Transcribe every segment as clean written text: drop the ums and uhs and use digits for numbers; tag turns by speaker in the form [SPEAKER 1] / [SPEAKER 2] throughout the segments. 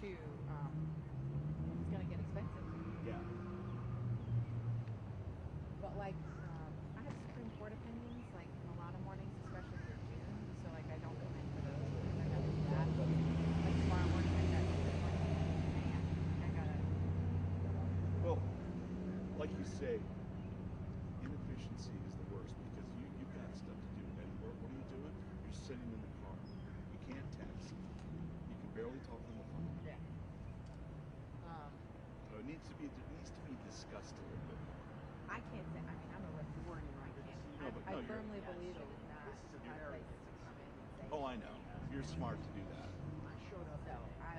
[SPEAKER 1] to, it's going to get expensive.
[SPEAKER 2] Yeah.
[SPEAKER 1] But like, I have Supreme Court opinions, like in a lot of mornings, especially for June. So like, I don't come in for those because I gotta do that. Like tomorrow morning, I gotta.
[SPEAKER 2] Well, like you say, inefficiency is the worst because you've got stuff to do. And what are you doing? You're sitting in the car. You can't text. You can barely talk on the phone.
[SPEAKER 1] Yeah.
[SPEAKER 2] It needs to be discussed a little bit more.
[SPEAKER 1] I can't say. I mean, I'm a reporter. I firmly believe it is not my place to come in and say.
[SPEAKER 2] Oh, I know. You're smart to do that.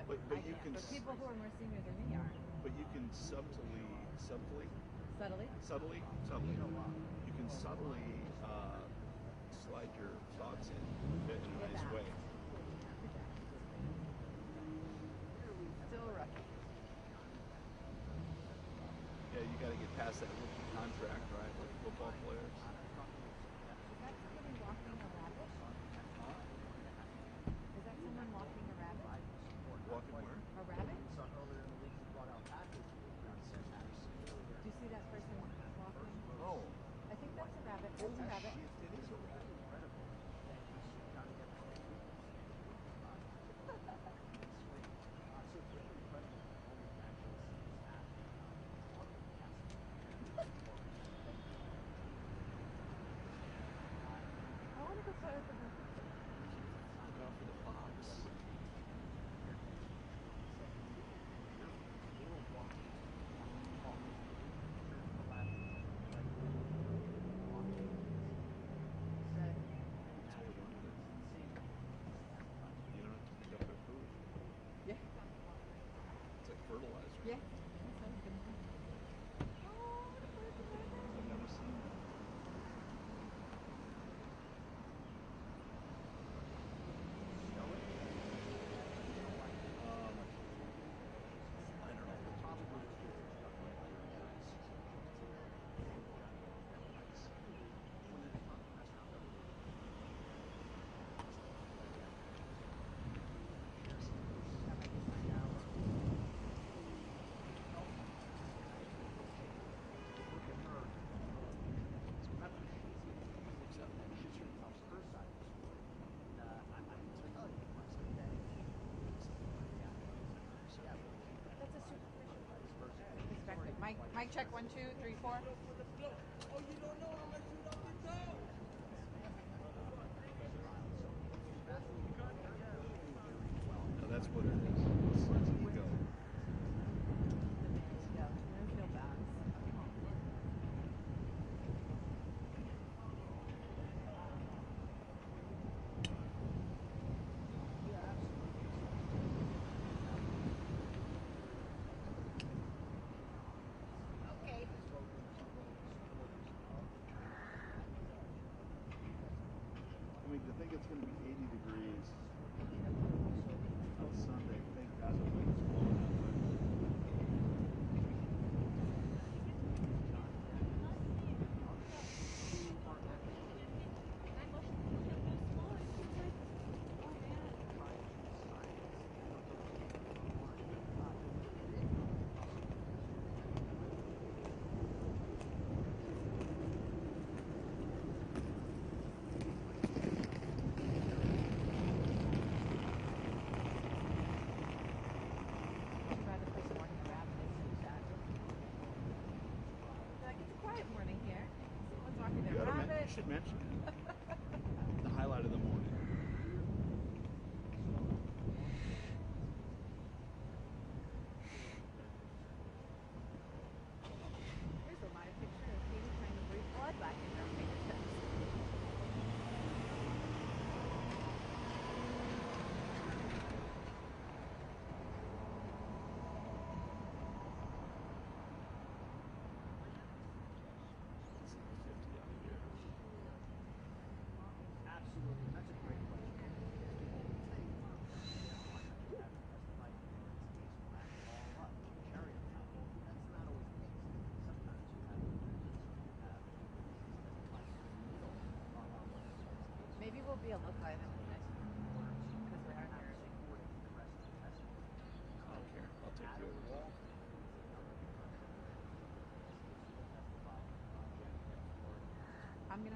[SPEAKER 1] But you can. But people who are more senior than me are.
[SPEAKER 2] But you can subtly. You can subtly slide your thoughts in a nice way.
[SPEAKER 1] Still rough.
[SPEAKER 2] Yeah, you got to get past that rookie contract, right? Like football players.
[SPEAKER 1] Is that somebody walking a rabbit? Is that someone walking a rabbit?
[SPEAKER 2] Walking where?
[SPEAKER 1] A rabbit? Do you see that person walking?
[SPEAKER 2] Oh.
[SPEAKER 1] I think that's a rabbit. That's a rabbit.
[SPEAKER 2] Shit, it is a rabbit.
[SPEAKER 1] I want to go play with the rabbit.
[SPEAKER 2] Look out for the fox.
[SPEAKER 1] Yeah.
[SPEAKER 2] It's like fertilizer.
[SPEAKER 1] Yeah.
[SPEAKER 2] I've never seen that. I don't know.
[SPEAKER 1] That's a superficial perspective. Mic check 1, 2, 3, 4.
[SPEAKER 3] Oh, you don't know how much you love the dog.
[SPEAKER 2] No, that's what it is. It's ego.
[SPEAKER 1] There's no balance.
[SPEAKER 2] I mean, to think it's going to be 80 degrees on Sunday, thank God the wind's blowing out.
[SPEAKER 1] Morning here. Someone's walking their rabbit.
[SPEAKER 2] You should mention it. The highlight of the morning.
[SPEAKER 1] Here's a live picture of Katie trying to breathe blood back in her fingertips.
[SPEAKER 3] Absolutely. That's a great question.
[SPEAKER 1] Maybe we'll be a look item next because we are here.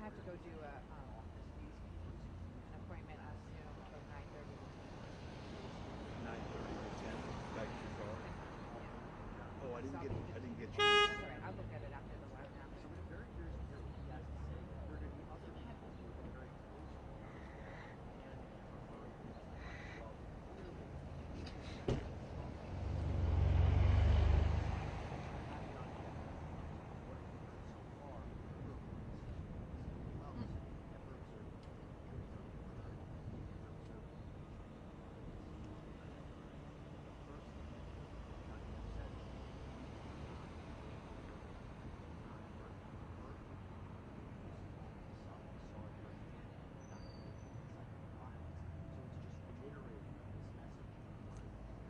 [SPEAKER 1] I have to go do an appointment on Zoom from 9:30 to
[SPEAKER 2] 9:30 to 10. Back to your car.
[SPEAKER 1] 10.
[SPEAKER 2] Oh, I didn't get you.
[SPEAKER 1] That's all right. I'll go get it after the web now.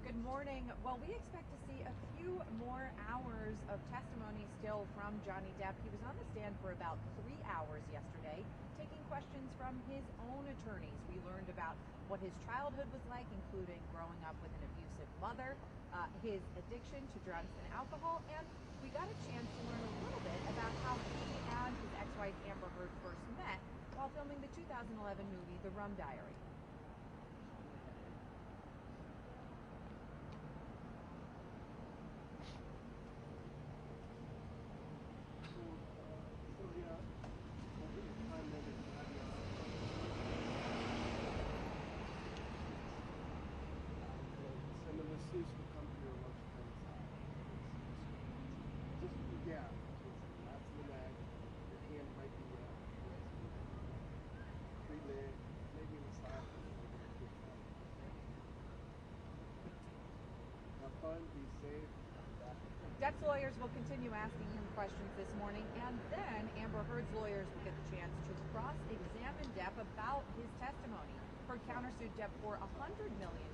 [SPEAKER 1] Good morning. Well, we expect to see a few more hours of testimony still from Johnny Depp. He was on the stand for about 3 hours yesterday, taking questions from his own attorneys. We learned about what his childhood was like, including growing up with an abusive mother, his addiction to drugs and alcohol, and we got a chance to learn a little bit about how he and his ex-wife Amber Heard first met while filming the 2011 movie The Rum Diary. Depp's lawyers will continue asking him questions this morning, and then Amber Heard's lawyers will get the chance to cross-examine Depp about his testimony. Heard countersued Depp for $100 million,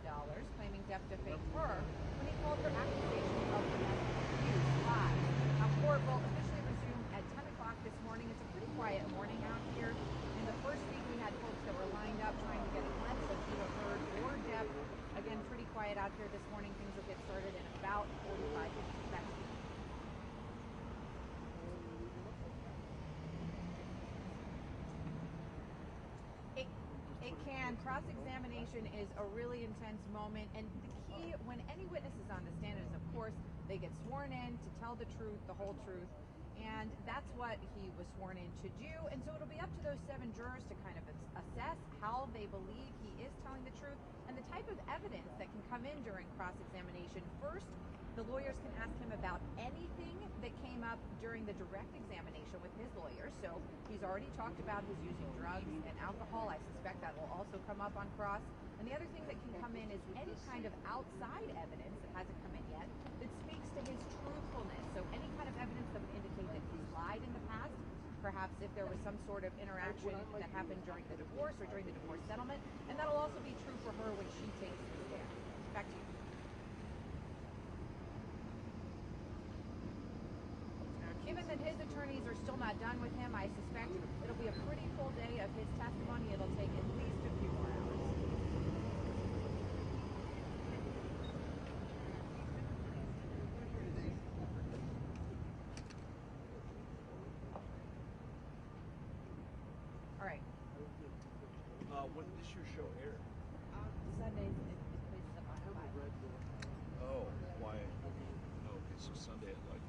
[SPEAKER 1] claiming Depp defamed her when he called her accusations of domestic abuse lies. Now, court will officially resume at 10 o'clock this morning. It's a pretty quiet morning out here. In the first week, we had folks that were lined up trying to get a glimpse of either Heard or Depp. Again, pretty quiet out here this morning. Things will get started in about 45 seconds. It can. Cross-examination is a really intense moment, and the key when any witness is on the stand is, of course, they get sworn in to tell the truth, the whole truth, and that's what he was sworn in to do. And so it'll be up to those 7 jurors to kind of assess how they believe he is telling the truth and the type of evidence that can come in during cross-examination. First, the lawyers can ask him about anything that came up during the direct examination with his lawyers. So he's already talked about his using drugs and alcohol. I suspect that will also come up on cross. And the other thing that can come in is any kind of outside evidence that hasn't come in yet that speaks to his truthfulness. So any kind of evidence that would indicate that he's lied in the past, perhaps if there was some sort of interaction that happened during the divorce or during the divorce settlement. And that'll also be true for her when she takes the stand. Back to you. Given that his attorneys are still not done with him, I suspect it'll be a pretty full day of his testimony. It'll take at least a few more hours. All right.
[SPEAKER 2] When does your show air?
[SPEAKER 1] Sundays, it places up on 5.
[SPEAKER 2] Oh, why? Oh, okay, so Sunday at like.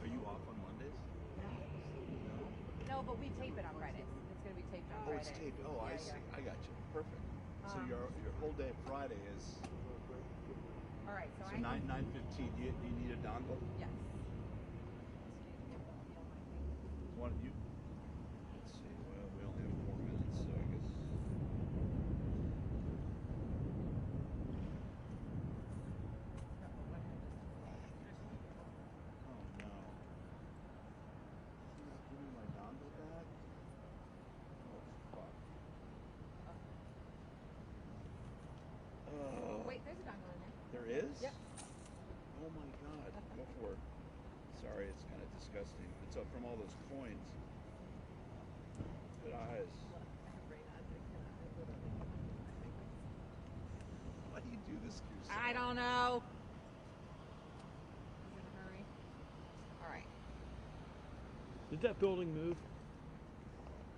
[SPEAKER 2] Are you off on Mondays?
[SPEAKER 1] No, but we tape it on Fridays. It's going to be taped on
[SPEAKER 2] Oh,
[SPEAKER 1] Fridays.
[SPEAKER 2] it's taped. Oh, I see. I got you. Perfect. So your whole day Friday is.
[SPEAKER 1] All right.
[SPEAKER 2] So 9:15. Do you need a dongle?
[SPEAKER 1] Yes.
[SPEAKER 2] One of you. Let's see. Well, we only have 4 minutes, so I guess.
[SPEAKER 1] Wait, there's a dongle in there.
[SPEAKER 2] There is?
[SPEAKER 1] Yep.
[SPEAKER 2] Oh my God. Go for it. Sorry, it's kind of disgusting. It's up from all those coins. Good eyes. Why do you do this to yourself?
[SPEAKER 1] I don't know. He's in a hurry. All right.
[SPEAKER 4] Did that building move?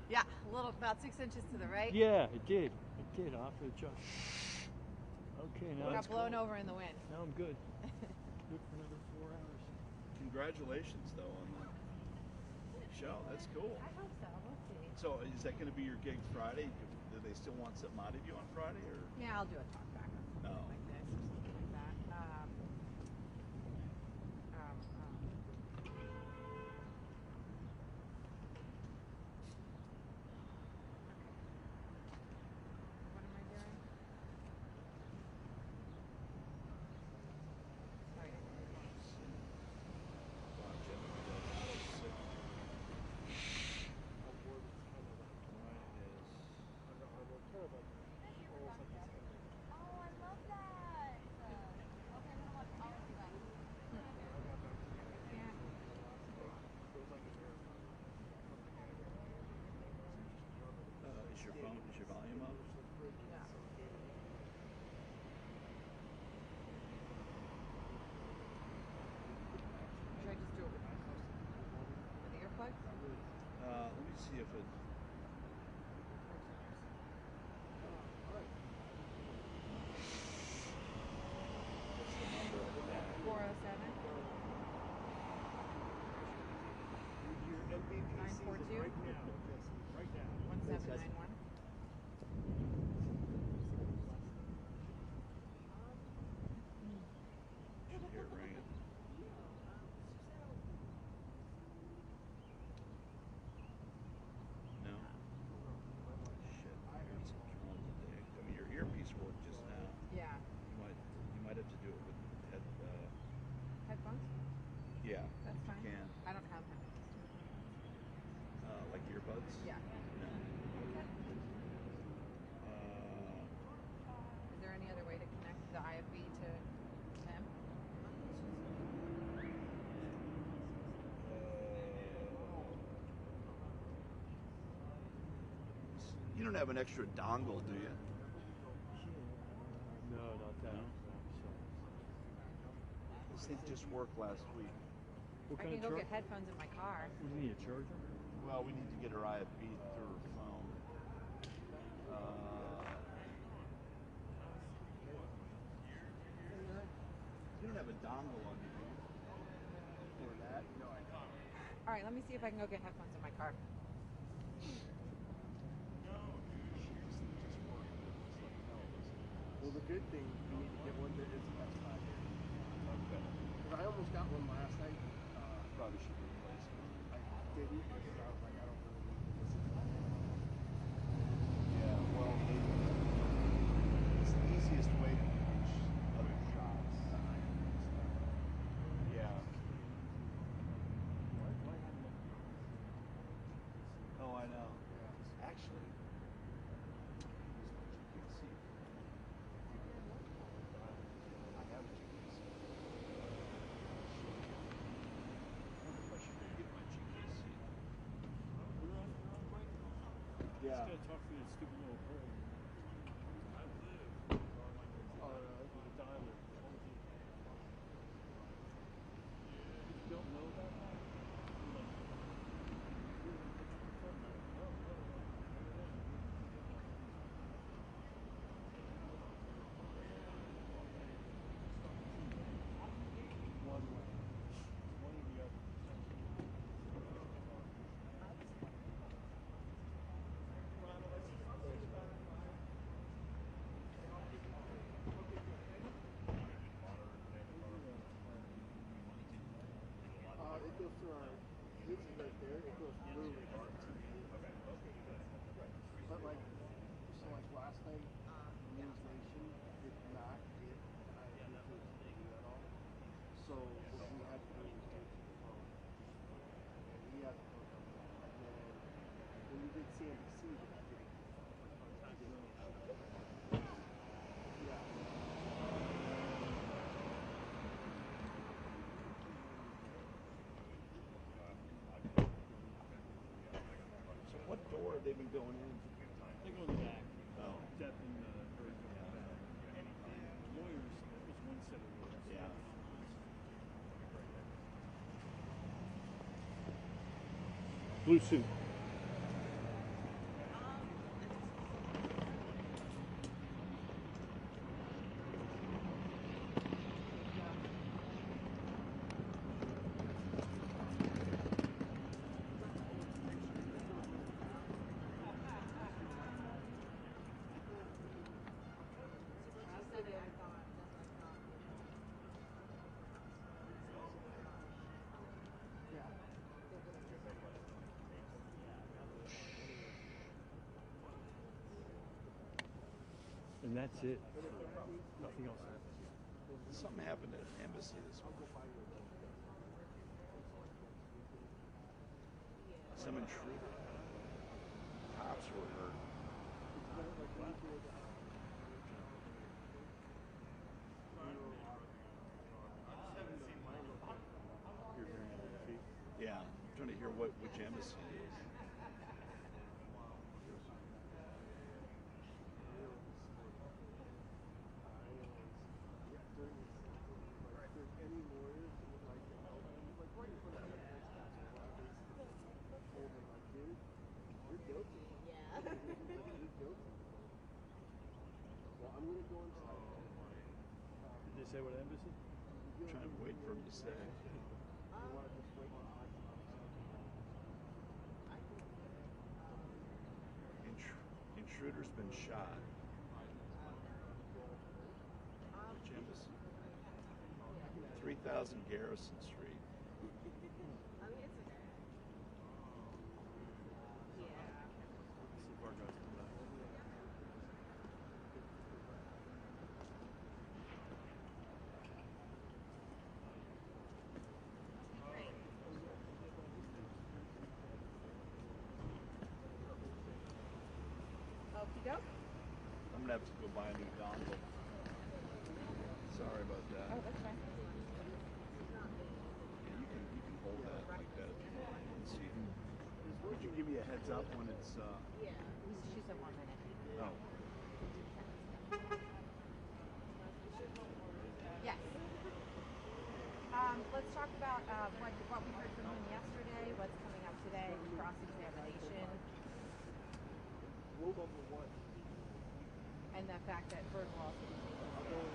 [SPEAKER 1] Yeah, a little, about 6 inches to the right.
[SPEAKER 4] Yeah, it did. It did. I'll have to adjust. Okay, now
[SPEAKER 1] Got blown over in the wind.
[SPEAKER 4] now I'm good. Good for another 4 hours.
[SPEAKER 2] Congratulations, though, on the show. That's cool.
[SPEAKER 1] I hope so. We'll see.
[SPEAKER 2] So, is that going to be your gig Friday? Do they still want something out of you on Friday, or?
[SPEAKER 1] Yeah, I'll do a talk back or something
[SPEAKER 2] Oh.
[SPEAKER 1] like this or something like that. What am I doing? Oh, yeah.
[SPEAKER 5] Oh, I love that. Okay, I'm gonna watch all of you guys.
[SPEAKER 1] Yeah.
[SPEAKER 2] Is your volume up?
[SPEAKER 1] Yeah. Should I just do it with the earplugs?
[SPEAKER 2] Let me see if it.
[SPEAKER 1] 407 942 1791.
[SPEAKER 2] Should hear it ringing. No? Shit. I heard something wrong today. I mean, your earpiece worked just now.
[SPEAKER 1] Yeah.
[SPEAKER 2] You might have to do it with
[SPEAKER 1] Headphones?
[SPEAKER 2] yeah.
[SPEAKER 1] That's
[SPEAKER 2] if
[SPEAKER 1] fine.
[SPEAKER 2] You can.
[SPEAKER 1] I don't have headphones.
[SPEAKER 2] Like earbuds?
[SPEAKER 1] Yeah.
[SPEAKER 2] No.
[SPEAKER 1] Is there any other way to connect the IFB to him?
[SPEAKER 2] You don't have an extra dongle, do you?
[SPEAKER 4] No, not that.
[SPEAKER 2] No? This thing just worked last week.
[SPEAKER 4] What
[SPEAKER 1] I
[SPEAKER 4] kind
[SPEAKER 1] can
[SPEAKER 4] of
[SPEAKER 1] go
[SPEAKER 4] charger?
[SPEAKER 1] get headphones in my car.
[SPEAKER 4] What do you need, a charger?
[SPEAKER 2] Well, we need to get her IFB through her phone. You don't have a dongle on you, do you? For that? No, I don't.
[SPEAKER 1] All right, let me see if I can go get headphones in my car.
[SPEAKER 6] Well, the good thing, you need to get one that is S5.
[SPEAKER 2] Okay.
[SPEAKER 6] Because I almost got one last night.
[SPEAKER 2] Probably should replace it.
[SPEAKER 6] I didn't because I was like, I don't really need to listen to that.
[SPEAKER 2] Yeah, well, it's the easiest way to reach other shots. Yeah. Oh, I know. Actually, you can see. I have a GPC. I wonder if I should go get my GPC. Yeah.
[SPEAKER 4] Just gotta talk through this stupid little hole.
[SPEAKER 6] Oh, really?
[SPEAKER 4] The dialer. You don't know about that? One way. One or the other.
[SPEAKER 6] It goes through our, this is right there, it goes literally to our TV. But like, so like last night, News Nation did not get IFB to the TV at all. So what we had to do was go to the phone. And we had to hook up that. And then when we did CNBC, we didn't get it. Yeah.
[SPEAKER 2] So what door have they been going in?
[SPEAKER 4] They go in the back.
[SPEAKER 2] Oh.
[SPEAKER 4] Depp and Bird go in the back. Lawyers, that was one set of lawyers.
[SPEAKER 2] Yeah.
[SPEAKER 4] Blue suit. And that's it. Nothing else happens.
[SPEAKER 2] Something happened at an embassy this morning. Some intruder. Cops were hurt.
[SPEAKER 4] You're hearing it on your feet.
[SPEAKER 2] Yeah, I'm trying to hear which embassy it is.
[SPEAKER 4] Did they say what embassy?
[SPEAKER 2] I'm trying to wait for him to say. Intruder's been shot. Which embassy? 3000 Garrison Street.
[SPEAKER 4] Let's see if our guys come back.
[SPEAKER 1] Okie doke.
[SPEAKER 2] I'm gonna have to go buy a new dongle. Sorry about that.
[SPEAKER 1] Oh, that's fine.
[SPEAKER 2] Yeah, you can hold that like that if you want. Let's see.
[SPEAKER 4] Would you give me a heads up when it's
[SPEAKER 1] She said 1 minute.
[SPEAKER 2] Oh.
[SPEAKER 1] Yes. Let's talk about what we heard from him yesterday, what's coming up today, cross-examination, and the fact that Bird will also be taking the stand.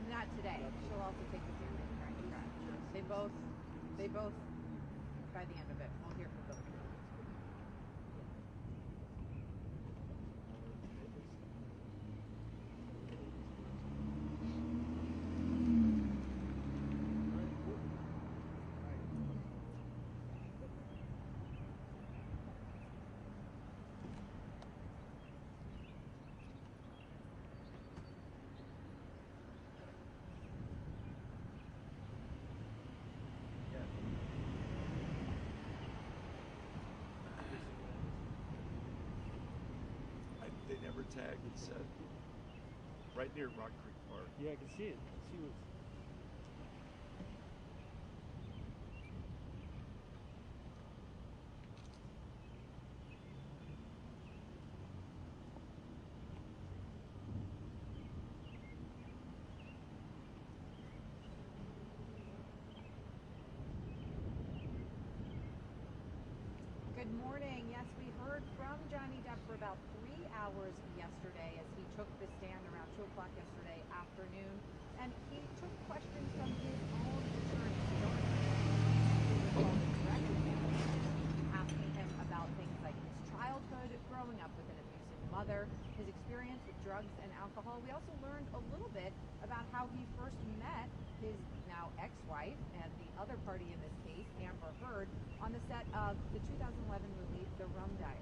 [SPEAKER 1] Not today. She'll also take the stand during the trial. They both, by the end of it, we'll hear from both.
[SPEAKER 2] They never tagged, it said. Right near Rock Creek Park.
[SPEAKER 4] Yeah, I can see it. See what
[SPEAKER 1] Good morning. Yes, we heard from Johnny Depp for about 3 hours yesterday as he took the stand around 2 o'clock yesterday afternoon. And he took questions from his own attorney, asking him about things like his childhood, growing up with an abusive mother, his experience with drugs and alcohol. We also learned a little bit about how he first met his now ex-wife and the other party in this case, Amber Heard, on the set of the 2011 movie The Rum Diary.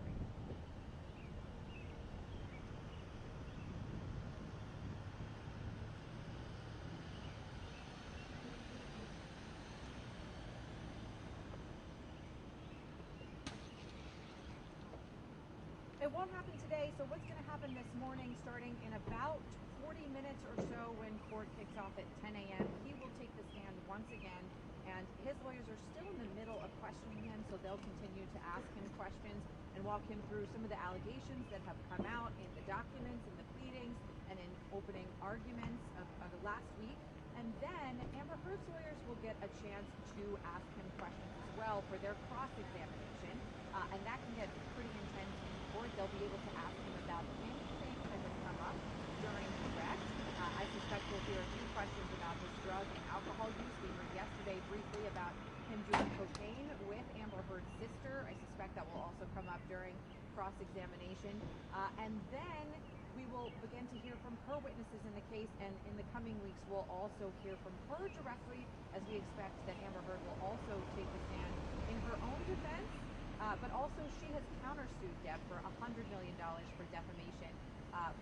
[SPEAKER 1] It won't happen today, so what's going to happen this morning, starting in about 40 minutes or so when court kicks off at 10 a.m., he will take the stand once again, and his lawyers are still in the middle of questioning him, so they'll continue to ask him questions and walk him through some of the allegations that have come out in the documents, in the pleadings, and in opening arguments of last week. And then Amber Heard's lawyers will get a chance to ask him questions as well for their cross-examination, and that can get pretty intense in court. They'll be able to ask him about anything that has come up during the arrest. I suspect we'll hear a few questions about his drug and alcohol use. We heard yesterday briefly about him doing cocaine with Amber Heard's sister. I suspect that will also come up during cross-examination. And then we will begin to hear from her witnesses in the case, and in the coming weeks we'll also hear from her directly, as we expect that Amber Heard will also take a stand in her own defense, but also she has countersued Depp for $100 million for defamation,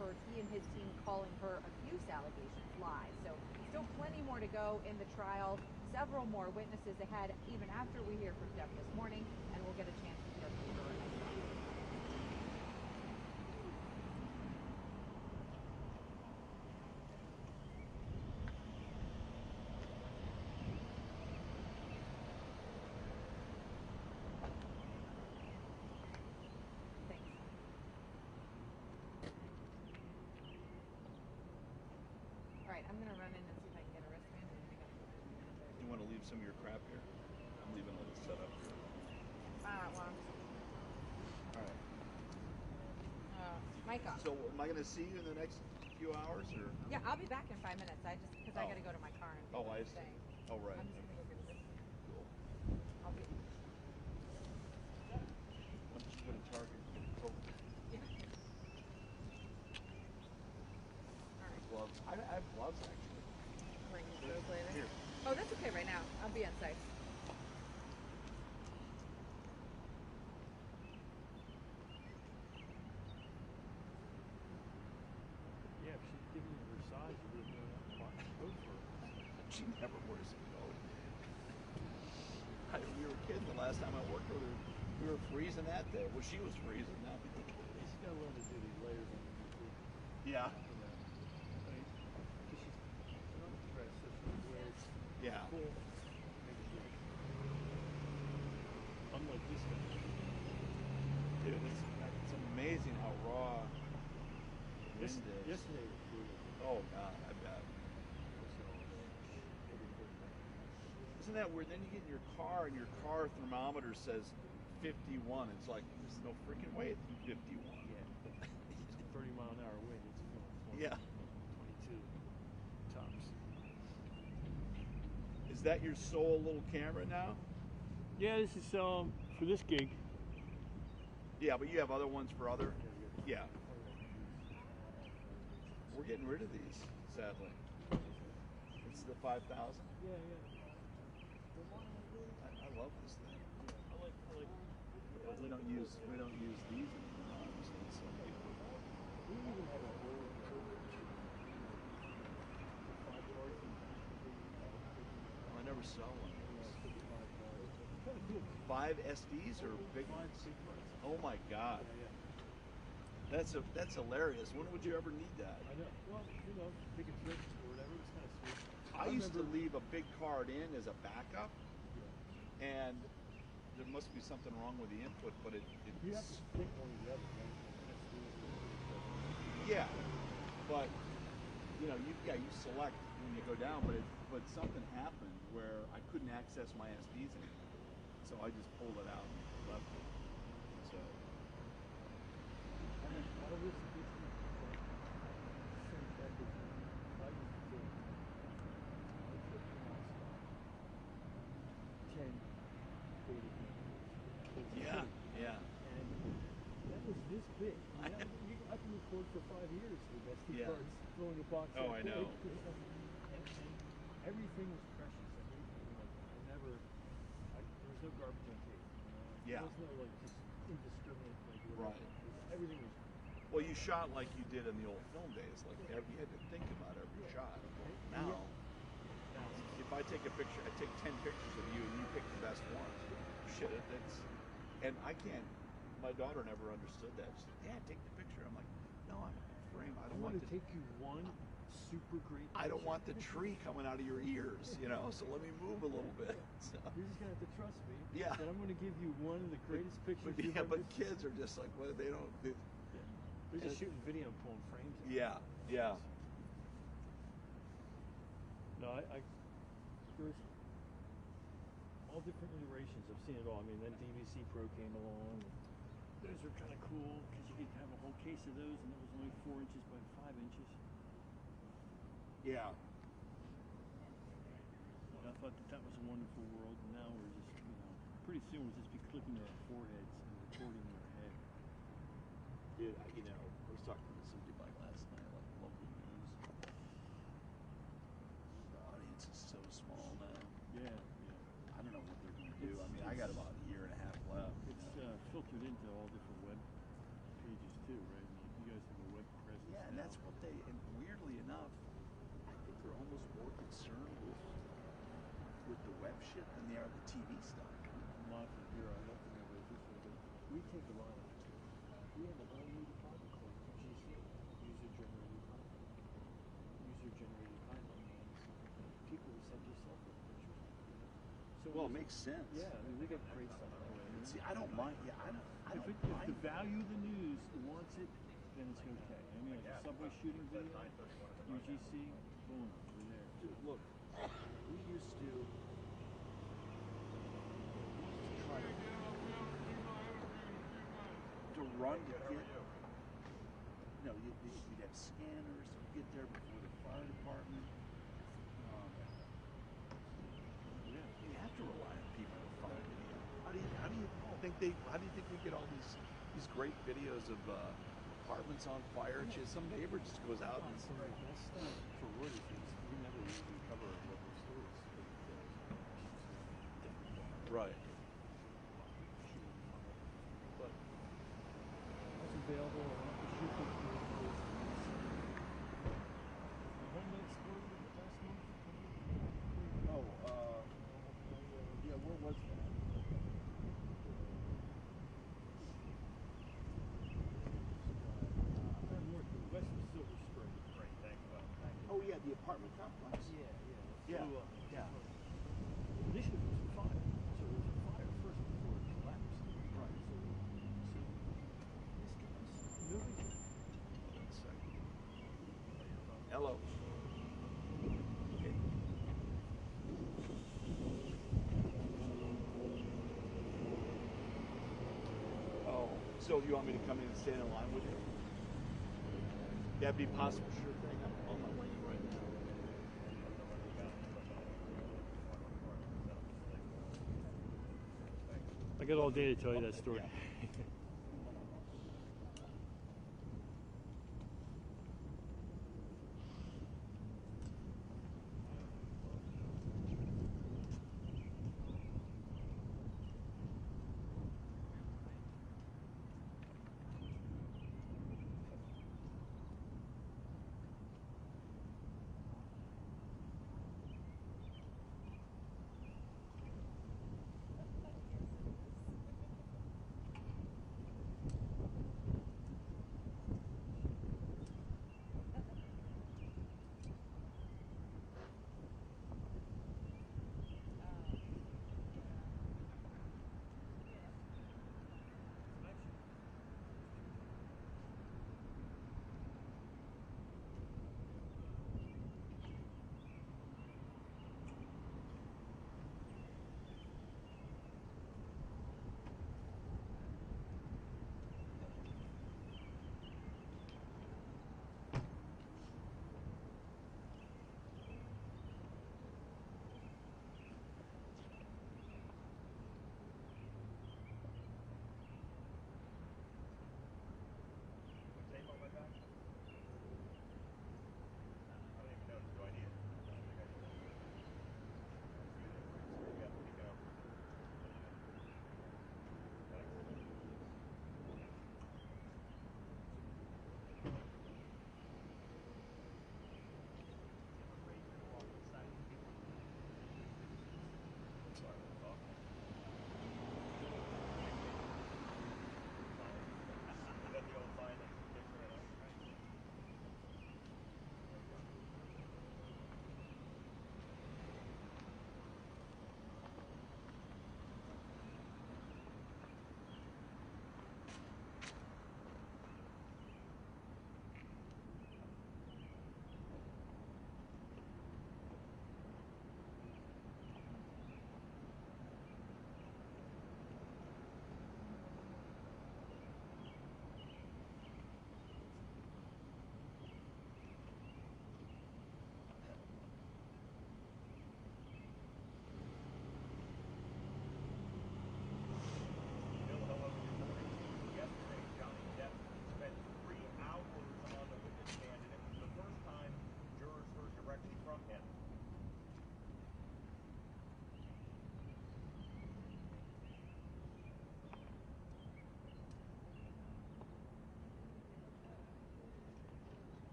[SPEAKER 1] for he and his team calling her abuse allegations lies. So still plenty more to go in the trial, several more witnesses ahead even after we hear from Depp this morning, and we'll get a chance to hear from her as well. I'm going to run in and see if I can get a wristband.
[SPEAKER 2] You want to leave some of your crap here? I'm leaving all this set up here.
[SPEAKER 1] Well,
[SPEAKER 2] All right.
[SPEAKER 1] mic off.
[SPEAKER 2] So am I going to see you in the next few hours, or?
[SPEAKER 1] Yeah, I'll be back in 5 minutes. Because I got to go to my car and
[SPEAKER 2] Oh, I see.
[SPEAKER 1] thing.
[SPEAKER 2] Oh, right.
[SPEAKER 1] I'm just going to go get a wristband.
[SPEAKER 2] Cool.
[SPEAKER 1] I'll be.
[SPEAKER 2] Why don't you go to Target and get a Coke?
[SPEAKER 1] Yeah. All right.
[SPEAKER 2] Gloves. I have gloves, actually.
[SPEAKER 1] Bring those later.
[SPEAKER 2] Here.
[SPEAKER 1] Oh, that's okay right now. I'll be on site.
[SPEAKER 4] Yeah, if she'd given you her size, you would have bought a coat for her.
[SPEAKER 2] She never wears a coat. We were kidding the last time I worked with her. We were freezing that day. Well, she was freezing now.
[SPEAKER 4] She's got to learn to do these layers on the YouTube.
[SPEAKER 2] Yeah.
[SPEAKER 4] Because she's not dressed, so she wears
[SPEAKER 2] Yeah.
[SPEAKER 4] cool. Unlike this guy.
[SPEAKER 2] Dude, it's amazing how raw wind is.
[SPEAKER 4] Yesterday was brutal.
[SPEAKER 2] Oh, God, I bet. Isn't that weird? Then you get in your car and your car thermometer says 51. It's like, there's no freaking way it's 51.
[SPEAKER 4] Yeah, but 30-mile-an-hour wind, it's feeling 20,
[SPEAKER 2] Yeah.
[SPEAKER 4] 22 tops.
[SPEAKER 2] Is that your sole little camera now?
[SPEAKER 4] Yeah, this is for this gig.
[SPEAKER 2] Yeah, but you have other ones for other? Yeah. We're getting rid of these, sadly. It's the 5,000.
[SPEAKER 4] Yeah.
[SPEAKER 2] I love this thing.
[SPEAKER 4] I like.
[SPEAKER 2] But we don't use these anymore, obviously. So
[SPEAKER 4] We even have a whole church. 5 cars.
[SPEAKER 2] I never saw one.
[SPEAKER 4] 55 cars. Kind of cool.
[SPEAKER 2] 5 SDs or big
[SPEAKER 4] 5
[SPEAKER 2] ones?
[SPEAKER 4] big cars.
[SPEAKER 2] Oh my God.
[SPEAKER 4] Yeah.
[SPEAKER 2] That's hilarious. When would you ever need that?
[SPEAKER 4] I know. Well, take a trip or whatever. It's kind of sweet.
[SPEAKER 2] I used to leave a big card in as a backup,
[SPEAKER 4] Yeah.
[SPEAKER 2] and there must be something wrong with the input, but
[SPEAKER 4] You have to pick one or the other, right?
[SPEAKER 2] yeah. But you select when you go down, but something happened where I couldn't access my SDs anymore, so I just pulled it out and left it. So
[SPEAKER 4] Out of this, this is everything. I used to take 10 data cameras.
[SPEAKER 2] yeah.
[SPEAKER 4] And that was this big. I can record for 5 years with SD
[SPEAKER 2] Yeah.
[SPEAKER 4] cards, throwing a box.
[SPEAKER 2] Oh, I know.
[SPEAKER 4] And everything was precious. There was no garbage on tape.
[SPEAKER 2] Yeah.
[SPEAKER 4] There was no just indiscriminate whatever.
[SPEAKER 2] Right.
[SPEAKER 4] Everything was.
[SPEAKER 2] Well, you shot like you did in the old film days. Like you had to think about every shot. Now, if I take a picture, I take 10 pictures of you, and you pick the best ones. Shit, and I can't. My daughter never understood that. She said, "Dad, take the picture." I'm like, "No, I'm frame. I don't want
[SPEAKER 4] to take you one super great.
[SPEAKER 2] I don't want the tree coming out of your ears, So let me move a little bit." So,
[SPEAKER 4] You're just gonna have to trust me.
[SPEAKER 2] Yeah.
[SPEAKER 4] And I'm gonna give you one of the greatest pictures.
[SPEAKER 2] but kids are just like, well, they don't.
[SPEAKER 4] They're just shooting video and pulling frames.
[SPEAKER 2] Yeah.
[SPEAKER 4] No, there's all different iterations. I've seen it all. I mean, then DVC Pro came along. Those are kind of cool because you could have a whole case of those, and it was only 4 inches by 5 inches.
[SPEAKER 6] Yeah.
[SPEAKER 4] And I thought that was a wonderful world, and now we're just, pretty soon we'll just be clicking our foreheads and recording in our head.
[SPEAKER 2] Dude, I was talking to somebody about last night, like local news. The audience is so small now.
[SPEAKER 4] Yeah.
[SPEAKER 2] I don't know what they're going to do. I mean, I got about a year and a half left.
[SPEAKER 4] It's filtered into all different web pages too, right? You guys have a web presence.
[SPEAKER 2] Yeah, and
[SPEAKER 4] now.
[SPEAKER 2] that's what and weirdly enough, I think they're almost more concerned with the web shit than they are the TV stuff.
[SPEAKER 4] I'm not from here. I love to know about this one, but we take a lot of. We have a whole new department called UGC, user-generated content. User-generated content means people who send yourself with pictures. So
[SPEAKER 2] Well, it makes sense.
[SPEAKER 4] Yeah, I mean, we got great stuff that way.
[SPEAKER 2] See, I don't mind. Yeah, I don't
[SPEAKER 4] If
[SPEAKER 2] mind.
[SPEAKER 4] the value of the news wants it, then it's okay. I mean, like a subway shooting video, UGC, boom, we're there.
[SPEAKER 2] Dude, look, we used to try to run to get, you'd have scanners to get there before the fire department. You have to rely on people to find video. How do you think we get all these great videos of apartments on fire? Some neighbor just goes out and
[SPEAKER 4] Some of the best stuff for Reuters is we never usually cover our local stories.
[SPEAKER 2] right.
[SPEAKER 4] But it's available on the shoot the home that exploded last month.
[SPEAKER 6] Oh, yeah, where was that?
[SPEAKER 4] West of Silver Spring.
[SPEAKER 6] Oh, yeah, the apartment complex.
[SPEAKER 4] Yeah.
[SPEAKER 6] Yeah.
[SPEAKER 4] Blew up.
[SPEAKER 6] Yeah.
[SPEAKER 4] Initially it was a fire. So it was a fire first before it collapsed.
[SPEAKER 6] Right.
[SPEAKER 4] So this guy's nobody.
[SPEAKER 2] One second. Hello. Okay. Oh, so you want me to come in and stand in line with you? That'd be possible. Sure thing. I'm on my way right now.
[SPEAKER 4] I got all day to tell you that story.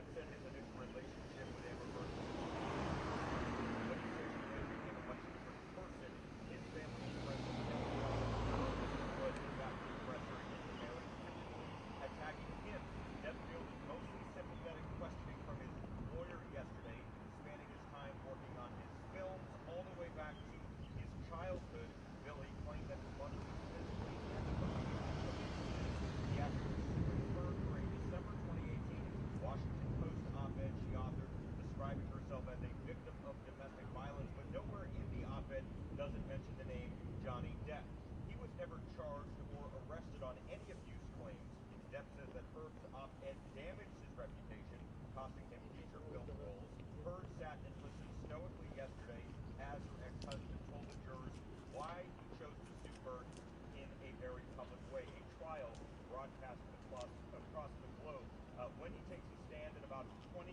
[SPEAKER 7] Depp said his initial relationship with Amber Heard was when he said she knew him a much different person. His family and friends of Depp was in fact the aggressor in the mailing attacking him. Depp fielded mostly sympathetic questioning from his lawyer yesterday, spanning his time working on his films all the way back to his childhood. Billy claimed that his mother was physically and emotionally abusive. The actress was heard for a December 2018 Washington Post op-ed she authored describing herself as a victim of domestic violence, but nowhere in the op-ed does it mention the name Johnny Depp. He was never charged or arrested on any abuse claims. Depp says that Heard's op-ed damaged his reputation, costing him future film roles. Heard sat and listened stoically yesterday as her ex-husband told the jurors why he chose to sue Heard in a very public way. A trial broadcast across the globe. When he takes a stand in about 20-30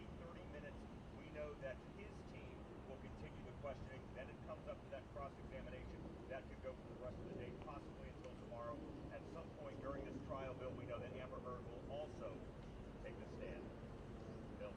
[SPEAKER 7] minutes, we know that his team will continue the questioning. Then it comes up to that cross-examination. That could go for the rest of the day, possibly until tomorrow. At some point during this trial, Bill, we know that Amber Heard will also take a stand. Bill.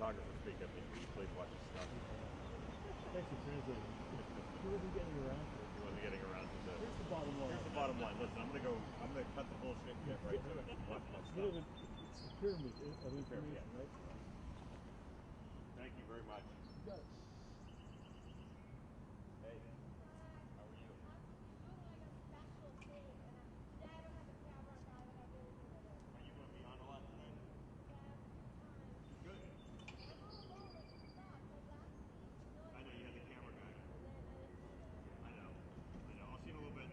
[SPEAKER 7] photographer speak up. He plays watch his stuff.
[SPEAKER 4] Actually, translating. He wasn't getting around to it.
[SPEAKER 7] He wasn't getting around to the.
[SPEAKER 4] Here's the bottom line.
[SPEAKER 7] Here's the bottom line. Listen, I'm gonna cut the bullshit and get right to it. Watch my
[SPEAKER 4] You
[SPEAKER 7] stuff.
[SPEAKER 4] know, it's the pyramid of information, right?
[SPEAKER 7] Thank you very much.
[SPEAKER 4] You got it.
[SPEAKER 7] Hey, how are you? Are you gonna be on a lot tonight? Good. I know you had the camera guy. I know. I'll see you in a little bit.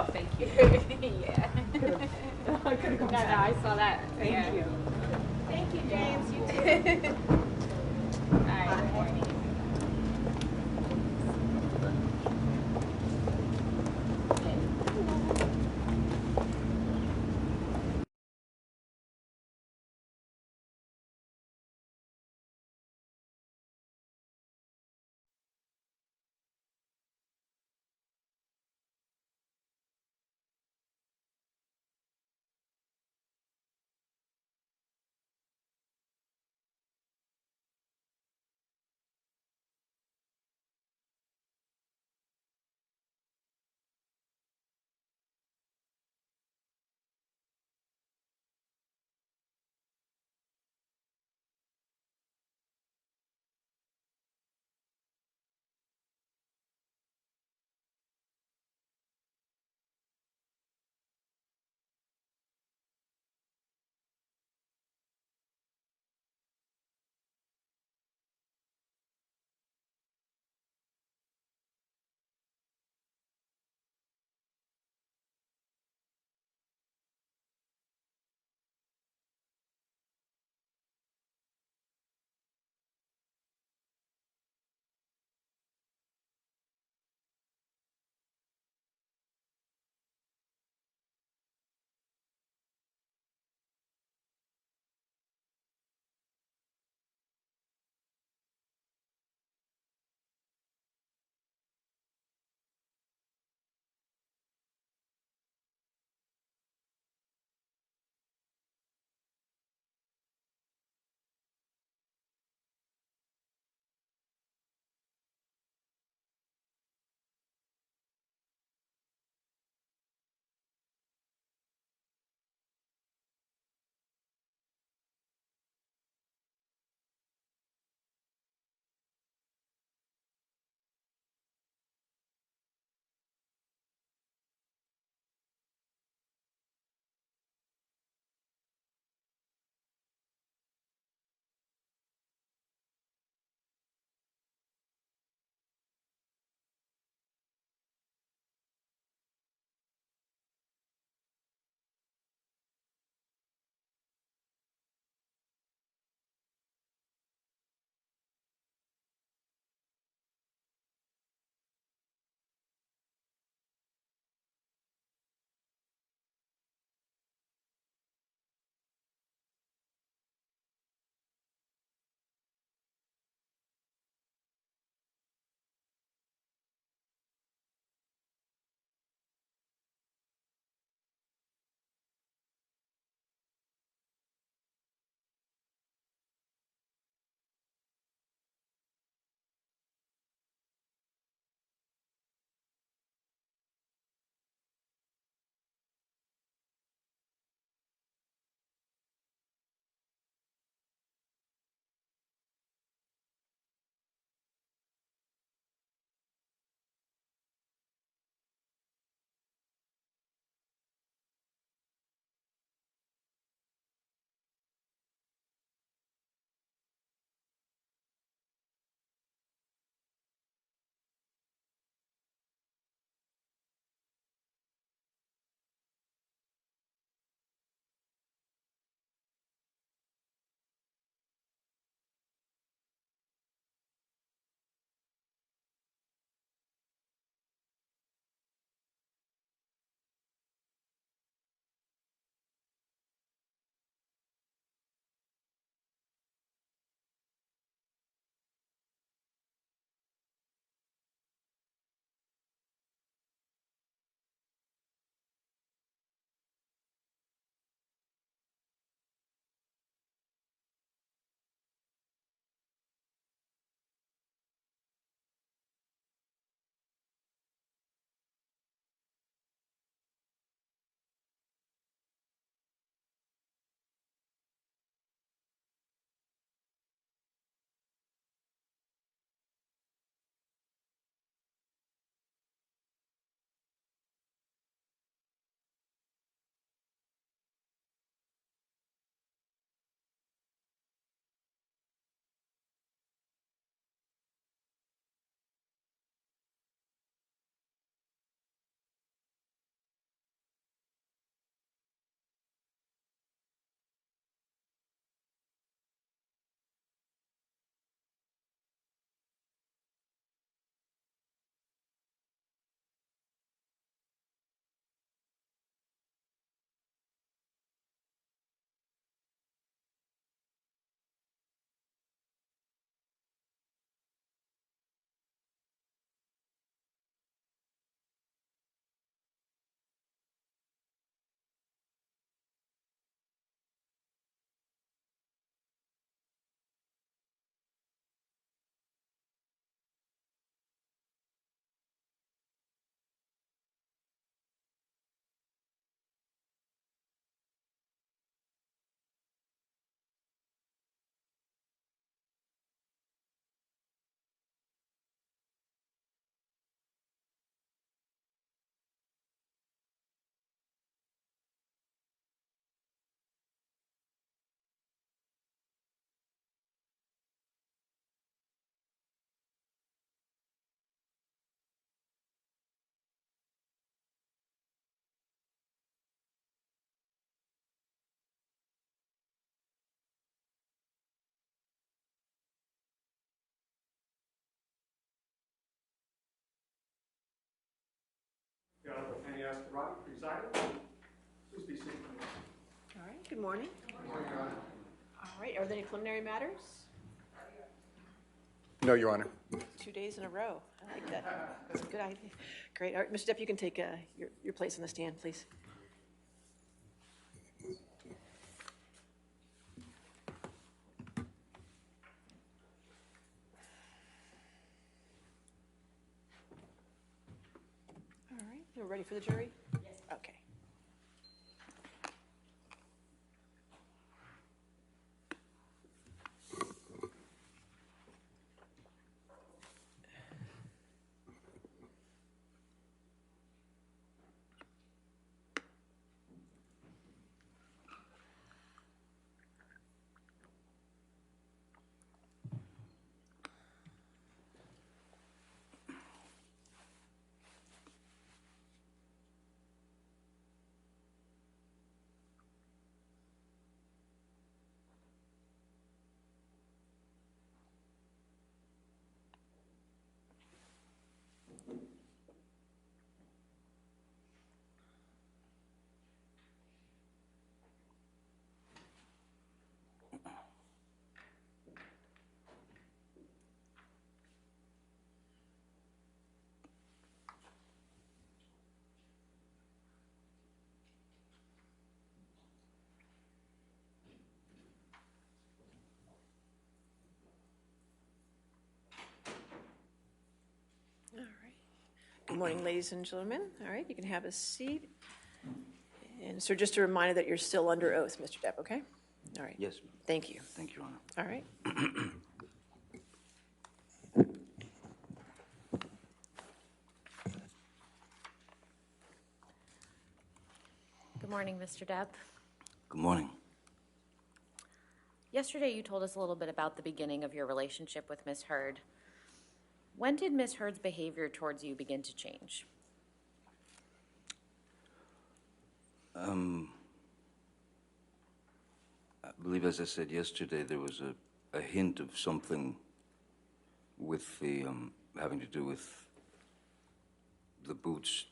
[SPEAKER 8] Oh, thank you.
[SPEAKER 1] Yeah.
[SPEAKER 8] I could've gone
[SPEAKER 1] No, no, I saw that.
[SPEAKER 8] Thank
[SPEAKER 1] Yeah.
[SPEAKER 8] you.
[SPEAKER 1] Thank you, James. You too. All right.
[SPEAKER 9] ask Robbie, presider. Please be seated.
[SPEAKER 10] All right, good morning. All right, are there any preliminary matters?
[SPEAKER 9] No, Your Honor.
[SPEAKER 10] 2 days in a row. I like that. That's a good idea. Great. All right, Mr. Depp, you can take your place on the stand, please. All right, you're ready for the jury? Yes. Okay. All right. Good morning, ladies and gentlemen. All right, you can have a seat. And sir, just a reminder that you're still under oath, Mr. Depp, okay? All right.
[SPEAKER 11] Yes.
[SPEAKER 10] Thank you.
[SPEAKER 11] Thank you, Your Honor.
[SPEAKER 10] All right.
[SPEAKER 12] Good morning, Mr. Depp.
[SPEAKER 11] Good morning.
[SPEAKER 12] Yesterday, you told us a little bit about the beginning of your relationship with Miss Heard. When did Miss Heard's behavior towards you begin to change?
[SPEAKER 11] I believe, as I said yesterday, there was a hint of something with the having to do with the boots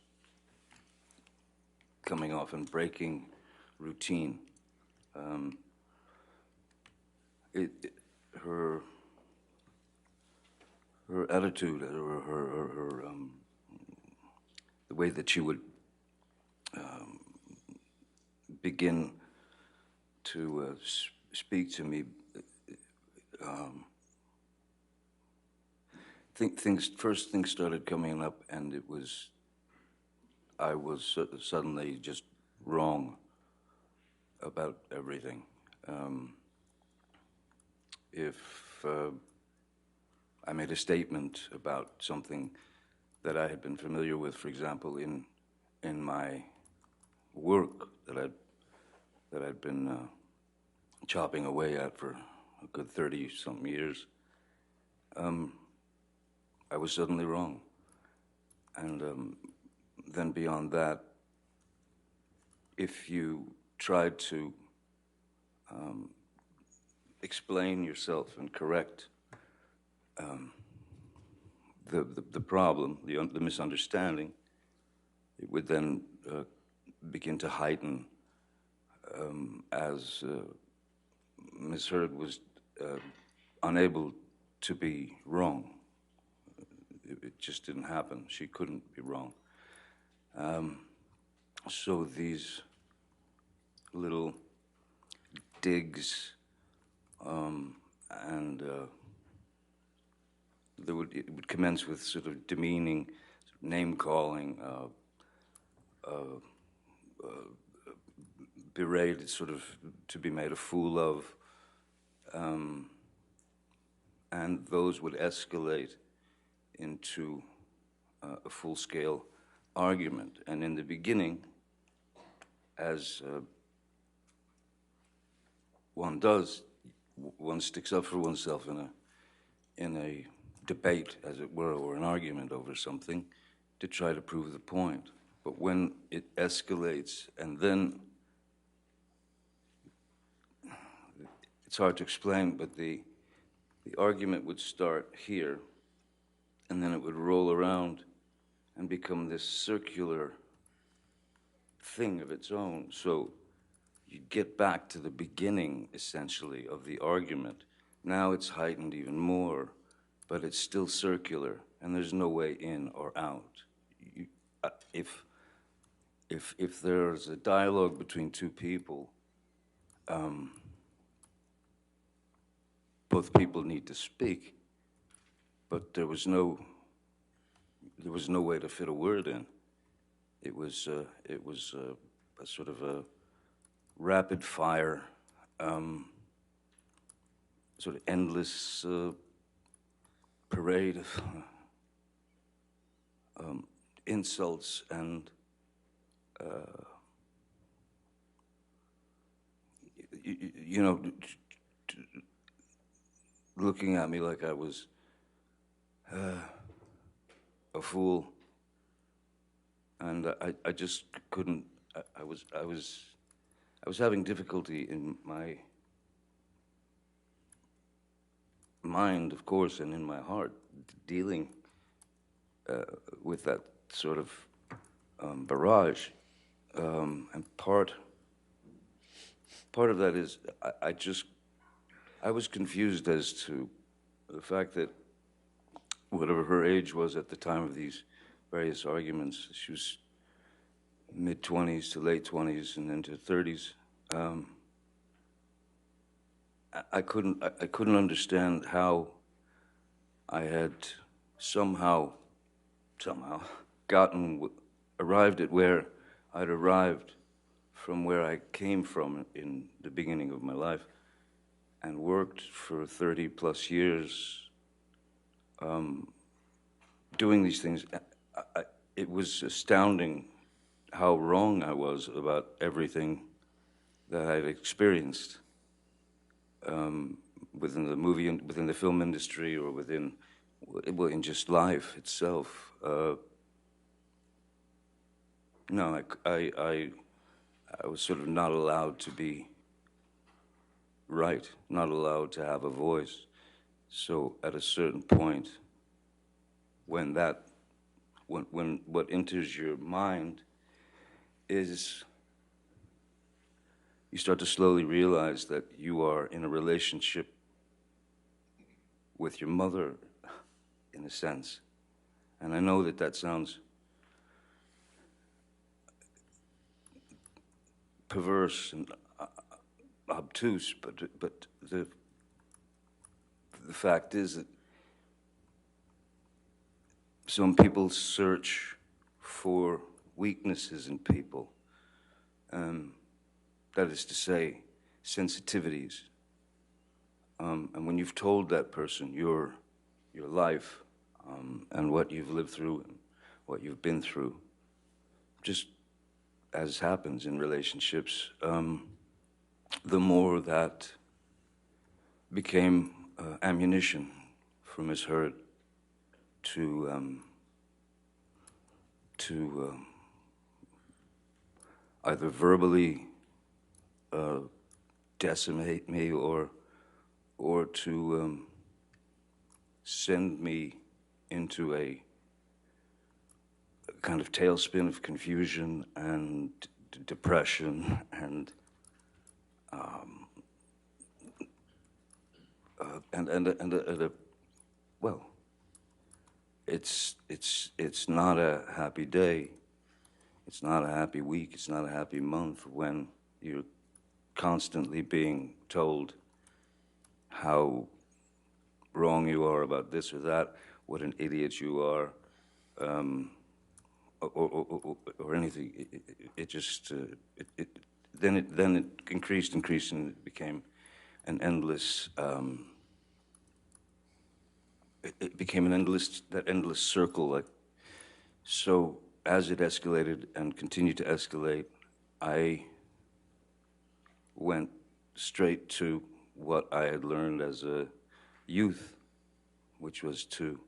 [SPEAKER 11] coming off and breaking routine. Her attitude, or her the way that she would begin to speak to me. Things started coming up, and I was suddenly just wrong about everything. If I made a statement about something that I had been familiar with, for example, in my work that I'd been chopping away at for a good 30-something years, I was suddenly wrong. And then beyond that, if you tried to explain yourself and correct the problem, the misunderstanding, it would then begin to heighten as Ms. Heard was unable to be wrong. It just didn't happen. She couldn't be wrong. So these little digs and it would commence with sort of demeaning, name-calling, berated, sort of to be made a fool of, and those would escalate into a full-scale argument. And in the beginning, as one does, one sticks up for oneself in a debate, as it were, or an argument over something to try to prove the point. But when it escalates, and then it's hard to explain, but the argument would start here, and then it would roll around and become this circular thing of its own. So you get back to the beginning, essentially, of the argument. Now it's heightened even more, but it's still circular, and there's no way in or out. You, if there's a dialogue between two people, both people need to speak, but there was no way to fit a word in. It was a sort of a rapid fire, sort of endless parade of insults and you know, looking at me like I was a fool, and I just couldn't. I was having difficulty in my mind, of course, and in my heart, dealing with that sort of barrage, and part of that is I was confused as to the fact that whatever her age was at the time of these various arguments, she was mid-20s to late 20s and into 30s. I couldn't understand how I had somehow arrived at where I'd arrived from where I came from in the beginning of my life, and worked for 30 plus years doing these things. It was astounding how wrong I was about everything that I'd experienced within the movie, within the film industry, or within, well, in just life itself. No, I was sort of not allowed to be right, not allowed to have a voice. So at a certain point, when what enters your mind is, you start to slowly realize that you are in a relationship with your mother, in a sense. And I know that that sounds perverse and obtuse, but the fact is that some people search for weaknesses in people. That is to say, sensitivities. And when you've told that person your life and what you've lived through and what you've been through, just as happens in relationships, the more that became ammunition for Miss Hurd to either verbally decimate me or to send me into a kind of tailspin of confusion and depression and well, it's not a happy day. It's not a happy week. It's not a happy month when you're constantly being told how wrong you are about this or that, what an idiot you are, or anything. It just then it increased, and it became an endless. It became that endless circle. Like, so as it escalated and continued to escalate, I went straight to what I had learned as a youth, which was to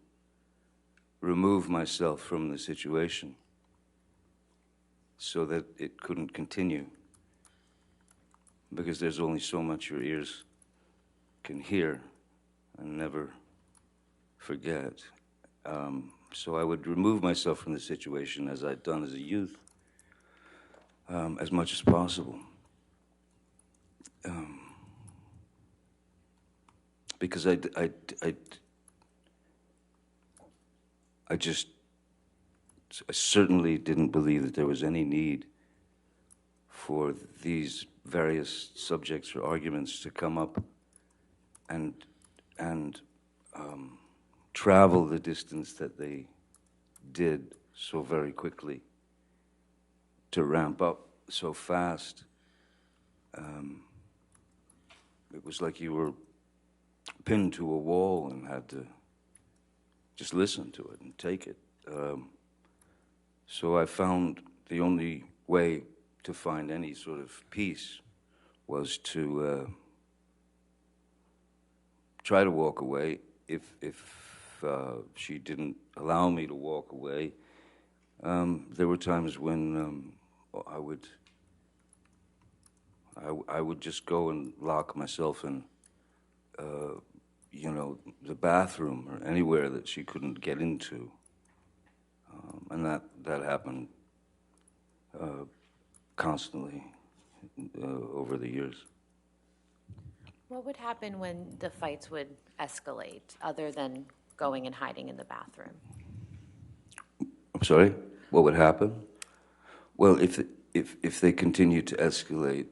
[SPEAKER 11] remove myself from the situation so that it couldn't continue, because there's only so much your ears can hear and never forget. So I would remove myself from the situation, as I'd done as a youth, as much as possible. Because I certainly didn't believe that there was any need for these various subjects or arguments to come up and travel the distance that they did so very quickly, to ramp up so fast. It was like you were pinned to a wall and had to just listen to it and take it. So I found the only way to find any sort of peace was to try to walk away. If she didn't allow me to walk away, there were times when I would just go and lock myself in, the bathroom or anywhere that she couldn't get into, and that happened constantly over the years.
[SPEAKER 12] What would happen when the fights would escalate, other than going and hiding in the bathroom?
[SPEAKER 11] I'm sorry? What would happen? Well, if they continued to escalate,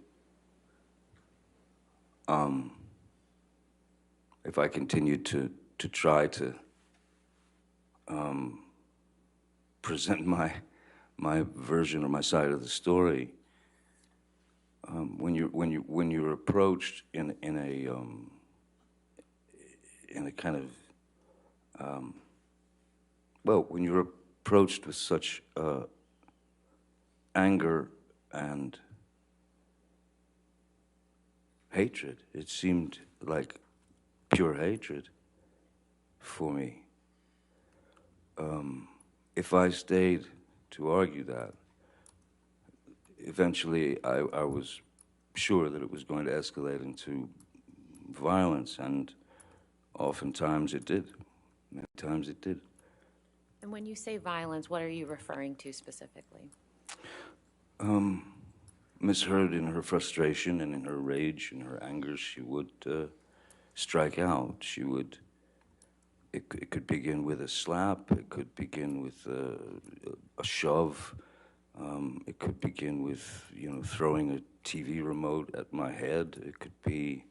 [SPEAKER 11] if I continued to try to present my version or my side of the story, when you're approached in a kind of when you're approached with such anger and hatred, it seemed like pure hatred for me. If I stayed to argue that, eventually I was sure that it was going to escalate into violence, and oftentimes it did. Many times it did.
[SPEAKER 12] And when you say violence, what are you referring to specifically?
[SPEAKER 11] Miss Heard, in her frustration and in her rage and her anger, she would strike out. She would. It could begin with a slap. It could begin with a shove. It could begin with throwing a TV remote at my head. It could be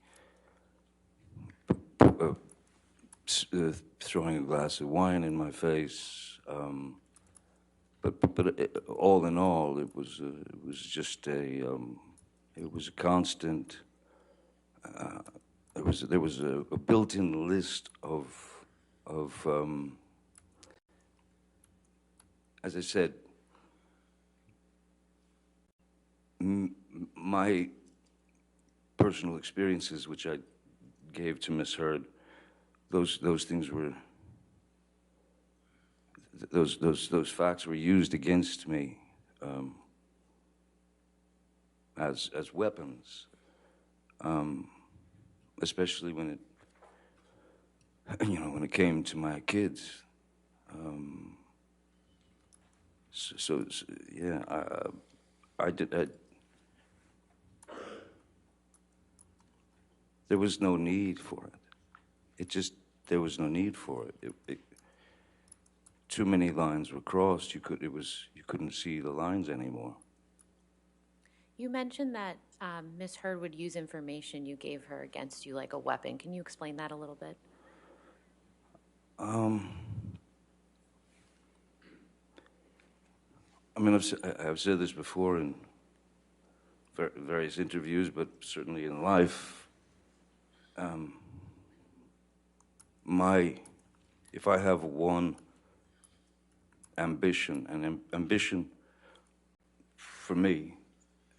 [SPEAKER 11] throwing a glass of wine in my face. But all in all, it was just it was a constant. There was a built-in list of as I said, my personal experiences, which I gave to Miss Heard, those things were. Those facts were used against me as weapons, especially when it came to my kids. Yeah, I did. There was no need for it. There was no need for it. Too many lines were crossed. You couldn't see the lines anymore.
[SPEAKER 12] You mentioned that Ms. Heard would use information you gave her against you like a weapon. Can you explain that a little bit?
[SPEAKER 11] I mean, I've said this before in various interviews, but certainly in life. If I have one ambition, and ambition for me,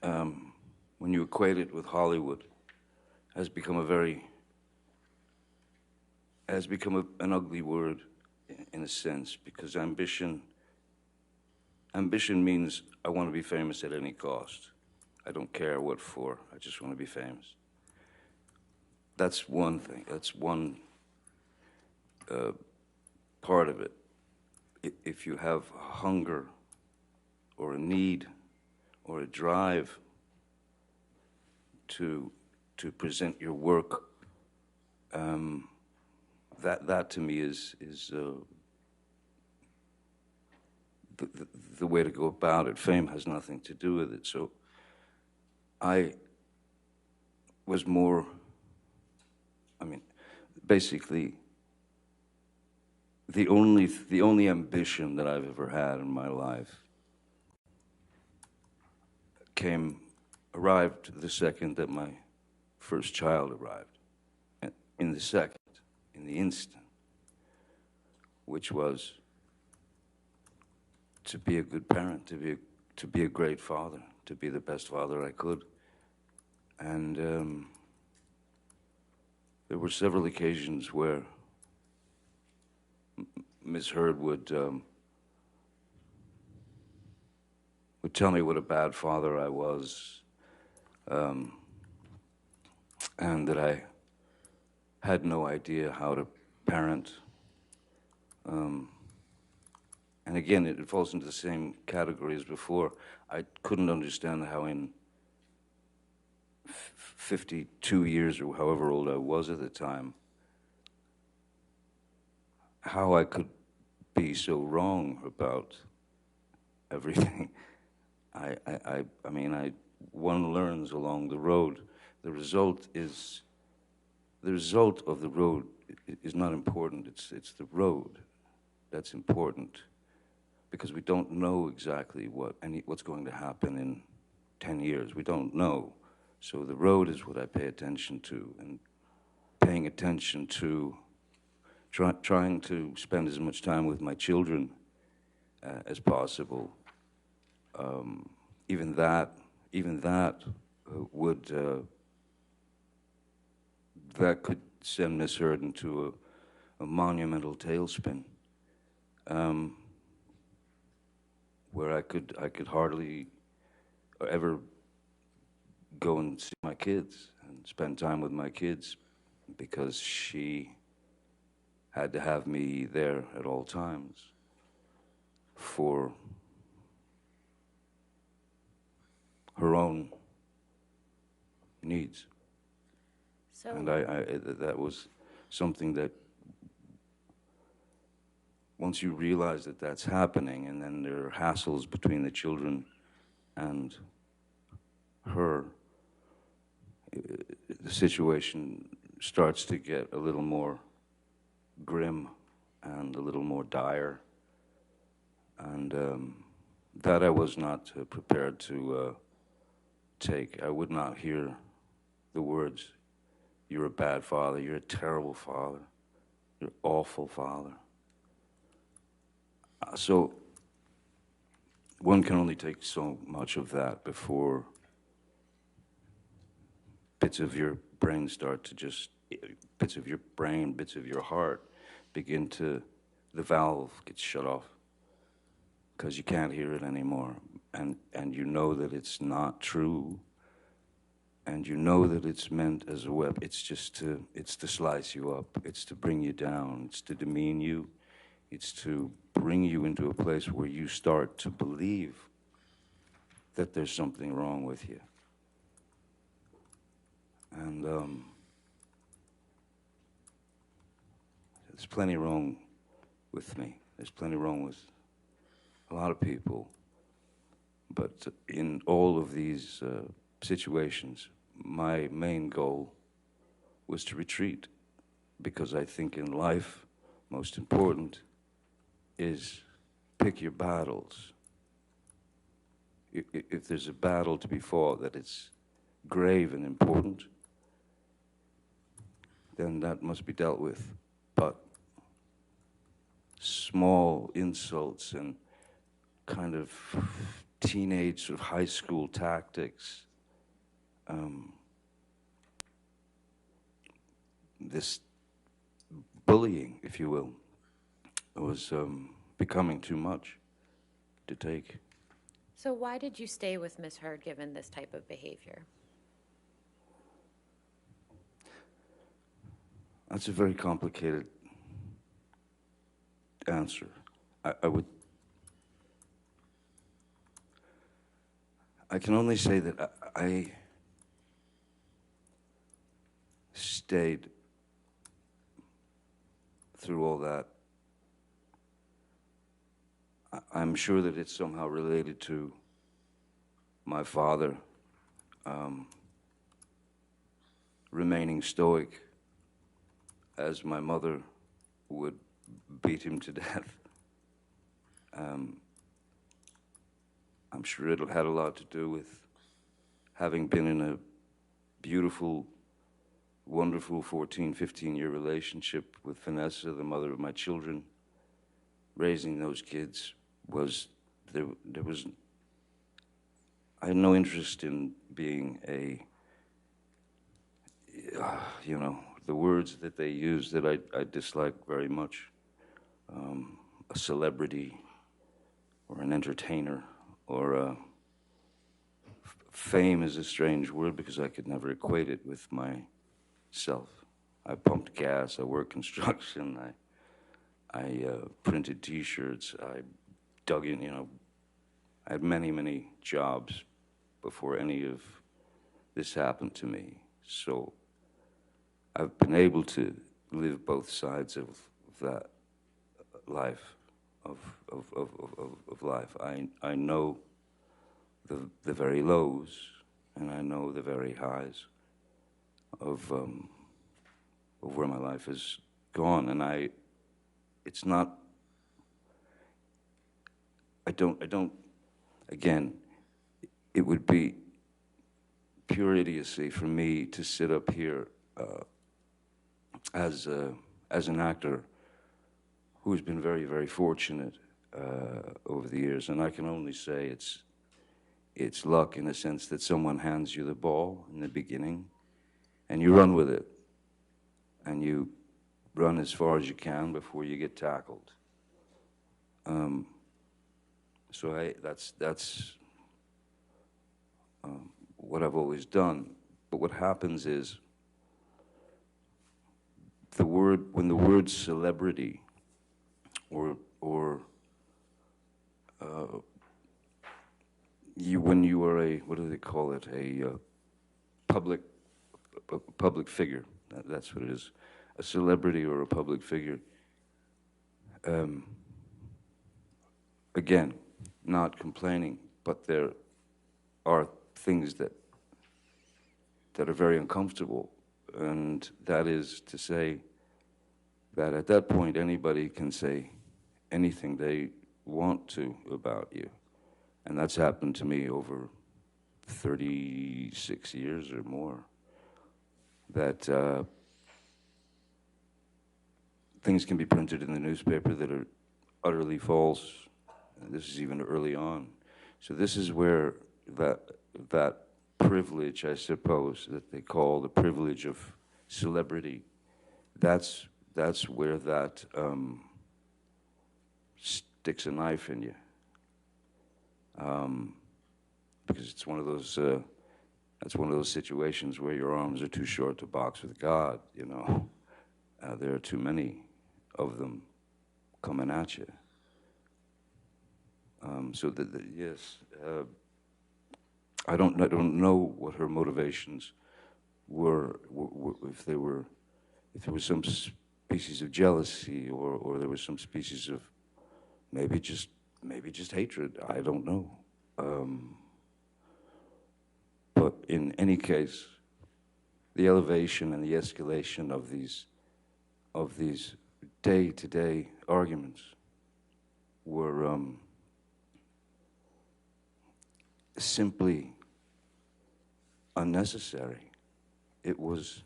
[SPEAKER 11] when you equate it with Hollywood, has become an ugly word in a sense, because ambition means I want to be famous at any cost. I don't care what for. I just want to be famous. That's one thing. That's one part of it. If you have hunger or a need or a drive to present your work, that to me is the way to go about it. Fame has nothing to do with it. So I was more, I mean, basically the only ambition that I've ever had in my life arrived the second that my first child arrived. And in the instant, which was to be a good parent, to be a great father, to be the best father I could. And there were several occasions where Ms. Heard would tell me what a bad father I was, and that I had no idea how to parent. And again, it falls into the same category as before. I couldn't understand how in 52 years, or however old I was at the time, how I could be so wrong about everything. I mean, one learns along the road. The result of the road is not important. It's the road that's important, because we don't know exactly what's going to happen in 10 years. We don't know. So the road is what I pay attention to, and paying attention to trying to spend as much time with my children as possible. Even that would that could send Miss Heard into a monumental tailspin, where I could hardly ever go and see my kids and spend time with my kids, because she had to have me there at all times for her own needs.
[SPEAKER 12] So,
[SPEAKER 11] and that was something that, once you realize that that's happening, and then there are hassles between the children and her, the situation starts to get a little more grim and a little more dire, and that I was not prepared to take. I would not hear the words, "You're a bad father, you're a terrible father, you're an awful father." So one can only take so much of that before bits of your brain start to bits of your heart begin to, the valve gets shut off, because you can't hear it anymore, and you know that it's not true, and you know that it's meant as a weapon. It's to slice you up, it's to bring you down, it's to demean you, it's to bring you into a place where you start to believe that there's something wrong with you. And there's plenty wrong with me. There's plenty wrong with a lot of people. But in all of these situations, my main goal was to retreat, because I think in life, most important is pick your battles. If there's a battle to be fought that is grave and important, then that must be dealt with. But small insults and kind of teenage sort of high school tactics, this bullying, if you will, was becoming too much to take.
[SPEAKER 12] So why did you stay with Ms. Heard given this type of behavior?
[SPEAKER 11] That's a very complicated answer. I can only say that I stayed through all that. I'm sure that it's somehow related to my father remaining stoic as my mother would beat him to death. I'm sure it had a lot to do with having been in a beautiful, wonderful 14, 15-year relationship with Vanessa, the mother of my children. Raising those kids was, I had no interest in being you know, the words that they use that I dislike very much, a celebrity or an entertainer, or fame is a strange word because I could never equate it with myself. I pumped gas, I worked construction, I printed T-shirts, I dug in, you know, I had many, many jobs before any of this happened to me. So I've been able to live both sides of that life, of life. I know the very lows, and I know the very highs of where my life has gone, and it's not, I don't, again, it would be pure idiocy for me to sit up here as an actor who's been very, very fortunate over the years, and I can only say it's luck in the sense that someone hands you the ball in the beginning, and you run with it, and you run as far as you can before you get tackled. So that's what I've always done. But what happens is when the word celebrity or when you are a, what do they call it, a public figure, that's what it is, a celebrity or a public figure. Again, not complaining, but there are things that are very uncomfortable, and that is to say that at that point anybody can say anything they want to about you. And that's happened to me over 36 years or more, that things can be printed in the newspaper that are utterly false. And this is even early on. So this is where that privilege, I suppose, that they call the privilege of celebrity, that's where that sticks a knife in you. Because it's one of those, that's one of those situations where your arms are too short to box with God, you know. There are too many of them coming at you. So yes, I don't know what her motivations were, if there was some species of jealousy, or there was some species of maybe just hatred. I don't know. But in any case, the elevation and the escalation of these day-to-day arguments were simply unnecessary. It was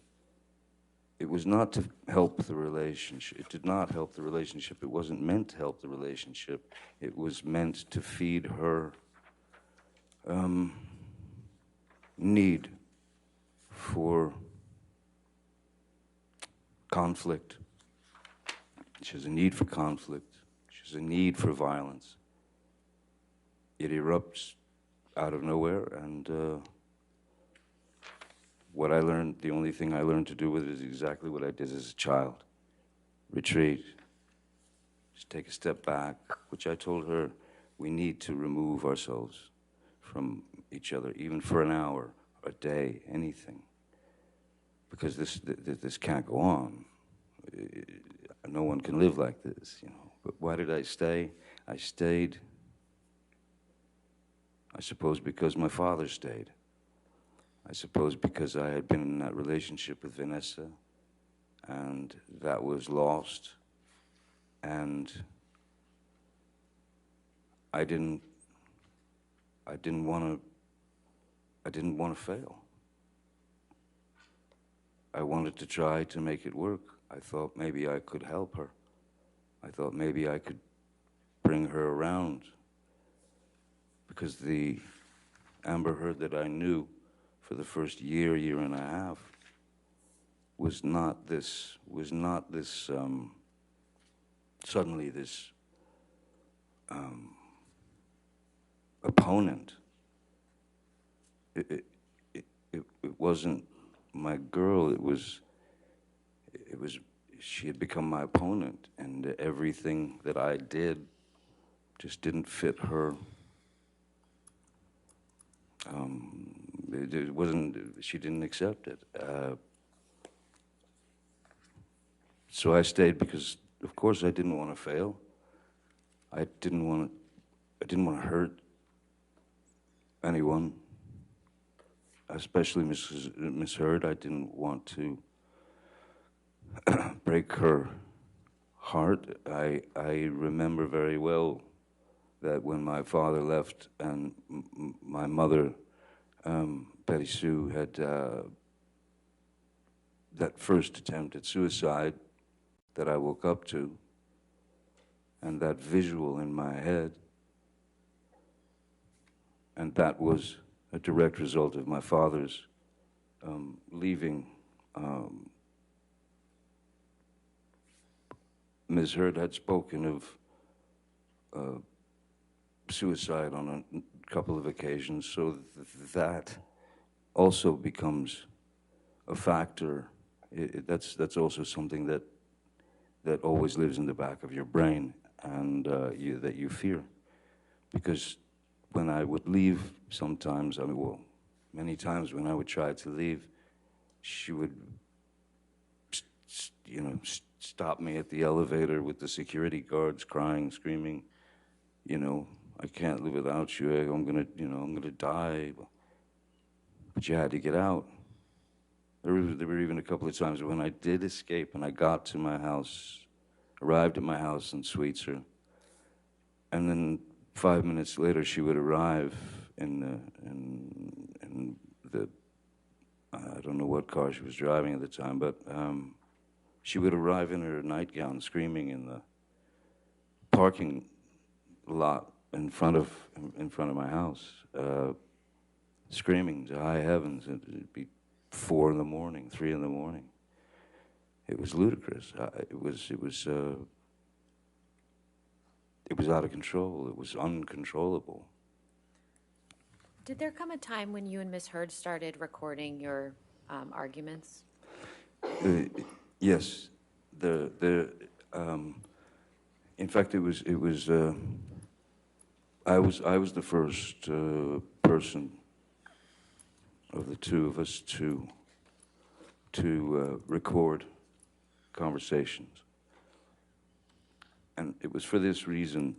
[SPEAKER 11] not to help the relationship. It did not help the relationship. It wasn't meant to help the relationship. It was meant to feed her need for conflict. She has a need for conflict. She has a need for violence. It erupts out of nowhere, and what I learned, the only thing I learned to do with it is exactly what I did as a child. Retreat. Just take a step back, which I told her, we need to remove ourselves from each other, even for an hour, a day, anything. Because this can't go on. No one can live like this, you know. But why did I stay? I stayed, I suppose, because my father stayed. I suppose because I had been in that relationship with Vanessa, and that was lost, and I didn't want to fail. I wanted to try to make it work. I thought maybe I could help her. I thought maybe I could bring her around, because the Amber Heard that I knew for the first year, year and a half, was not this suddenly this opponent. It wasn't my girl. It was she had become my opponent, and everything that I did just didn't fit her. It wasn't. She didn't accept it. So I stayed because, of course, I didn't want to fail. I didn't want to hurt anyone, especially Miss Heard. I didn't want to break her heart. I remember very well that when my father left and my mother, Betty Sue, had that first attempt at suicide that I woke up to, and that visual in my head, and that was a direct result of my father's leaving. Ms. Heard had spoken of suicide on a couple of occasions, so that also becomes a factor. That's also something that always lives in the back of your brain, and that you fear. Because when I would leave sometimes, many times when I would try to leave, she would, stop me at the elevator with the security guards, crying, screaming, I can't live without you. I'm gonna die. But you had to get out. There were even a couple of times when I did escape and I got to my house, arrived at my house in Sweetser, and then 5 minutes later she would arrive in the I don't know what car she was driving at the time, but she would arrive in her nightgown, screaming in the parking lot in front of my house, screaming to high heavens. It'd be 4 in the morning, 3 in the morning. It was ludicrous. It was out of control. It was uncontrollable.
[SPEAKER 12] Did there come a time when you and Miss Heard started recording your arguments?
[SPEAKER 11] Yes. In fact, it was. I was the first person of the two of us to record conversations, and it was for this reason.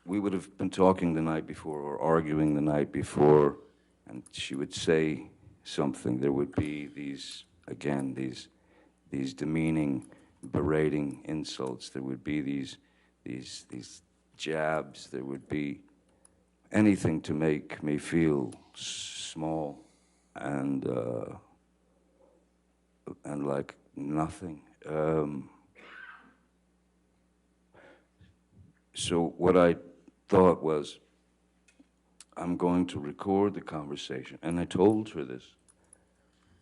[SPEAKER 11] We would have been talking the night before or arguing the night before, and she would say something. There would be these demeaning, berating insults. There would be these jabs. There would be anything to make me feel small and like nothing. So what I thought was, I'm going to record the conversation. And I told her this.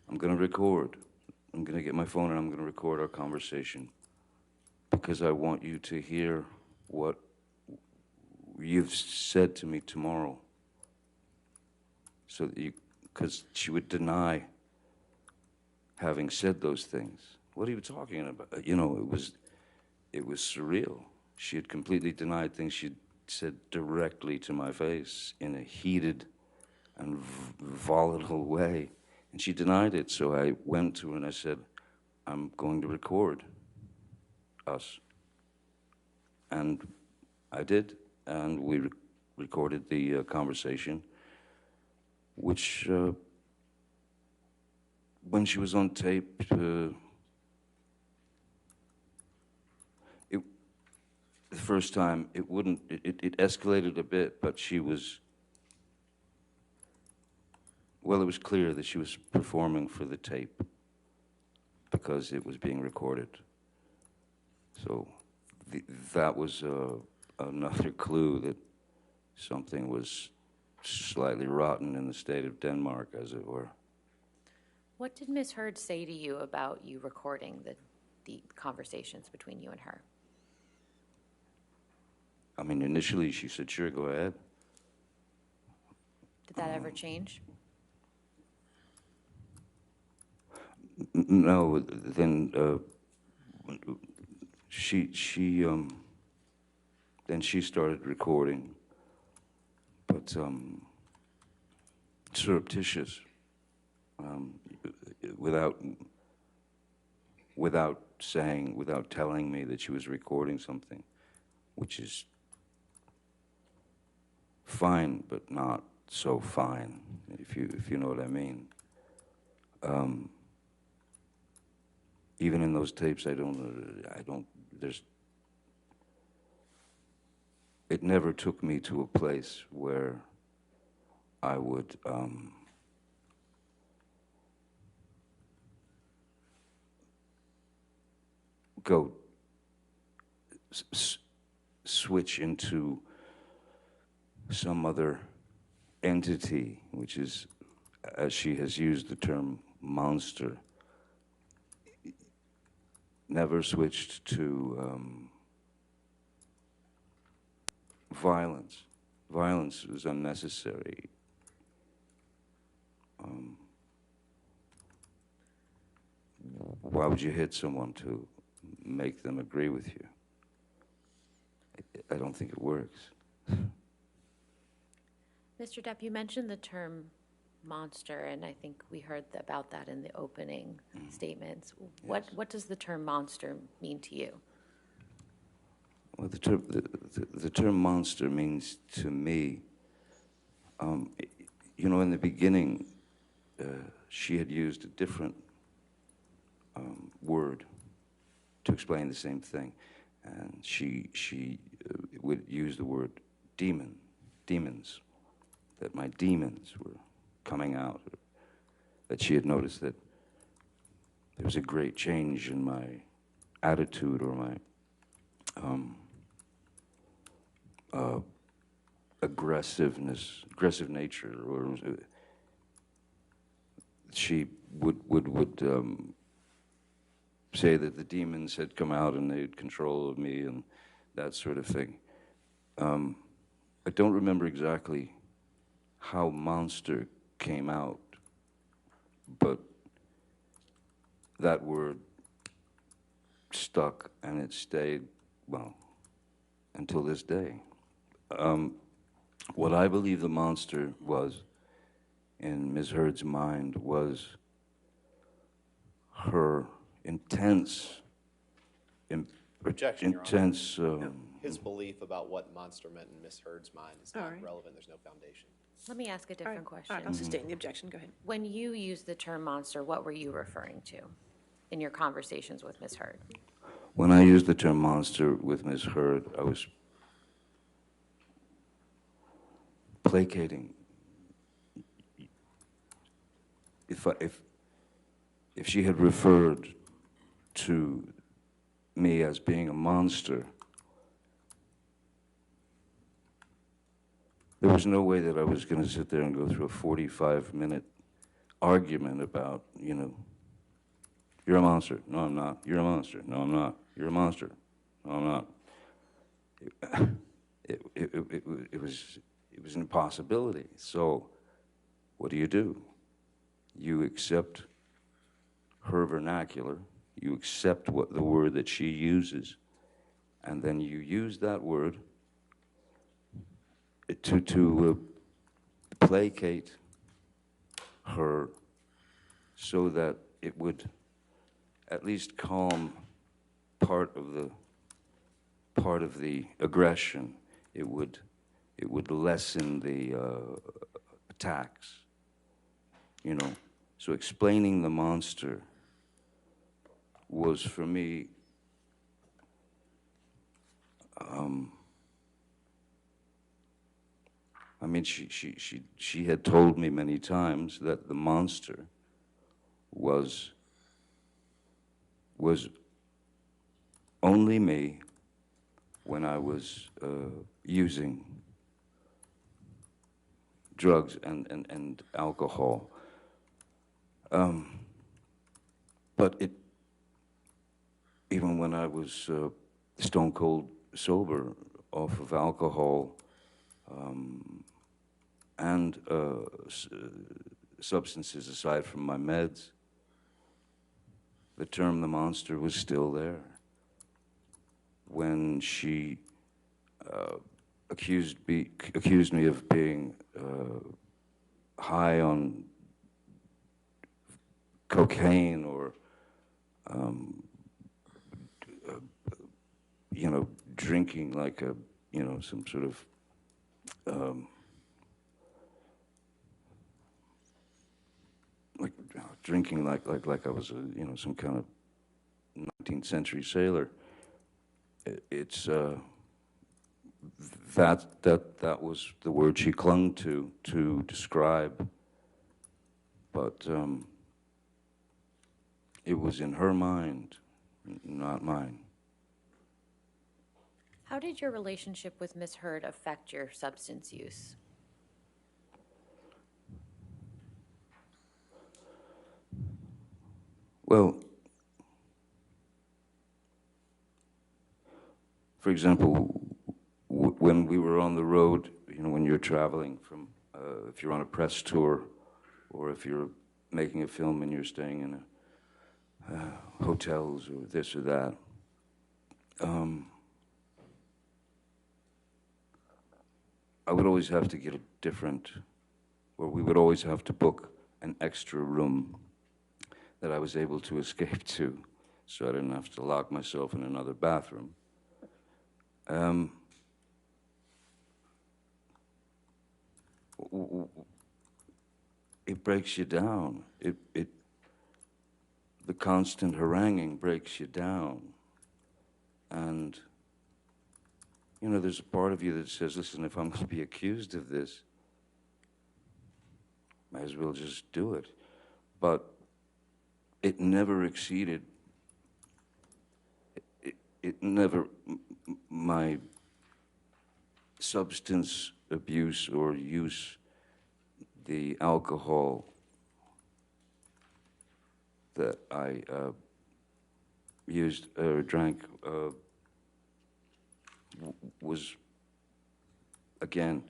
[SPEAKER 11] I'm going to record. I'm going to get my phone and I'm going to record our conversation, because I want you to hear what you've said to me tomorrow. So that because she would deny having said those things. What are you talking about? It was it was surreal. She had completely denied things she'd said directly to my face in a heated and volatile way. And she denied it, so I went to her and I said, I'm going to record us. And I did, and we recorded the conversation, which, when she was on tape, the first time, it escalated a bit, but she was, well, it was clear that she was performing for the tape because it was being recorded. So that was another clue that something was slightly rotten in the state of Denmark, as it were.
[SPEAKER 12] What did Ms. Heard say to you about you recording the conversations between you and her?
[SPEAKER 11] I mean, initially she said, sure, go ahead.
[SPEAKER 12] Did that ever change?
[SPEAKER 11] No, then then she started recording, but surreptitious, without telling me that she was recording something, which is fine, but not so fine, if you know what I mean. Even in those tapes, it never took me to a place where I would go switch into some other entity, which is, as she has used the term, monster. Never switched to violence. Violence was unnecessary. Why would you hit someone to make them agree with you? I don't think it works.
[SPEAKER 12] Mr. Depp, you mentioned the term monster, and I think we heard about that in the opening statements.
[SPEAKER 11] Yes.
[SPEAKER 12] What does the term monster mean to you?
[SPEAKER 11] Well, the term monster means to me, you know, in the beginning, she had used a different word to explain the same thing, and she would use the word demons, that my demons were coming out, that she had noticed that there was a great change in my attitude or my aggressive nature, or she would say that the demons had come out and they had control of me and that sort of thing. I don't remember exactly how monster came out, but that word stuck and it stayed, well, until this day. What I believe the monster was in Ms. Heard's mind was her intense,
[SPEAKER 13] Objection, Your Honor.
[SPEAKER 11] intense.
[SPEAKER 13] His belief about what monster meant in Miss Heard's mind is not relevant. There's no foundation.
[SPEAKER 12] Let me ask a different question.
[SPEAKER 10] All right, I'll sustain the objection. Go ahead.
[SPEAKER 12] When you used the term monster, what were you referring to in your conversations with Ms. Heard?
[SPEAKER 11] When I used the term monster with Ms. Heard, I was placating. If she had referred to me as being a monster, there was no way that I was going to sit there and go through a 45-minute argument about, you know, you're a monster. No, I'm not. You're a monster. No, I'm not. You're a monster. No, I'm not. It was an impossibility. So what do? You accept her vernacular. You accept the word that she uses, and then you use that word to placate her so that it would at least calm part of the aggression. It would lessen the attacks, you know. So explaining the monster was for me I mean, she had told me many times that the monster was only me when I was using drugs and alcohol. But even when I was stone cold sober off of alcohol and substances aside from my meds, the term the monster was still there. When she accused me of being high on cocaine or you know, drinking like a, you know, some sort of like drinking like I was a, you know, some kind of 19th century sailor. It's that was the word she clung to describe, but it was in her mind, not mine.
[SPEAKER 12] How did your relationship with Miss Heard affect your substance use?
[SPEAKER 11] Well, for example, when we were on the road, you know, when you're traveling from, if you're on a press tour, or if you're making a film and you're staying in hotels or this or that, I would always have to get a different, or we would always have to book an extra room that I was able to escape to, so I didn't have to lock myself in another bathroom. It breaks you down. The constant haranguing breaks you down. And, you know, there's a part of you that says, listen, if I'm going to be accused of this, might as well just do it. But it never exceeded, it never, my substance abuse or use, the alcohol that I used or drank was, again,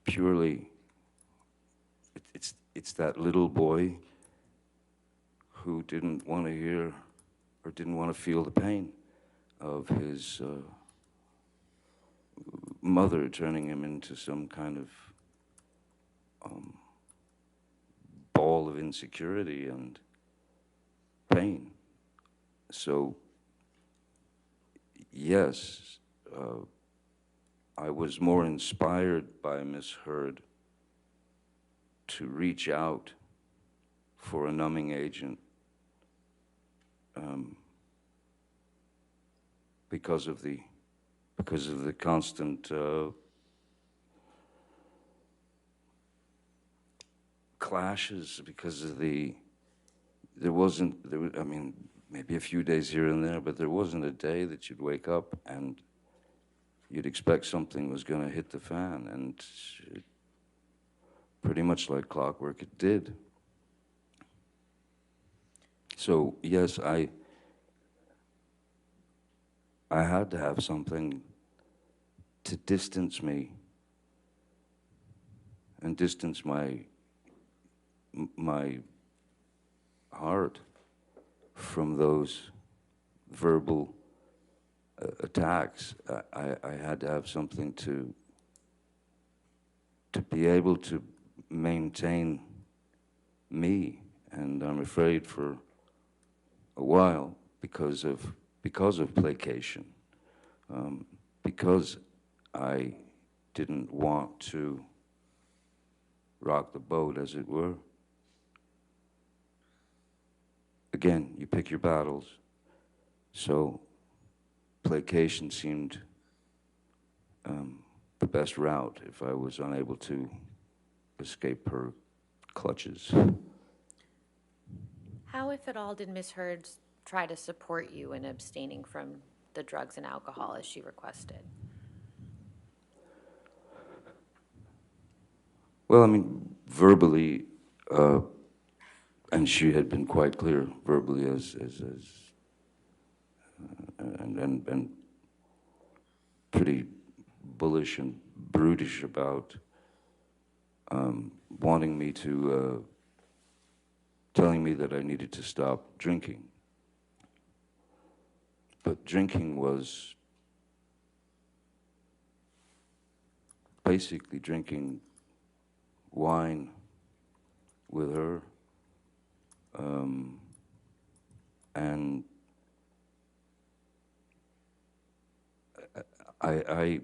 [SPEAKER 11] purely, it's that little boy who didn't want to hear or didn't want to feel the pain of his mother turning him into some kind of ball of insecurity and pain. So, yes, I was more inspired by Miss Heard to reach out for a numbing agent because of the constant clashes, because of I mean, maybe a few days here and there, but there wasn't a day that you'd wake up and you'd expect something was going to hit the fan, and pretty much like clockwork it did. So yes, I had to have something to distance me and distance my heart from those verbal attacks, I had to have something to be able to maintain me, and I'm afraid for a while, because of placation, because I didn't want to rock the boat, as it were. Again, you pick your battles. So placation seemed the best route if I was unable to escape her clutches.
[SPEAKER 12] How, if at all, did Ms. Hurd try to support you in abstaining from the drugs and alcohol as she requested?
[SPEAKER 11] Well, I mean, verbally, and she had been quite clear verbally and pretty bullish and brutish about wanting me to, telling me that I needed to stop drinking. But drinking was basically drinking wine with her, and I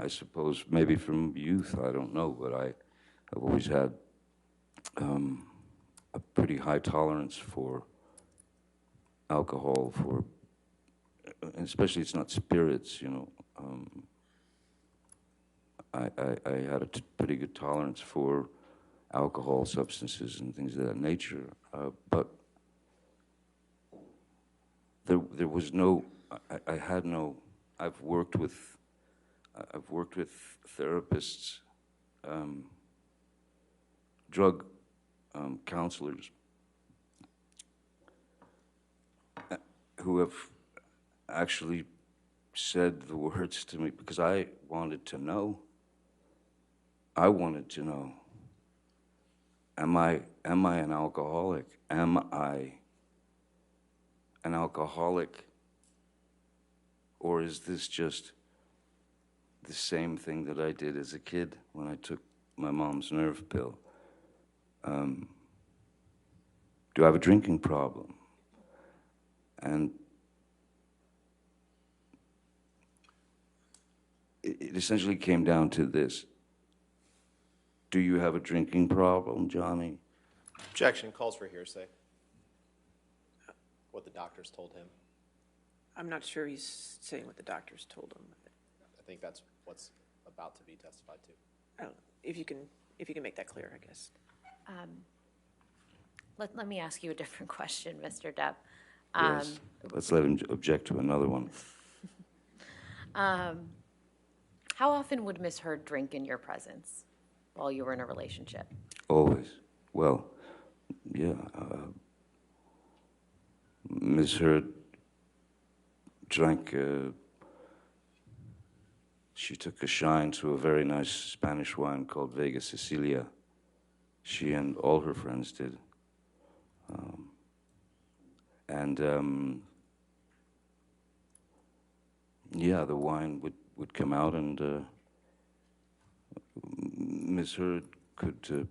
[SPEAKER 11] suppose maybe from youth, I don't know, but I've always had a pretty high tolerance for alcohol, and especially it's not spirits, you know. I had a pretty good tolerance for alcohol, substances, and things of that nature, but there was no, I had no. I've worked with therapists, drug counselors, who have actually said the words to me, because I wanted to know. I wanted to know, am I an alcoholic? Am I an alcoholic? Or is this just the same thing that I did as a kid when I took my mom's nerve pill? Do I have a drinking problem? And it essentially came down to this. Do you have a drinking problem, Johnny?
[SPEAKER 13] Objection. Calls for hearsay. What the doctors told him.
[SPEAKER 10] I'm not sure he's saying what the doctors told him.
[SPEAKER 13] I think that's what's about to be testified to.
[SPEAKER 10] Oh, if you can make that clear, I guess.
[SPEAKER 12] Let me ask you a different question, Mr. Depp.
[SPEAKER 11] Yes. Let's let him object to another one.
[SPEAKER 12] How often would Ms. Hurd drink in your presence while you were in a relationship?
[SPEAKER 11] Always. Well, yeah. Ms. Hurd drank, she took a shine to a very nice Spanish wine called Vega Sicilia. She and all her friends did. Yeah, the wine would come out, and Ms. Hurd could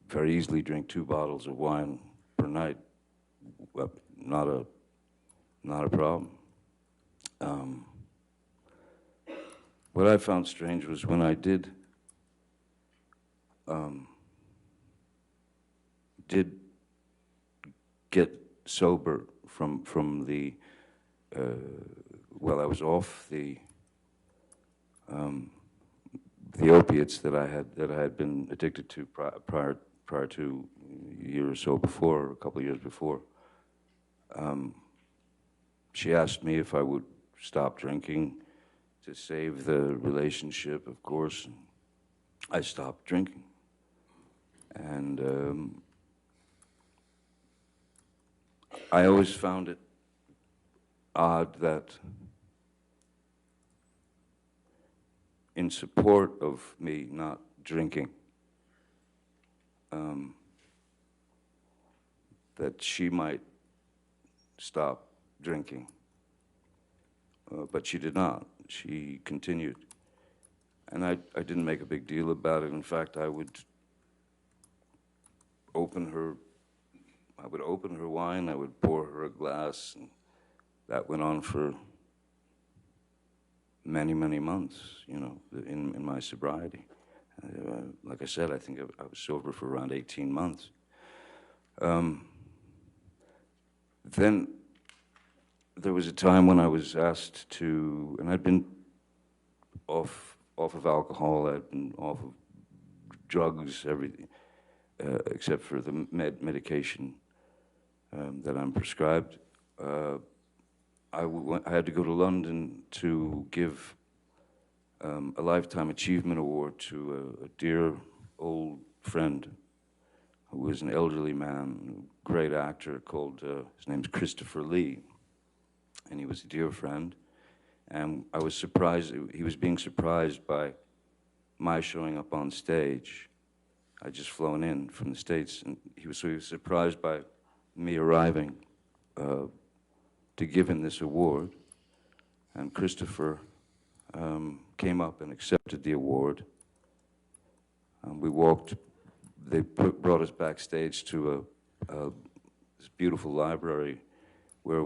[SPEAKER 11] very easily drink 2 bottles of wine per night. Well, not a problem. What I found strange was when I did get sober from the I was off the opiates that I had been addicted to prior to a year or so before, a couple of years before. She asked me if I would stop drinking to save the relationship, of course. I stopped drinking. And I always found it odd that in support of me not drinking, that she might stop drinking. but she did not. She continued. And I didn't make a big deal about it. In fact, I would open her wine, I would pour her a glass, and that went on for many, many months, you know, in my sobriety. Like I said, I think I was sober for around 18 months. Then there was a time when I was asked to, and I'd been off of alcohol, I'd been off of drugs, everything, except for the medication that I'm prescribed. I had to go to London to give a Lifetime Achievement Award to a dear old friend who was an elderly man, a great actor called, his name's Christopher Lee, and he was a dear friend. And I was surprised, he was being surprised by my showing up on stage. I'd just flown in from the States, and he was surprised by me arriving to give him this award. And Christopher came up and accepted the award. We walked, they brought us backstage to this beautiful library where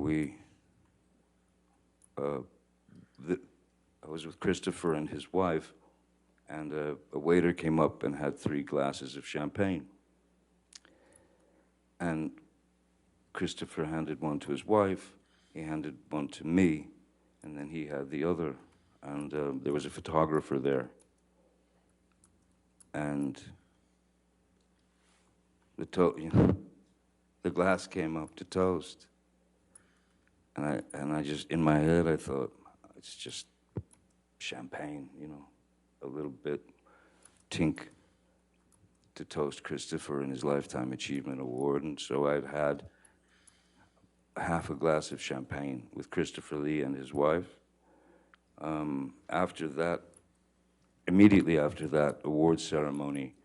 [SPEAKER 11] I was with Christopher and his wife, and a waiter came up and had 3 glasses of champagne. And Christopher handed one to his wife, he handed one to me, and then he had the other. And there was a photographer there. And the glass came up to toast. And I just, in my head, I thought, it's just champagne, you know, a little bit tink to toast Christopher and his Lifetime Achievement Award. And so I'd had half a glass of champagne with Christopher Lee and his wife. After that, immediately after that award ceremony,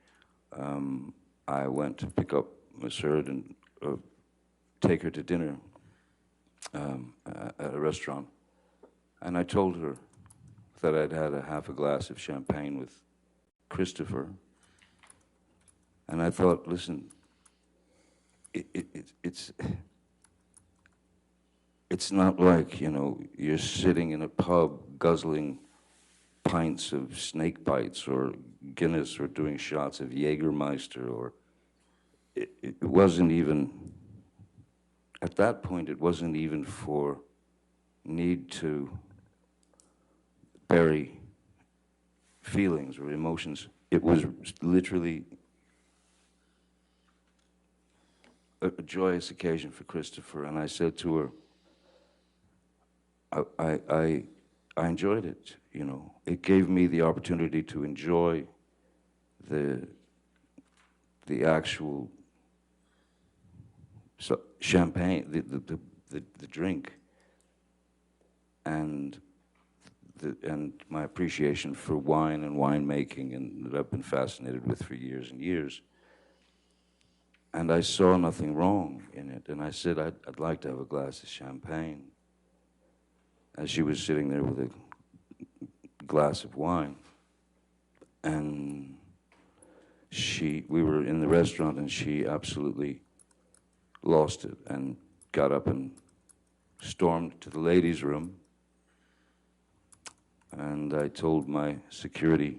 [SPEAKER 11] I went to pick up Miss Heard and take her to dinner at a restaurant. And I told her that I'd had a half a glass of champagne with Christopher. And I thought, listen, it's not like, you know, you're sitting in a pub guzzling pints of snake bites or Guinness or doing shots of Jägermeister, or it wasn't even, at that point, it wasn't even for need to bury feelings or emotions. It was literally a joyous occasion for Christopher, and I said to her, I enjoyed it, you know. It gave me the opportunity to enjoy the actual champagne, the drink, and my appreciation for wine and winemaking, and that I've been fascinated with for years and years. And I saw nothing wrong in it, and I said I'd like to have a glass of champagne. As she was sitting there with a glass of wine, and we were in the restaurant, and she absolutely lost it and got up and stormed to the ladies' room. And I told my security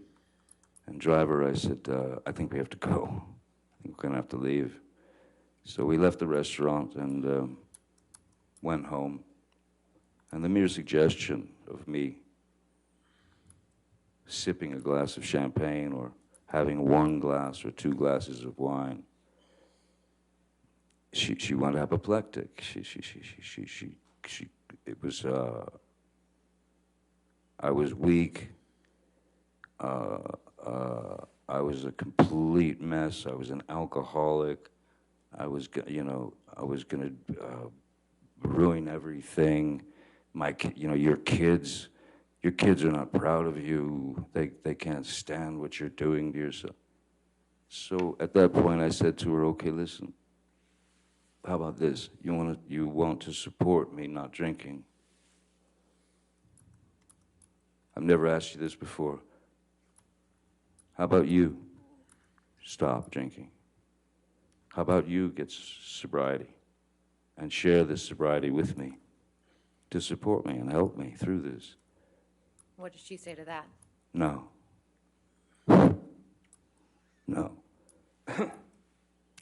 [SPEAKER 11] and driver, I said, I think we have to go. I think we're gonna have to leave. So we left the restaurant and went home. And the mere suggestion of me sipping a glass of champagne or having 1 glass or 2 glasses of wine, she went apoplectic. It was, I was weak. I was a complete mess. I was an alcoholic. I was, you know, I was gonna ruin everything. Your kids are not proud of you. They can't stand what you're doing to yourself. So at that point, I said to her, okay, listen, how about this? You want to support me not drinking? I've never asked you this before. How about you stop drinking? How about you get sobriety and share this sobriety with me to support me and help me through this?
[SPEAKER 12] What did she say to that?
[SPEAKER 11] No. No.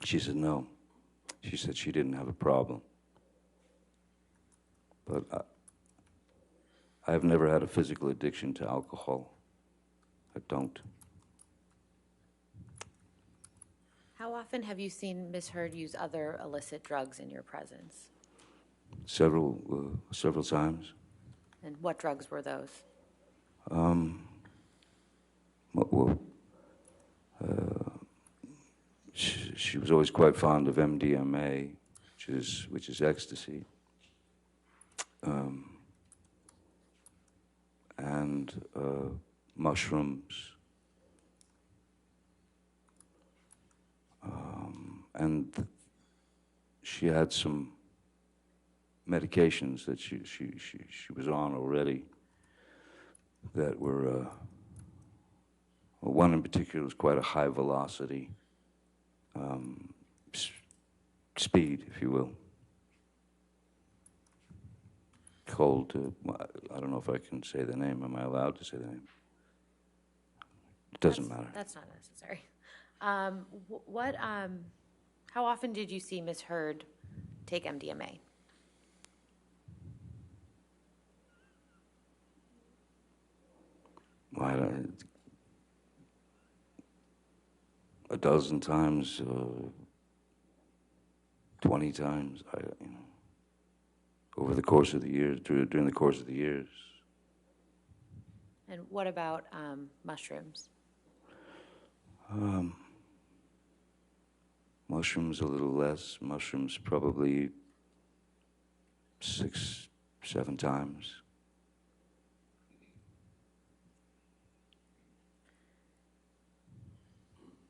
[SPEAKER 11] She said no. She said she didn't have a problem. But I've never had a physical addiction to alcohol. I don't.
[SPEAKER 12] How often have you seen Ms. Heard use other illicit drugs in your presence?
[SPEAKER 11] Several times.
[SPEAKER 12] And what drugs were those?
[SPEAKER 11] Well, she was always quite fond of MDMA, which is ecstasy, and mushrooms, and she had some medications that she was on already that were. One in particular was quite a high velocity speed, if you will. Called, I don't know if I can say the name. Am I allowed to say the name? It doesn't matter.
[SPEAKER 12] That's not necessary. How often did you see Ms. Heard take MDMA?
[SPEAKER 11] A dozen times, 20 times, over the course of the years, during the course of the years.
[SPEAKER 12] And what about mushrooms?
[SPEAKER 11] Mushrooms a little less. Mushrooms probably 6, 7 times.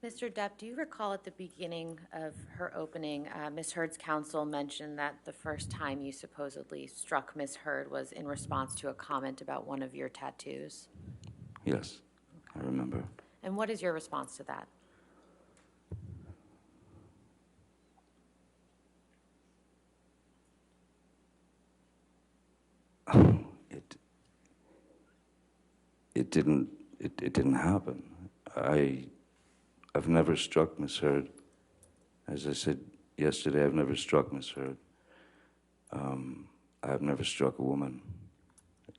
[SPEAKER 12] Mr. Depp, do you recall at the beginning of her opening, Ms. Heard's counsel mentioned that the first time you supposedly struck Ms. Heard was in response to a comment about one of your tattoos?
[SPEAKER 11] Yes, I remember.
[SPEAKER 12] And what is your response to that?
[SPEAKER 11] It didn't happen. I've never struck Miss Heard. As I said yesterday, I've never struck Miss Heard. I've never struck a woman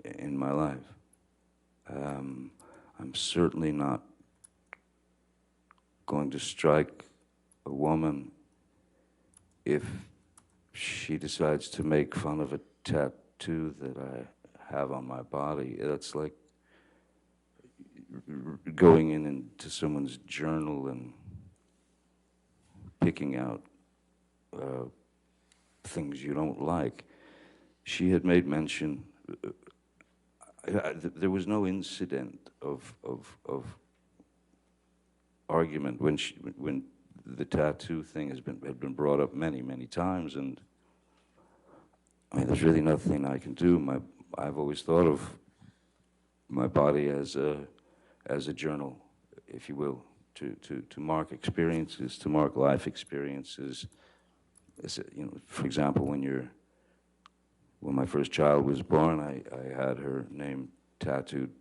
[SPEAKER 11] in my life. I'm certainly not going to strike a woman if she decides to make fun of a tattoo that I have on my body. That's like going into someone's journal and picking out things you don't like. She had made mention. There was no incident of argument when the tattoo thing had been brought up many times, and I mean, there's really nothing I can do. I've always thought of my body as a journal, if you will, to mark experiences, to mark life experiences. For example, when my first child was born, I had her name tattooed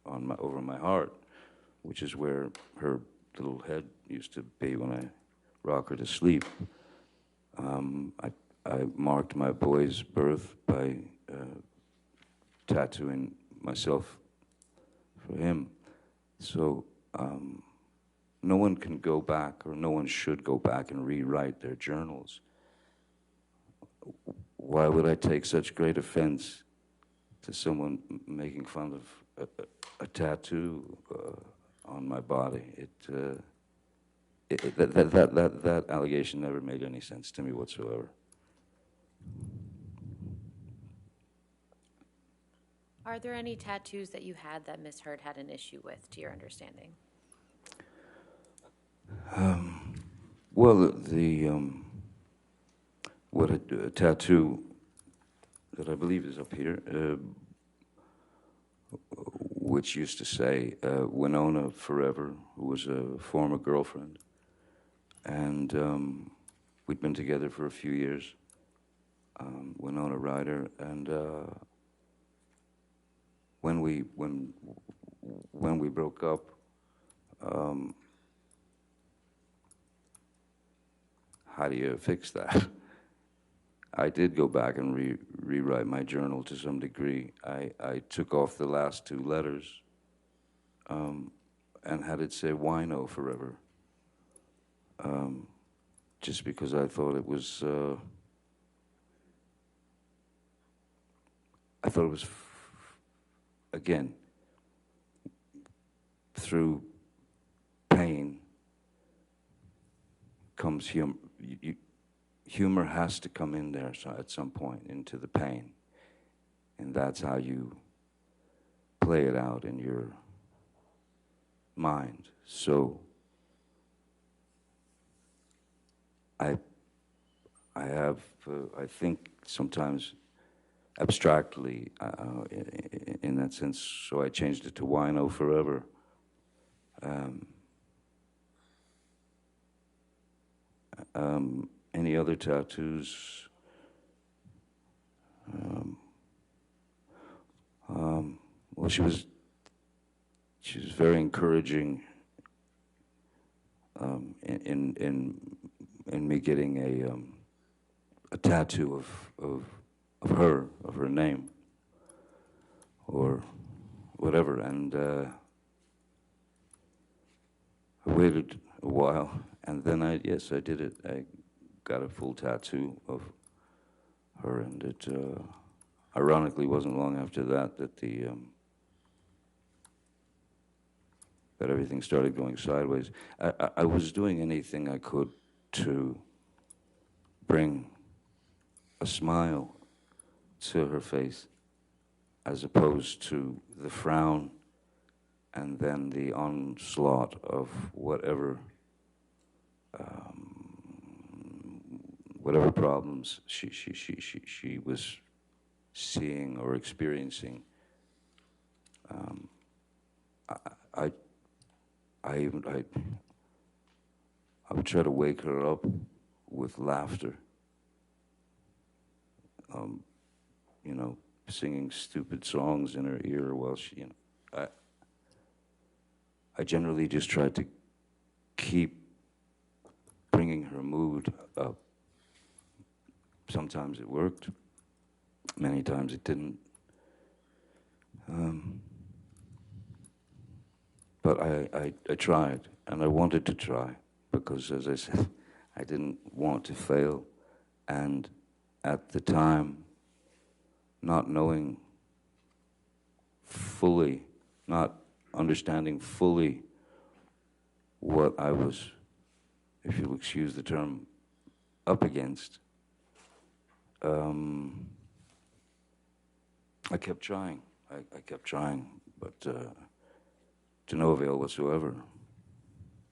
[SPEAKER 11] over my heart, which is where her little head used to be when I rock her to sleep. I marked my boy's birth by tattooing myself for him. So no one can go back, or no one should go back and rewrite their journals. Why would I take such great offense to someone making fun of a tattoo on my body? That allegation never made any sense to me whatsoever.
[SPEAKER 12] Are there any tattoos that you had that Ms. Heard had an issue with, to your understanding?
[SPEAKER 11] Well, a tattoo that I believe is up here which used to say Winona Forever, who was a former girlfriend. And we'd been together for a few years, Winona Ryder. And when we broke up, how do you fix that? I did go back and rewrite my journal to some degree. I took off the last two letters and had it say Wino Forever, just because I thought it was again, through pain comes humor. Humor has to come in there at some point into the pain, and that's how you play it out in your mind. So I have, I think sometimes abstractly in that sense, so I changed it to Wino Forever. Any other tattoos? Well, she was very encouraging in me getting a tattoo of her name or whatever, and I waited a while, and then I did it. I got a full tattoo of her, and it ironically wasn't long after that that everything started going sideways. I was doing anything I could to bring a smile to her face, as opposed to the frown and then the onslaught of whatever problems she was seeing or experiencing. I would try to wake her up with laughter. You know, singing stupid songs in her ear while she, you know, I generally just tried to keep bringing her mood up. Sometimes it worked, many times it didn't. But I tried, and I wanted to try, because, as I said, I didn't want to fail. And at the time, not knowing fully, not understanding fully what I was, if you'll excuse the term, up against, I kept trying. I kept trying, but to no avail whatsoever.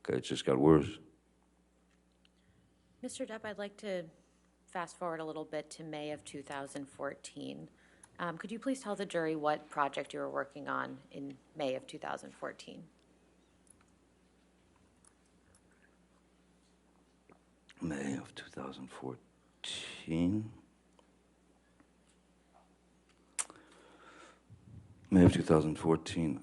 [SPEAKER 11] Okay, it just got worse.
[SPEAKER 12] Mr. Depp, I'd like to fast forward a little bit to May of 2014. Could you please tell the jury what project you were working on in May of 2014?
[SPEAKER 11] May of 2014. May of 2014.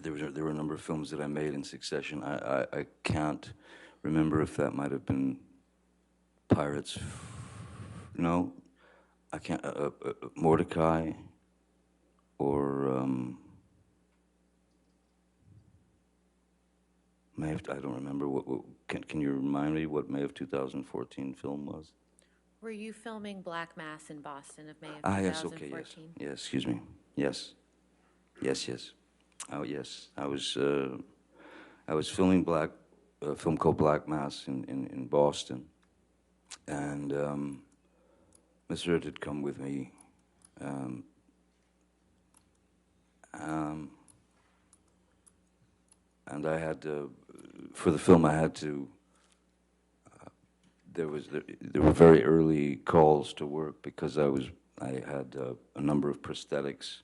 [SPEAKER 11] There were a number of films that I made in succession. I can't remember if that might have been Pirates. No, I can't. Mordecai, or May of, I don't remember. Can you remind me what May of 2014 film was?
[SPEAKER 12] Were you filming Black Mass in Boston of May of 2014?
[SPEAKER 11] Yes, okay, yes. Yes, excuse me. Yes. Yes. Oh, yes. I was filming a film called Black Mass in Boston. And Mr. Hurt had come with me. And I had to, for the film, I had to, there were very early calls to work, because I I had a number of prosthetics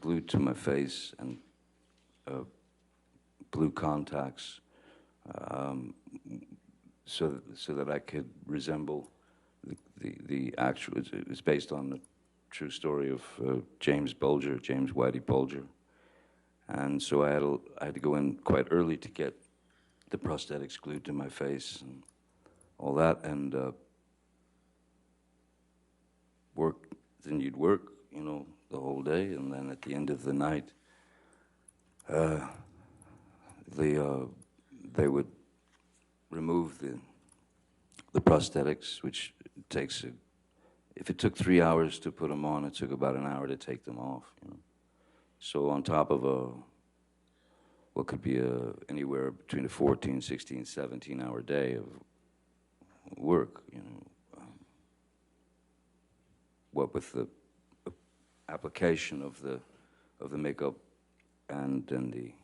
[SPEAKER 11] glued to my face and blue contacts, so that I could resemble the actual. It's based on the true story of James Whitey Bulger, and so I had to go in quite early to get the prosthetics glued to my face and all that, and work. Then you'd work, you know, the whole day, and then at the end of the night, they would remove the prosthetics, which takes if it took 3 hours to put them on, it took about an hour to take them off. You know, so on top of what could be anywhere between a 14, 16, 17-hour day of work, you know, what with the application of the makeup and then the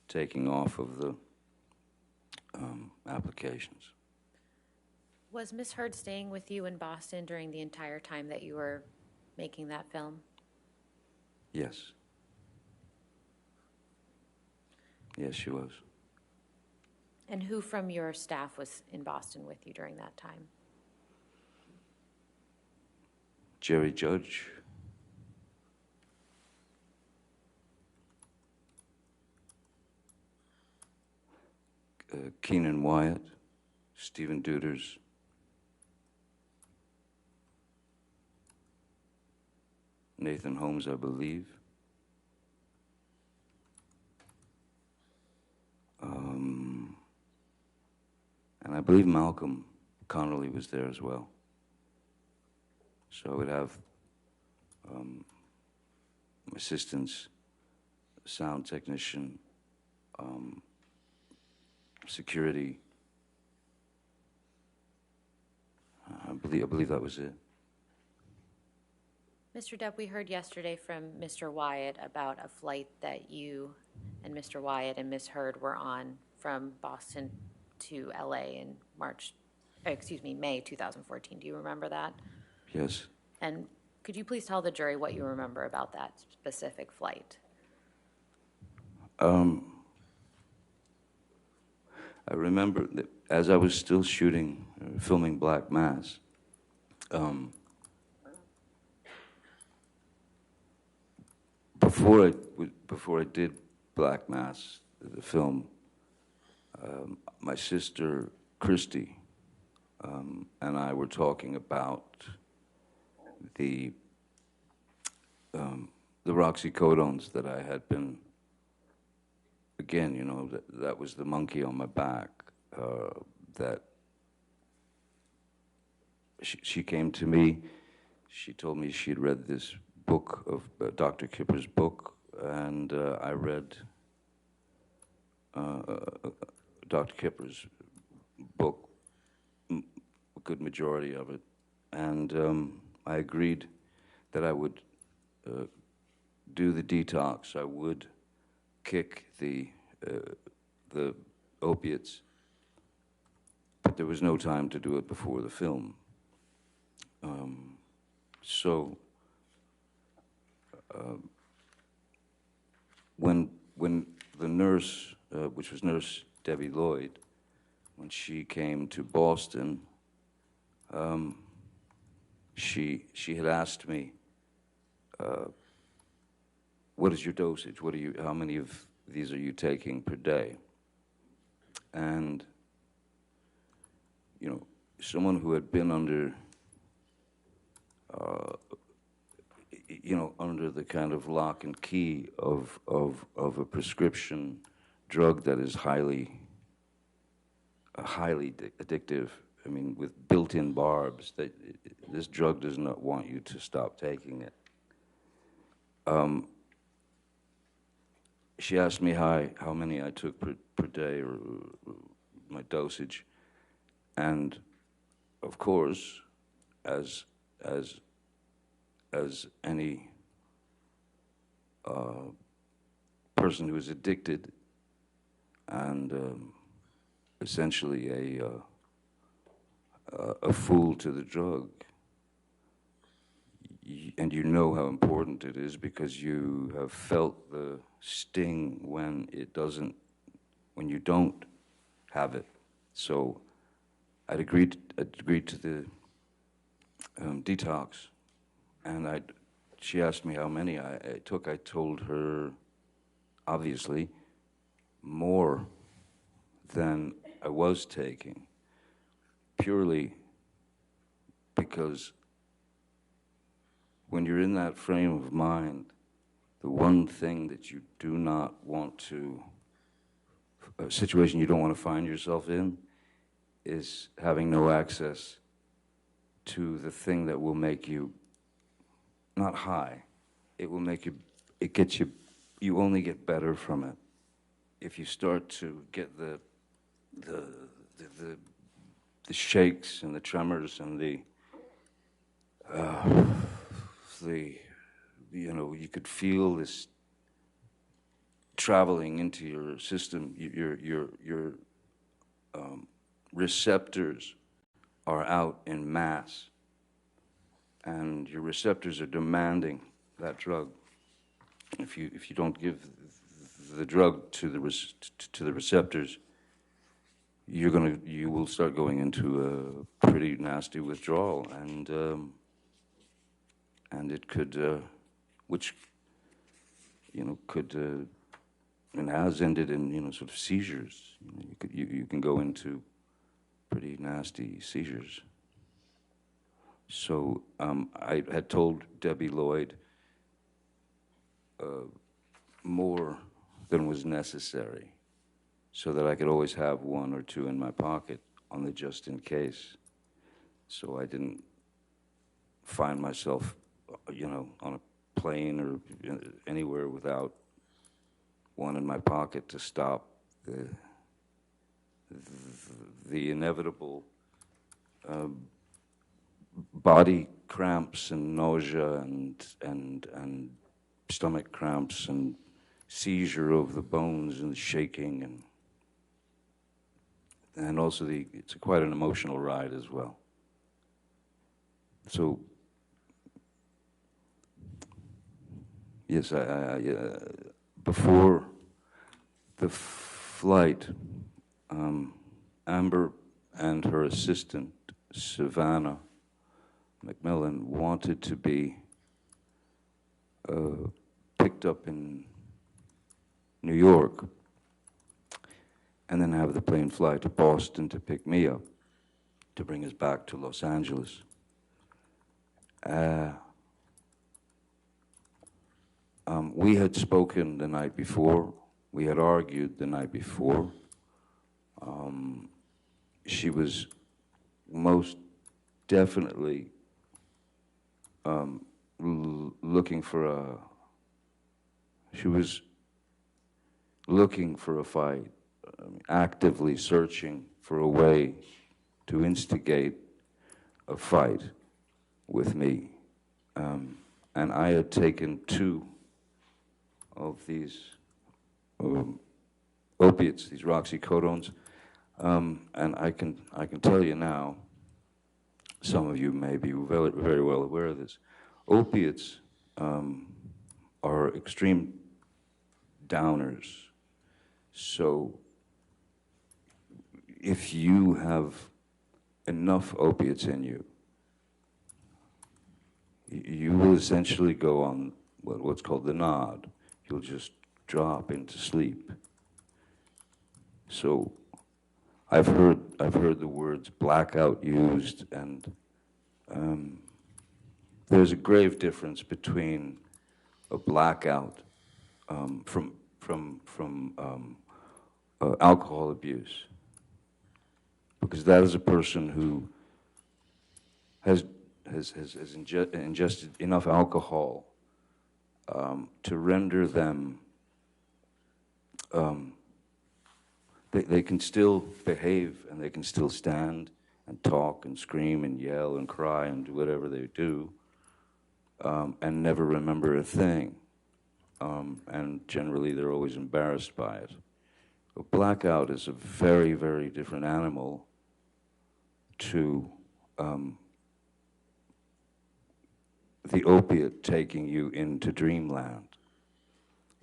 [SPEAKER 11] taking off of the applications.
[SPEAKER 12] Was Miss Heard staying with you in Boston during the entire time that you were making that film?
[SPEAKER 11] Yes. Yes, she was.
[SPEAKER 12] And who from your staff was in Boston with you during that time?
[SPEAKER 11] Jerry Judge. Keenan Wyatt, Stephen Duders, Nathan Holmes, I believe. And I believe Malcolm Connolly was there as well. So I would have assistants, sound technician, security. I believe that was it.
[SPEAKER 12] Mr. Depp, we heard yesterday from Mr. Wyatt about a flight that you and Mr. Wyatt and Miss Heard were on from Boston to LA in May 2014. Do you remember that?
[SPEAKER 11] Yes.
[SPEAKER 12] And could you please tell the jury what you remember about that specific flight?
[SPEAKER 11] I remember that as I was still shooting, filming Black Mass, before I did Black Mass, the film, my sister Christy and I were talking about the roxycodones that I had been. Again, you know, that was the monkey on my back. That she came to me. She told me she'd read this book of Dr. Kipper's book, and I read Dr. Kipper's book, a good majority of it, and I agreed that I would do the detox. I would kick the opiates, but there was no time to do it before the film. So when the nurse, which was Nurse Debbie Lloyd, when she came to Boston, she had asked me, what is your dosage? How many of these are you taking per day? And, you know, someone who had been under, under the kind of lock and key of a prescription drug that is highly addictive. I mean, with built-in barbs, this drug does not want you to stop taking it. She asked me how many I took per day, or my dosage, and of course, as any person who is addicted and essentially a fool to the drug, and you know how important it is because you have felt the sting when you don't have it. So I'd agreed to the detox, and she asked me how many I took. I told her, obviously, more than I was taking, purely because when you're in that frame of mind, the one thing that you do not want to, a situation you don't want to find yourself in, is having no access to the thing that will make you not high. It will make you, it gets you, you only get better from it. If you start to get the shakes and the tremors and you could feel this traveling into your system. Your receptors are out in mass, and your receptors are demanding that drug. If you don't give the drug to the receptors, you will start going into a pretty nasty withdrawal, and it could, which could and has ended in sort of seizures. You can go into pretty nasty seizures. So I had told Debbie Lloyd more than was necessary, so that I could always have one or two in my pocket on the just in case, so I didn't find myself, on a plane or anywhere without one in my pocket to stop the inevitable body cramps and nausea and stomach cramps and seizure of the bones and the shaking and also it's quite an emotional ride as well. So yes, before the flight, Amber and her assistant, Savannah McMillan, wanted to be picked up in New York and then have the plane fly to Boston to pick me up, to bring us back to Los Angeles. We had spoken the night before. We had argued the night before. She was most definitely looking for a fight, actively searching for a way to instigate a fight with me. And I had taken 2 of these opiates, these roxycodones, and I can tell you now, some of you may be very, very well aware of this, opiates are extreme downers. So if you have enough opiates in you, you will essentially go on what's called the nod. You'll just drop into sleep. So I've heard the words blackout used, and there's a grave difference between a blackout from alcohol abuse, because that is a person who has ingested enough alcohol to render them, they can still behave and they can still stand and talk and scream and yell and cry and do whatever they do, and never remember a thing. And generally they're always embarrassed by it. A blackout is a very, very different animal to the opiate taking you into dreamland.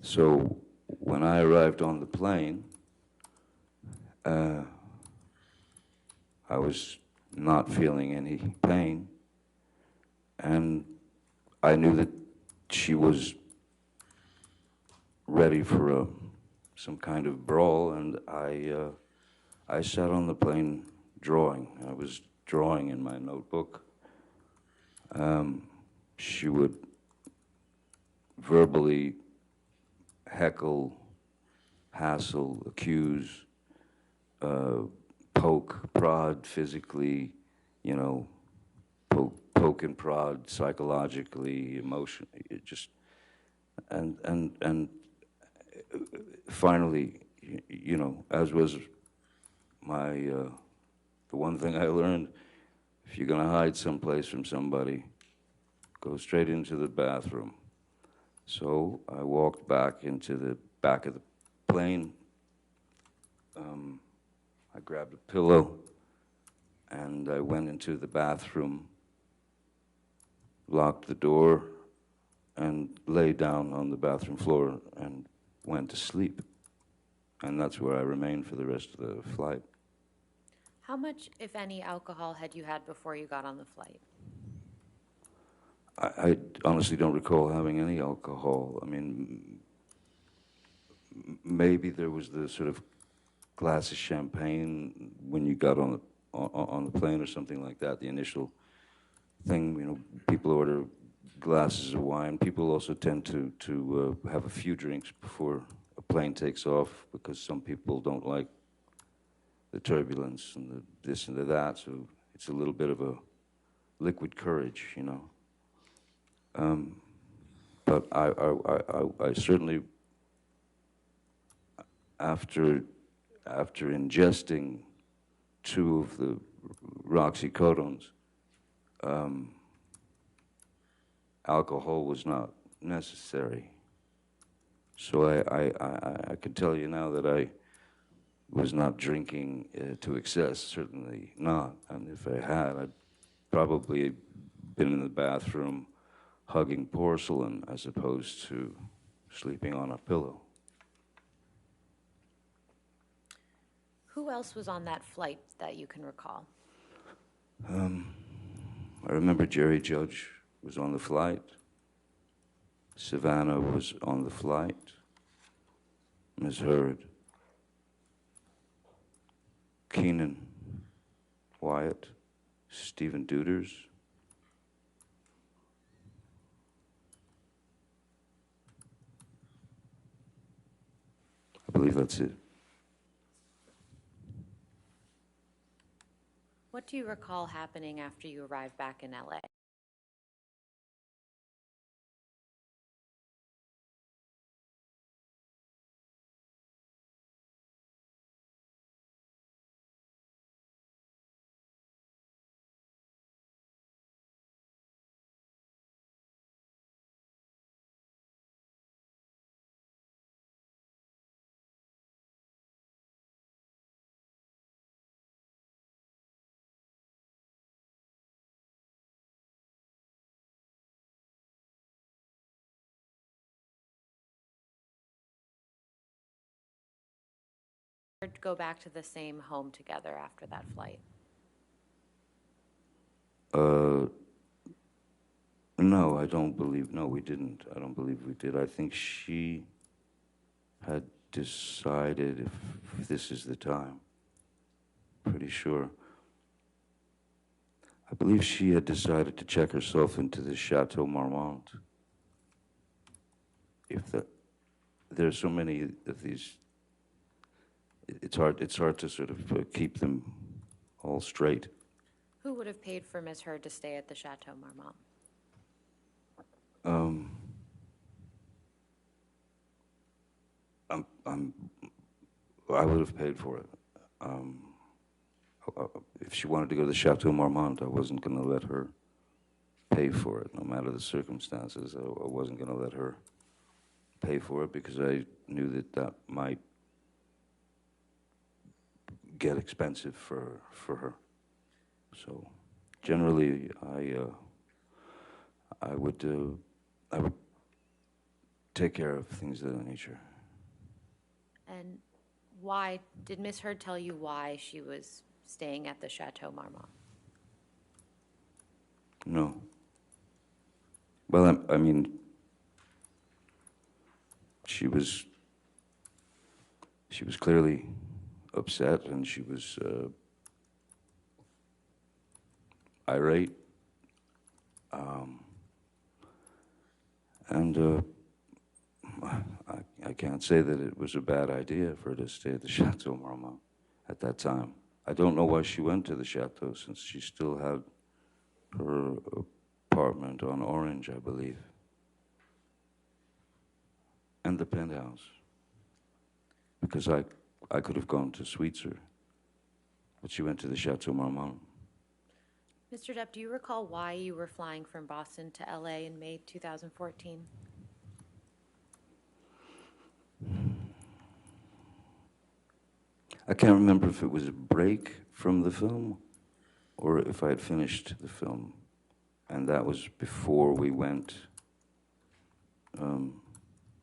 [SPEAKER 11] So when I arrived on the plane, I was not feeling any pain, and I knew that she was ready for some kind of brawl, and I sat on the plane drawing. I was drawing in my notebook. She would verbally heckle, hassle, accuse, poke, prod physically, you know, poke and prod psychologically, emotionally, and finally, you know, as was my, the one thing I learned, if you're gonna hide someplace from somebody, go straight into the bathroom. So I walked back into the back of the plane. I grabbed a pillow and I went into the bathroom, locked the door, and lay down on the bathroom floor and went to sleep. And that's where I remained for the rest of the flight.
[SPEAKER 12] How much, if any, alcohol had you had before you got on the flight?
[SPEAKER 11] I honestly don't recall having any alcohol. I mean, maybe there was the sort of glass of champagne when you got on the plane or something like that, the initial thing, you know, people order glasses of wine. People also tend to have a few drinks before a plane takes off because some people don't like the turbulence and the this and the that, so it's a little bit of a liquid courage, you know. But I certainly, after ingesting 2 of the roxycodones, alcohol was not necessary. So I can tell you now that I was not drinking to excess, certainly not. And if I had, I'd probably been in the bathroom hugging porcelain as opposed to sleeping on a pillow.
[SPEAKER 12] Who else was on that flight that you can recall?
[SPEAKER 11] I remember Jerry Judge was on the flight. Savannah was on the flight. Ms. Heard. Keenan, Wyatt, Stephen Duders. I believe that's it.
[SPEAKER 12] What do you recall happening after you arrived back in LA? Go back to the same home together after that flight?
[SPEAKER 11] No, I don't believe, no, we didn't. I don't believe we did. I think she had decided if this is the time. Pretty sure. I believe she had decided to check herself into the Chateau Marmont. There's so many of these, it's hard to sort of keep them all straight.
[SPEAKER 12] Who would have paid for Ms. Heard to stay at the Chateau Marmont?
[SPEAKER 11] I would have paid for it. If she wanted to go to the Chateau Marmont, I wasn't going to let her pay for it, no matter the circumstances. I wasn't going to let her pay for it because I knew that that might get expensive for her. So generally, I would take care of things of that nature.
[SPEAKER 12] And why, did Miss Heard tell you why she was staying at the Chateau Marmont?
[SPEAKER 11] No. Well, I mean, she was clearly upset, and she was irate. And I can't say that it was a bad idea for her to stay at the Chateau Marmont at that time. I don't know why she went to the Chateau, since she still had her apartment on Orange, I believe, and the penthouse. Because I could have gone to Sweetser, but she went to the Chateau Marmont.
[SPEAKER 12] Mr. Depp, do you recall why you were flying from Boston to LA in May 2014?
[SPEAKER 11] I can't remember if it was a break from the film or if I had finished the film. And that was before we went,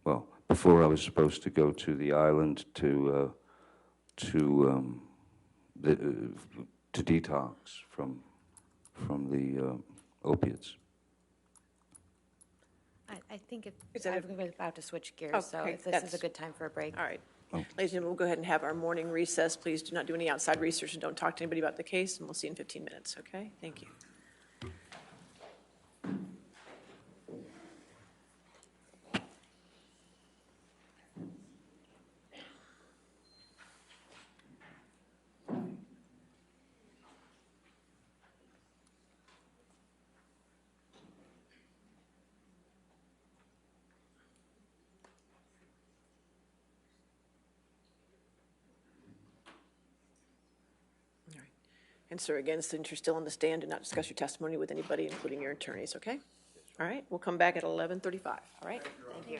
[SPEAKER 11] well, before I was supposed to go to the island to detox from the opiates.
[SPEAKER 12] I think
[SPEAKER 10] Is that
[SPEAKER 12] I'm about to switch gears, so
[SPEAKER 10] Okay,
[SPEAKER 12] if this is a good time for a break.
[SPEAKER 10] All right. Ladies and gentlemen, we'll go ahead and have our morning recess. Please do not do any outside research and don't talk to anybody about the case, and we'll see you in 15 minutes, okay? Thank you. And sir, again, since you're still on the stand, do not discuss your testimony with anybody, including your attorneys, okay? All right, we'll come back at 11:35, all right? Thank you.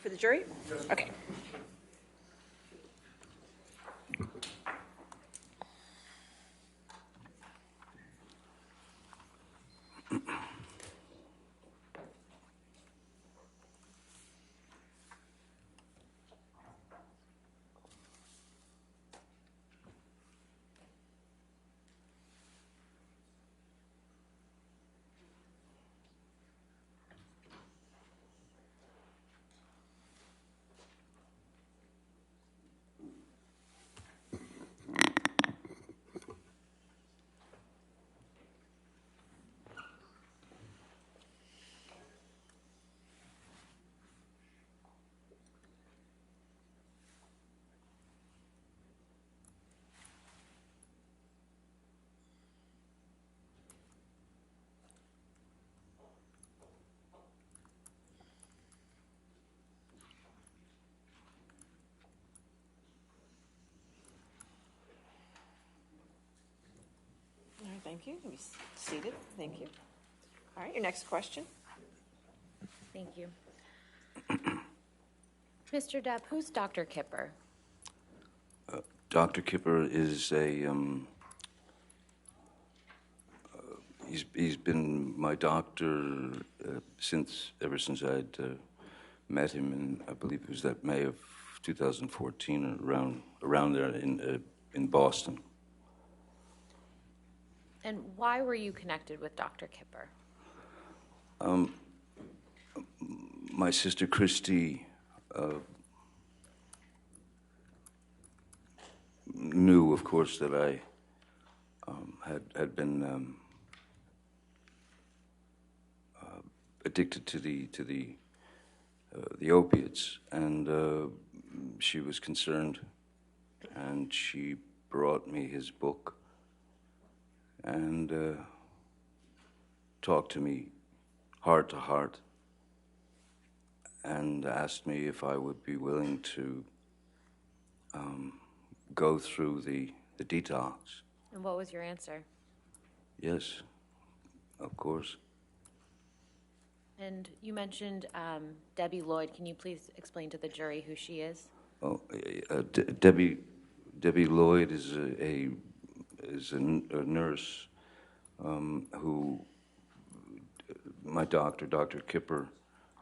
[SPEAKER 10] for the jury? Okay. All right, thank you. Be seated. Thank you. All right, your next question.
[SPEAKER 12] Thank you. Mr. Depp, who's Dr. Kipper?
[SPEAKER 11] Dr. Kipper is he's been my doctor ever since I'd met him in, I believe it was that May of 2014, or around there in Boston.
[SPEAKER 12] And why were you connected with Dr. Kipper?
[SPEAKER 11] My sister Christy knew, of course, that I had been addicted to the opiates, and she was concerned, and she brought me his book and talked to me heart to heart and asked me if I would be willing to go through the detox.
[SPEAKER 12] And what was your answer?
[SPEAKER 11] Yes, of course.
[SPEAKER 12] And you mentioned Debbie Lloyd. Can you please explain to the jury who she is?
[SPEAKER 11] Oh, Debbie Lloyd is a nurse who my doctor, Dr. Kipper,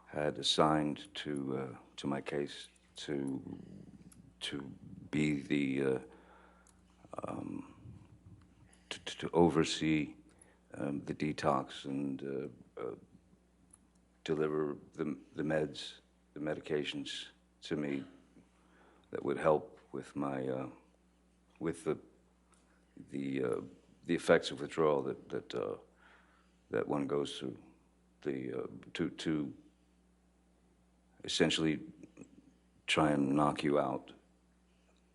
[SPEAKER 11] had assigned to my case to be the to oversee the detox and deliver the meds, the medications to me that would help with my with the effects of withdrawal that one goes through, to essentially try and knock you out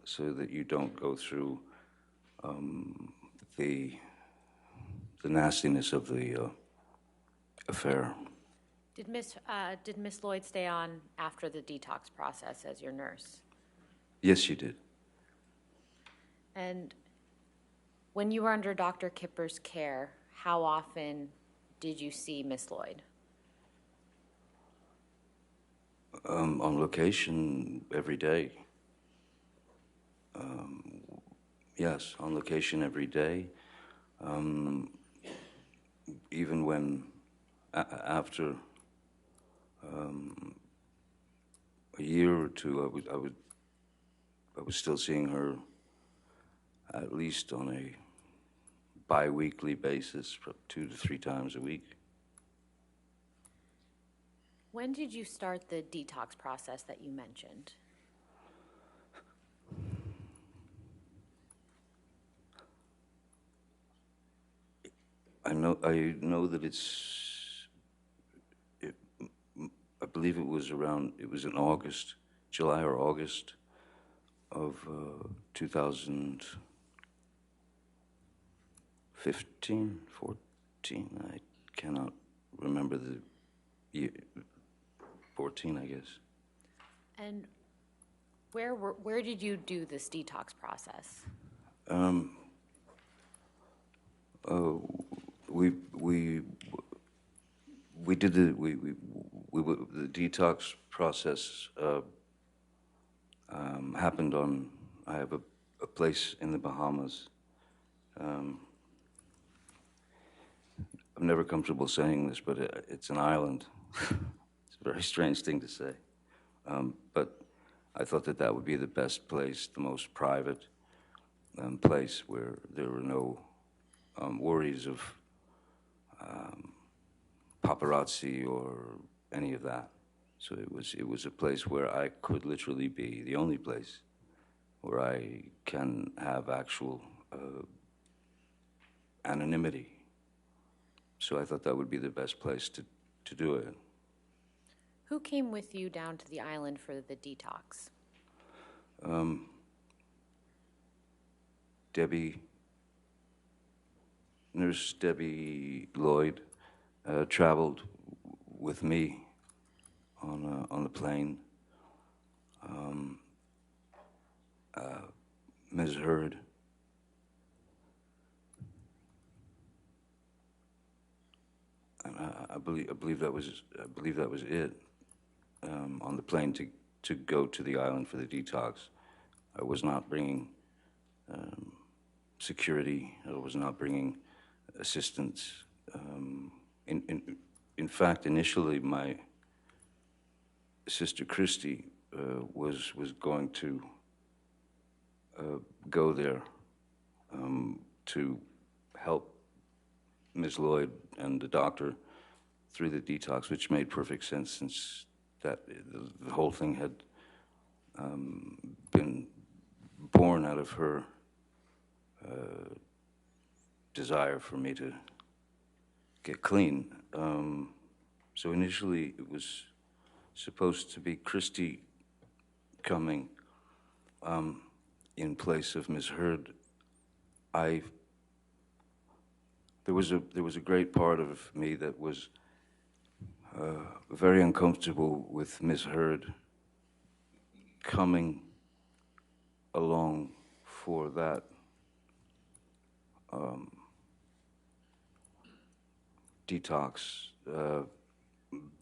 [SPEAKER 11] so that you don't go through the nastiness of the affair.
[SPEAKER 12] Did Miss Lloyd stay on after the detox process as your nurse?
[SPEAKER 11] Yes, she did.
[SPEAKER 12] And when you were under Dr. Kipper's care, how often did you see Miss Lloyd?
[SPEAKER 11] On location every day. Yes, on location every day. Even when after a year or two, I was still seeing her at least on a bi-weekly basis, 2 to 3 times a week.
[SPEAKER 12] When did you start the detox process that you mentioned?
[SPEAKER 11] I know that I believe it was in August, July or August of 2015, 14, I cannot remember the year, 14, I guess.
[SPEAKER 12] And where did you do this detox process?
[SPEAKER 11] We did the detox process happened on, I have a place in the Bahamas. I'm never comfortable saying this, but it's an island. It's a very strange thing to say. But I thought that that would be the best place, the most private place where there were no worries of paparazzi or any of that. So it was a place where I could literally be, the only place where I can have actual anonymity. So I thought that would be the best place to do it.
[SPEAKER 12] Who came with you down to the island for the detox? Nurse Debbie Lloyd traveled with me on the plane. Ms. Heard. And I believe that was it. On the plane to go to the island for the detox, I was not bringing security. I was not bringing assistance. In fact, initially, my sister Christy was going to go there to help Ms. Lloyd and the doctor through the detox, which made perfect sense since that the whole thing had been born out of her desire for me to get clean. So initially it was supposed to be Christy coming in place of Ms. Heard. There was a great part of me that was very uncomfortable with Ms. Heard coming along for that detox,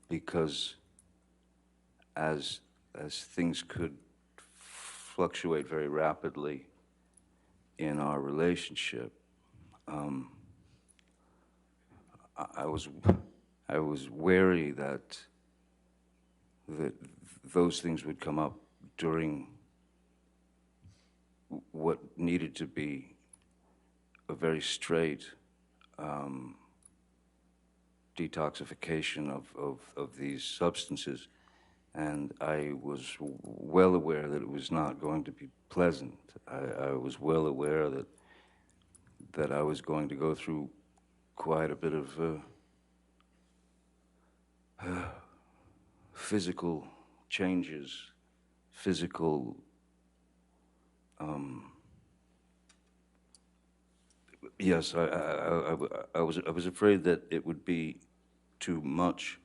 [SPEAKER 12] because as things could fluctuate very rapidly in our relationship, I was wary that those things would come up during what needed to be a very straight detoxification of these substances. And I was well aware that it was not going to be pleasant. I was well aware that I was going to go through quite a bit of physical changes, physical yes, I was afraid that it would be too much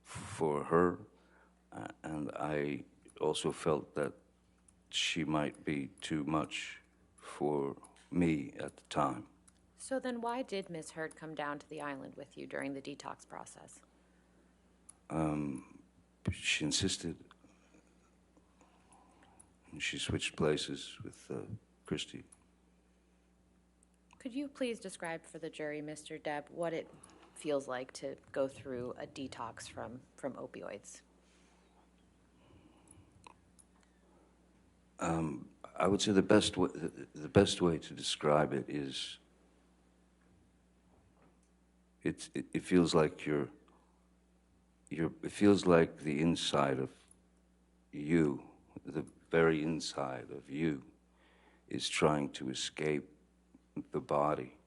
[SPEAKER 12] for her, and I also felt that she might be too much for me at the time. So then why did Ms. Heard come down to the island with you during the detox process?
[SPEAKER 11] She insisted. And she switched places with Christy.
[SPEAKER 12] Could you please describe for the jury, Mr. Depp, what it feels like to go through a detox from opioids?
[SPEAKER 11] I would say the best way to describe it is it feels like it feels like the inside of you, the very inside of you, is trying to escape the body.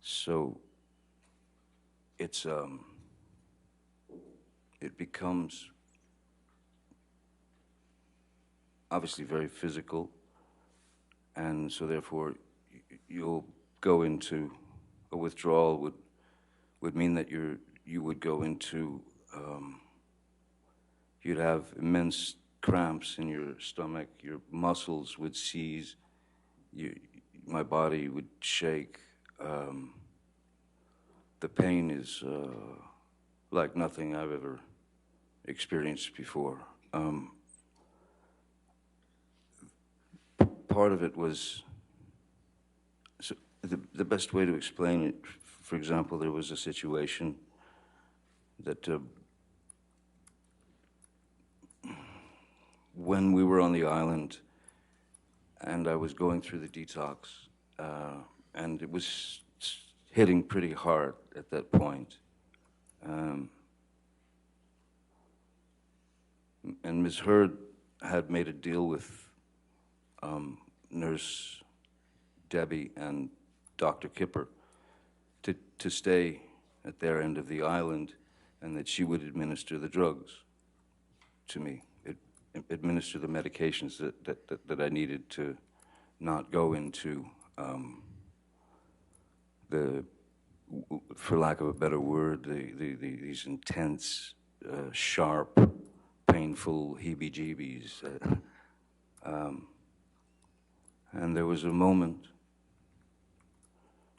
[SPEAKER 11] So it becomes obviously very physical, and so therefore you'll go into a withdrawal would mean that you would go into you'd have immense cramps in your stomach, your muscles would seize, my body would shake. The pain is like nothing I've ever experienced before. Part of it was, so the best way to explain it, for example, there was a situation that when we were on the island and I was going through the detox, and it was hitting pretty hard at that point. And Ms. Heard had made a deal with Nurse Debbie and Dr. Kipper to stay at their end of the island, and that she would administer the drugs to me, administer the medications that I needed to not go into for lack of a better word, these intense, sharp, painful heebie-jeebies. And there was a moment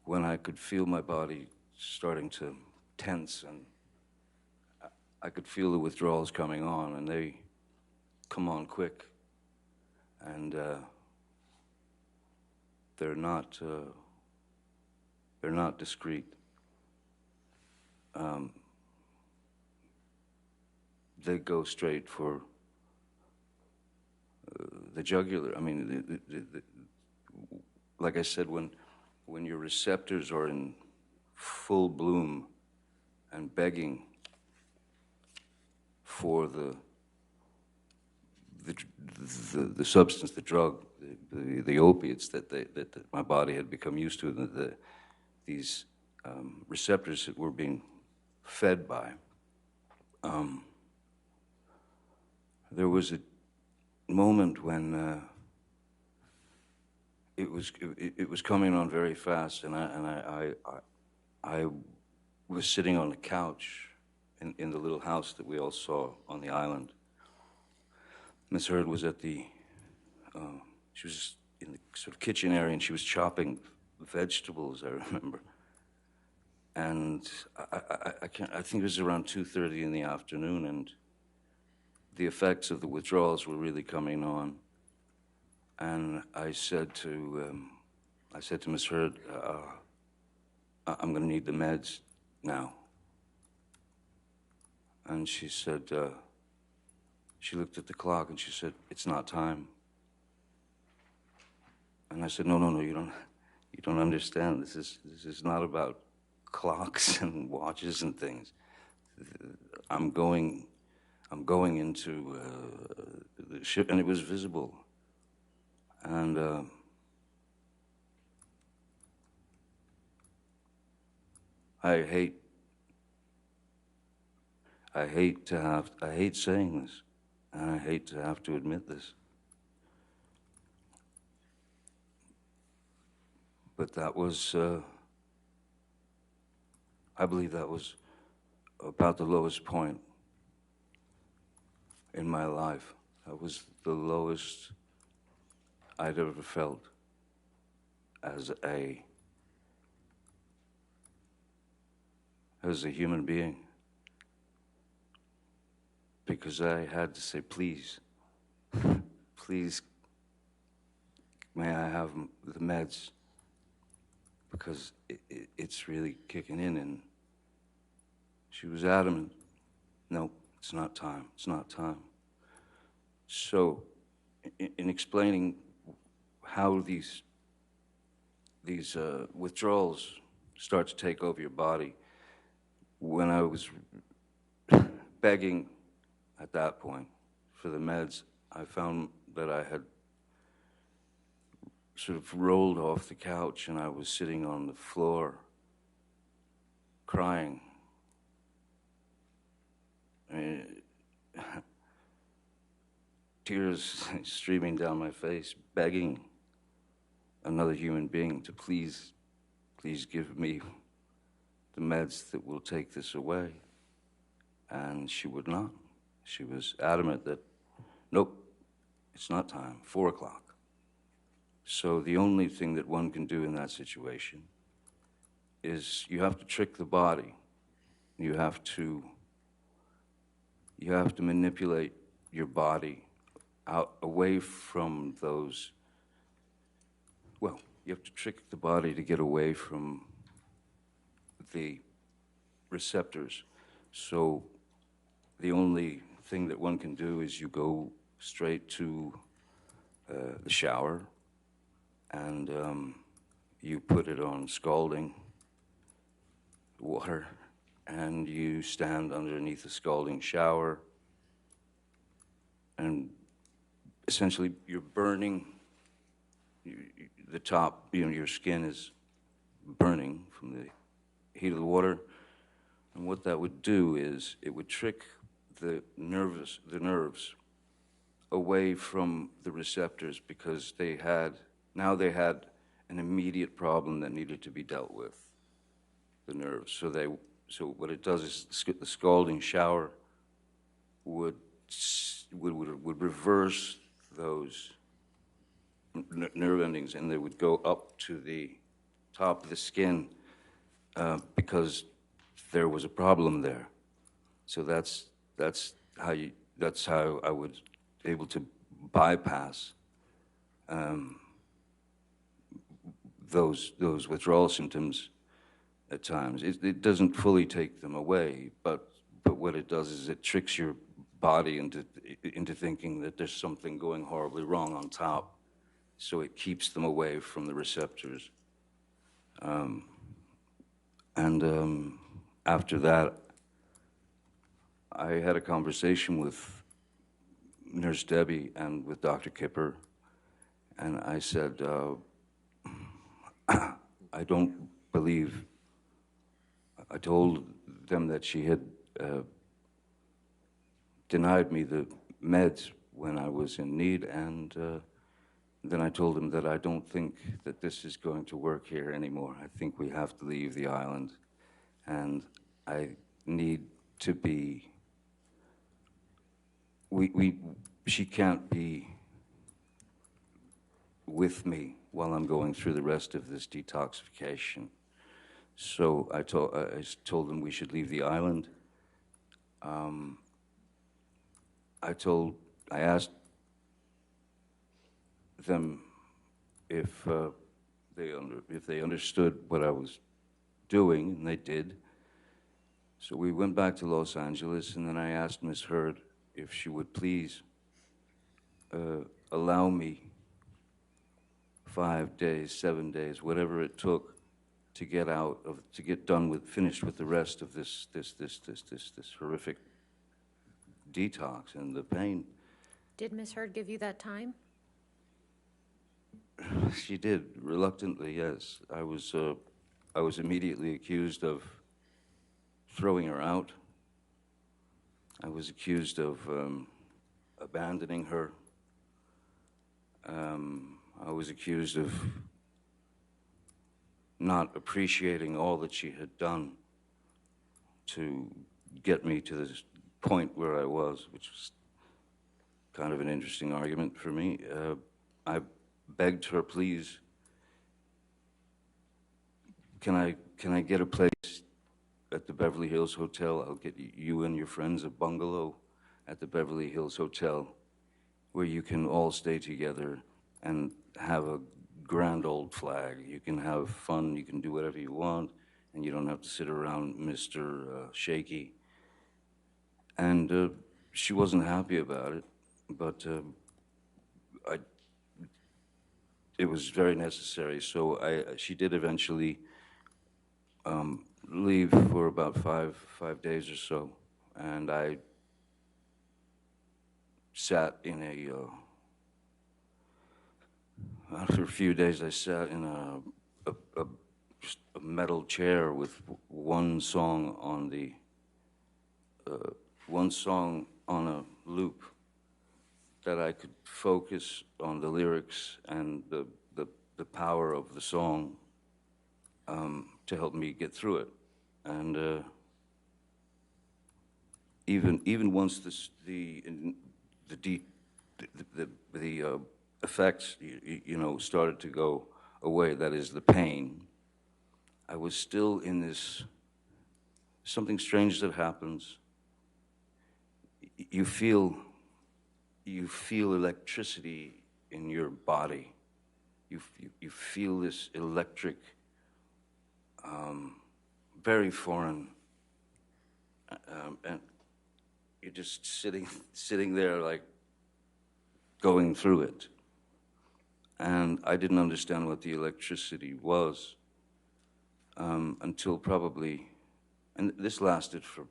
[SPEAKER 11] when I could feel my body starting to tense, and I could feel the withdrawals coming on, and they come on quick, and they're not discreet. They go straight for the jugular. I mean, like I said, when your receptors are in full bloom and begging for the substance, the drug, the opiates that my body had become used to, these receptors that were being fed by. There was a moment when it was coming on very fast, and I was sitting on the couch in the little house that we all saw on the island. Miss Heard was at the, she was in the sort of kitchen area, and she was chopping vegetables, I remember. And I think it was around 2:30 in the afternoon, and the effects of the withdrawals were really coming on. And I said to Miss Heard, I'm going to need the meds now. And she said, she looked at the clock and she said, "It's not time." And I said, No, you don't understand. This is not about clocks and watches and things. I'm going into the ship, and it was visible. And I hate saying this, and I hate to have to admit this, but that was, I believe that was about the lowest point in my life. That was the lowest I'd ever felt as a human being, because I had to say, please, may I have the meds, because it's really kicking in. And she was adamant, no, it's not time, it's not time. So in explaining how these withdrawals start to take over your body, when I was begging at that point for the meds, I found that I had sort of rolled off the couch, and I was sitting on the floor crying. I mean, tears streaming down my face, begging another human being to please give me the meds that will take this away. And she would not. She was adamant that, nope, it's not time, 4 o'clock. So the only thing that one can do in that situation is you have to trick the body. You have to you have to manipulate your body out away from those. Well, you have to trick the body to get away from the receptors. So the only thing that one can do is you go straight to the shower, and you put it on scalding water, and you stand underneath a scalding shower, and essentially you're burning the top, your skin is burning from the heat of the water. And what that would do is it would trick the nerves away from the receptors, because they had an immediate problem that needed to be dealt with, the nerves. So what it does is the scalding shower would reverse those nerve endings, and they would go up to the top of the skin because there was a problem there. So that's how I was able to bypass those withdrawal symptoms at times. It doesn't fully take them away, but what it does is it tricks your body into thinking that there's something going horribly wrong on top, so it keeps them away from the receptors. After that, I had a conversation with Nurse Debbie and with Dr. Kipper, and I said, I don't believe, I told them that she had denied me the meds when I was in need, and then I told them that I don't think that this is going to work here anymore. I think we have to leave the island, and I need to be, she can't be with me while I'm going through the rest of this detoxification. So I told them we should leave the island. I asked them if they understood what I was doing, and they did. So we went back to Los Angeles, and then I asked Ms. Heard if she would please allow me 5 days, 7 days, whatever it took to get finished with the rest of this horrific detox and the pain.
[SPEAKER 12] Did Ms. Heard give you that time?
[SPEAKER 11] She did, reluctantly, yes. I was immediately accused of throwing her out. I was accused of abandoning her. I was accused of not appreciating all that she had done to get me to this point where I was, which was kind of an interesting argument for me. I begged her, please, can I get a place at the Beverly Hills Hotel? I'll get you and your friends a bungalow at the Beverly Hills Hotel where you can all stay together and have a grand old flag. You can have fun, you can do whatever you want, and you don't have to sit around Mr. Shaky. And she wasn't happy about it, but it was very necessary. So she did eventually leave for about five days or so, and I sat in after a few days, I sat in a metal chair with one song on a loop, that I could focus on the lyrics and the power of the song to help me get through it. And even once the effects started to go away, that is the pain, I was still in this something strange that happens. you feel electricity in your body. You feel this electric, very foreign, and you're just sitting there like going through it. And I didn't understand what the electricity was until probably, and this lasted for,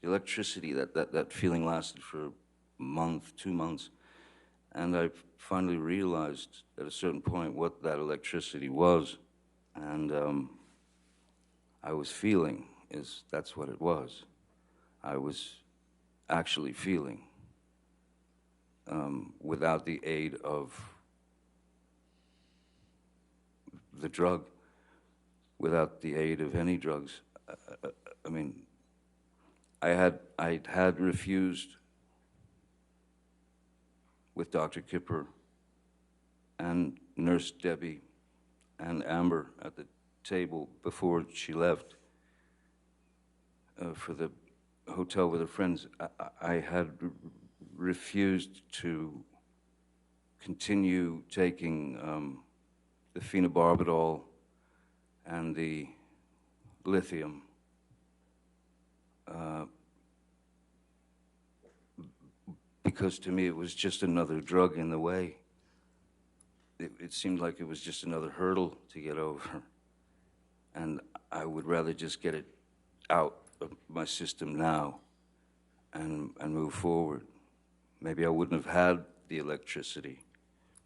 [SPEAKER 11] the electricity, that feeling lasted for a month, 2 months. And I finally realized at a certain point what that electricity was. And I was feeling, that's what it was. I was actually feeling without the aid of the drug, without the aid of any drugs. I mean, I had refused with Dr. Kipper and Nurse Debbie and Amber at the table before she left for the hotel with her friends. I had refused to continue taking the phenobarbital and the lithium because to me it was just another drug in the way. It seemed like it was just another hurdle to get over. And I would rather just get it out of my system now and move forward. Maybe I wouldn't have had the electricity.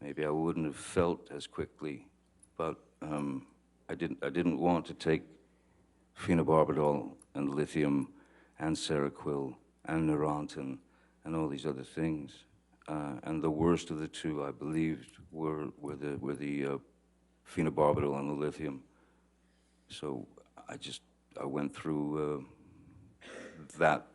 [SPEAKER 11] Maybe I wouldn't have felt as quickly, but I didn't want to take phenobarbital and lithium and Seroquel and Neurontin and all these other things. And the worst of the two, I believed, were the phenobarbital and the lithium. So I went through that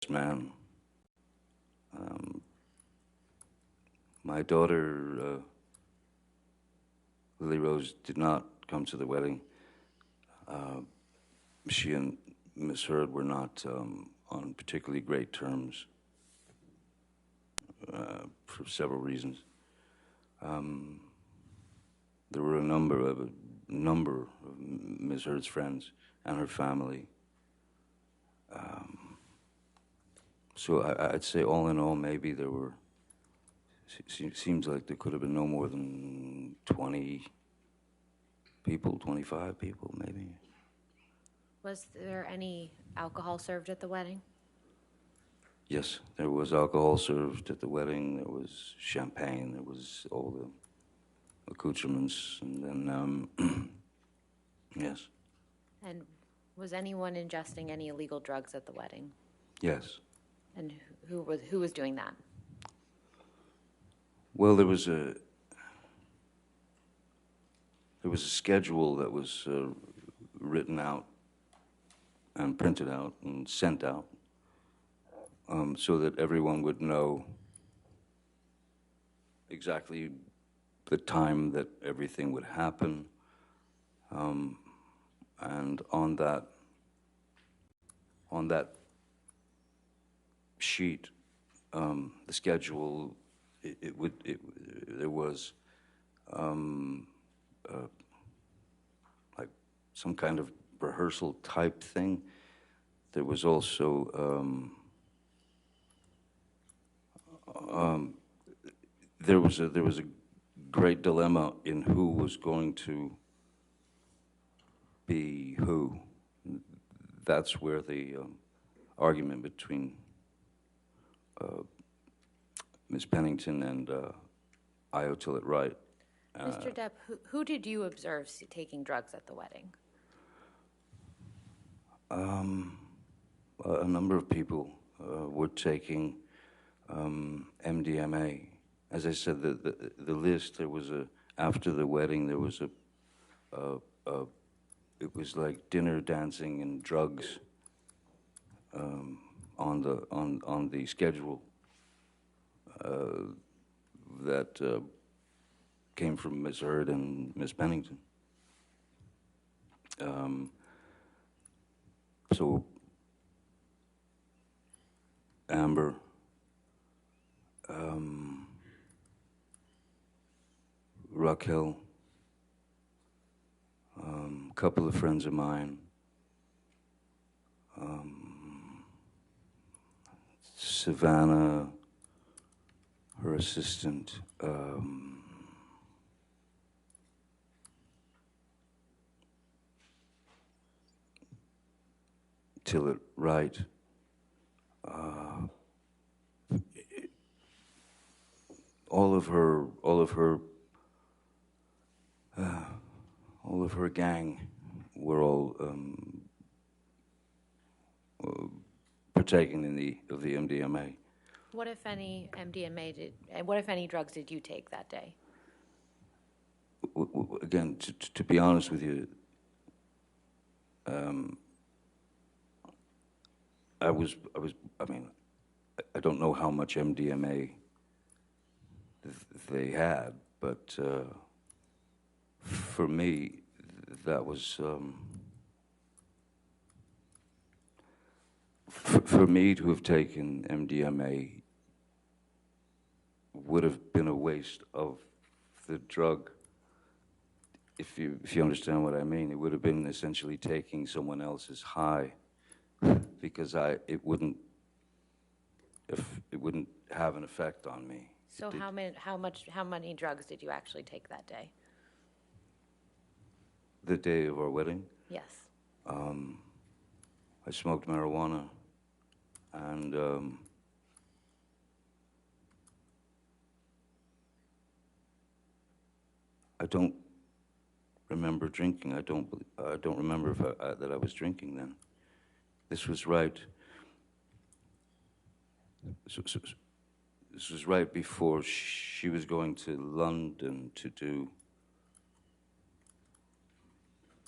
[SPEAKER 11] man. My daughter, Lily Rose, did not come to the wedding. She and Miss Heard were not on particularly great terms for several reasons. There were a number of Miss Heard's friends and her family. So I'd say all in all, maybe there were, seems like there could have been no more than 20 people, 25 people, maybe.
[SPEAKER 12] Was there any alcohol served at the wedding?
[SPEAKER 11] Yes, there was alcohol served at the wedding. There was champagne. There was all the accoutrements, and then yes.
[SPEAKER 12] And was anyone ingesting any illegal drugs at the wedding?
[SPEAKER 11] Yes.
[SPEAKER 12] And who was doing that?
[SPEAKER 11] Well, there was a schedule that was written out and printed out and sent out, so that everyone would know exactly the time that everything would happen. And on that sheet, the schedule, there was like some kind of rehearsal type thing. There was also there was a great dilemma in who was going to be who. That's where the argument between Ms. Pennington and Io Tillett-Wright.
[SPEAKER 12] Mr. Depp, who did you observe taking drugs at the wedding?
[SPEAKER 11] A number of people were taking MDMA. As I said, the list, there was after the wedding, there was it was like dinner, dancing, and drugs on the schedule that came from Ms. Heard and Ms. Pennington. So Amber, Raquel, a couple of friends of mine, Savannah, her assistant, Tillett-Wright, all of her gang were all partaking of the MDMA.
[SPEAKER 12] What if any what if any drugs did you take that day?
[SPEAKER 11] Again, to be honest with you, I mean, I don't know how much MDMA they had, but for me, that was, for me to have taken MDMA would have been a waste of the drug, if you understand what I mean. It would have been essentially taking someone else's high, because it wouldn't have an effect on me.
[SPEAKER 12] So how many drugs did you actually take that day?
[SPEAKER 11] The day of our wedding?
[SPEAKER 12] Yes.
[SPEAKER 11] I smoked marijuana, and I don't remember drinking. I don't remember that I was drinking then. This was right. This was right before she was going to London to do,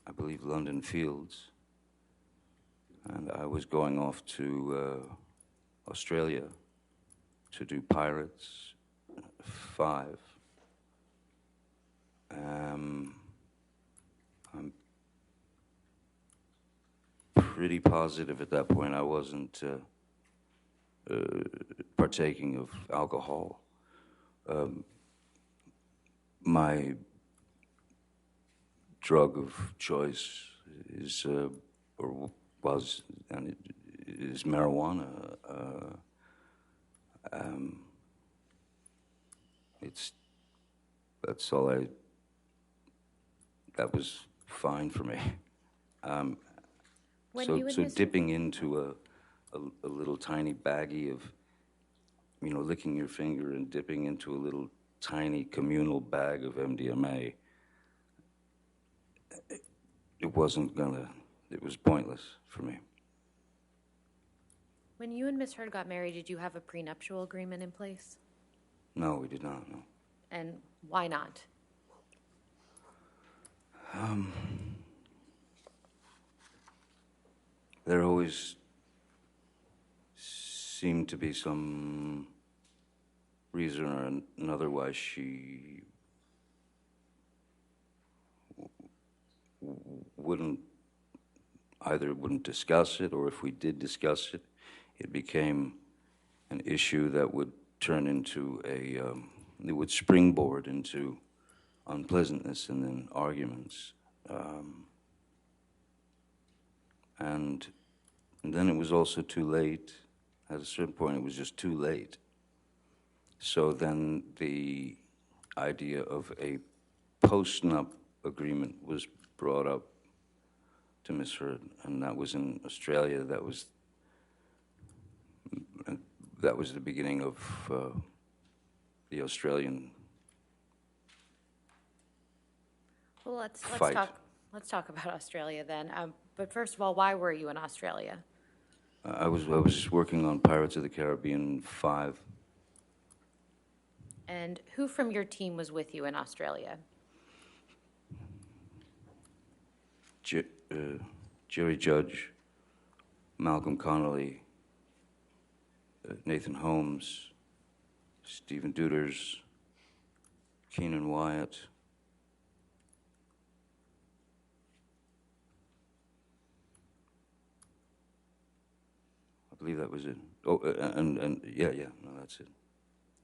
[SPEAKER 11] I believe, London Fields, and I was going off to Australia to do Pirates 5. I'm pretty positive at that point I wasn't partaking of alcohol. My drug of choice is, or was, and it is marijuana. That's all that was fine for me. So dipping into a little tiny baggie of, licking your finger and dipping into a little tiny communal bag of MDMA, it was pointless for me.
[SPEAKER 12] When you and Miss Heard got married, did you have a prenuptial agreement in place?
[SPEAKER 11] No, we did not, no.
[SPEAKER 12] And why not?
[SPEAKER 11] There always seemed to be some reason or another why she wouldn't discuss it, or if we did discuss it, it became an issue that would turn into it would springboard into unpleasantness and then arguments. And then it was also too late. At a certain point, it was just too late. So then the idea of a post-nup agreement was brought up to Miss Heard, and that was in Australia. That was the beginning of the Australian
[SPEAKER 12] Well, let's
[SPEAKER 11] fight.
[SPEAKER 12] talk about Australia then. But first of all, why were you in Australia?
[SPEAKER 11] I was working on Pirates of the Caribbean 5.
[SPEAKER 12] And who from your team was with you in Australia?
[SPEAKER 11] Jerry Judge, Malcolm Connolly, Nathan Holmes, Stephen Duders, Keenan Wyatt. I believe that was it. Oh, and yeah, no, that's it.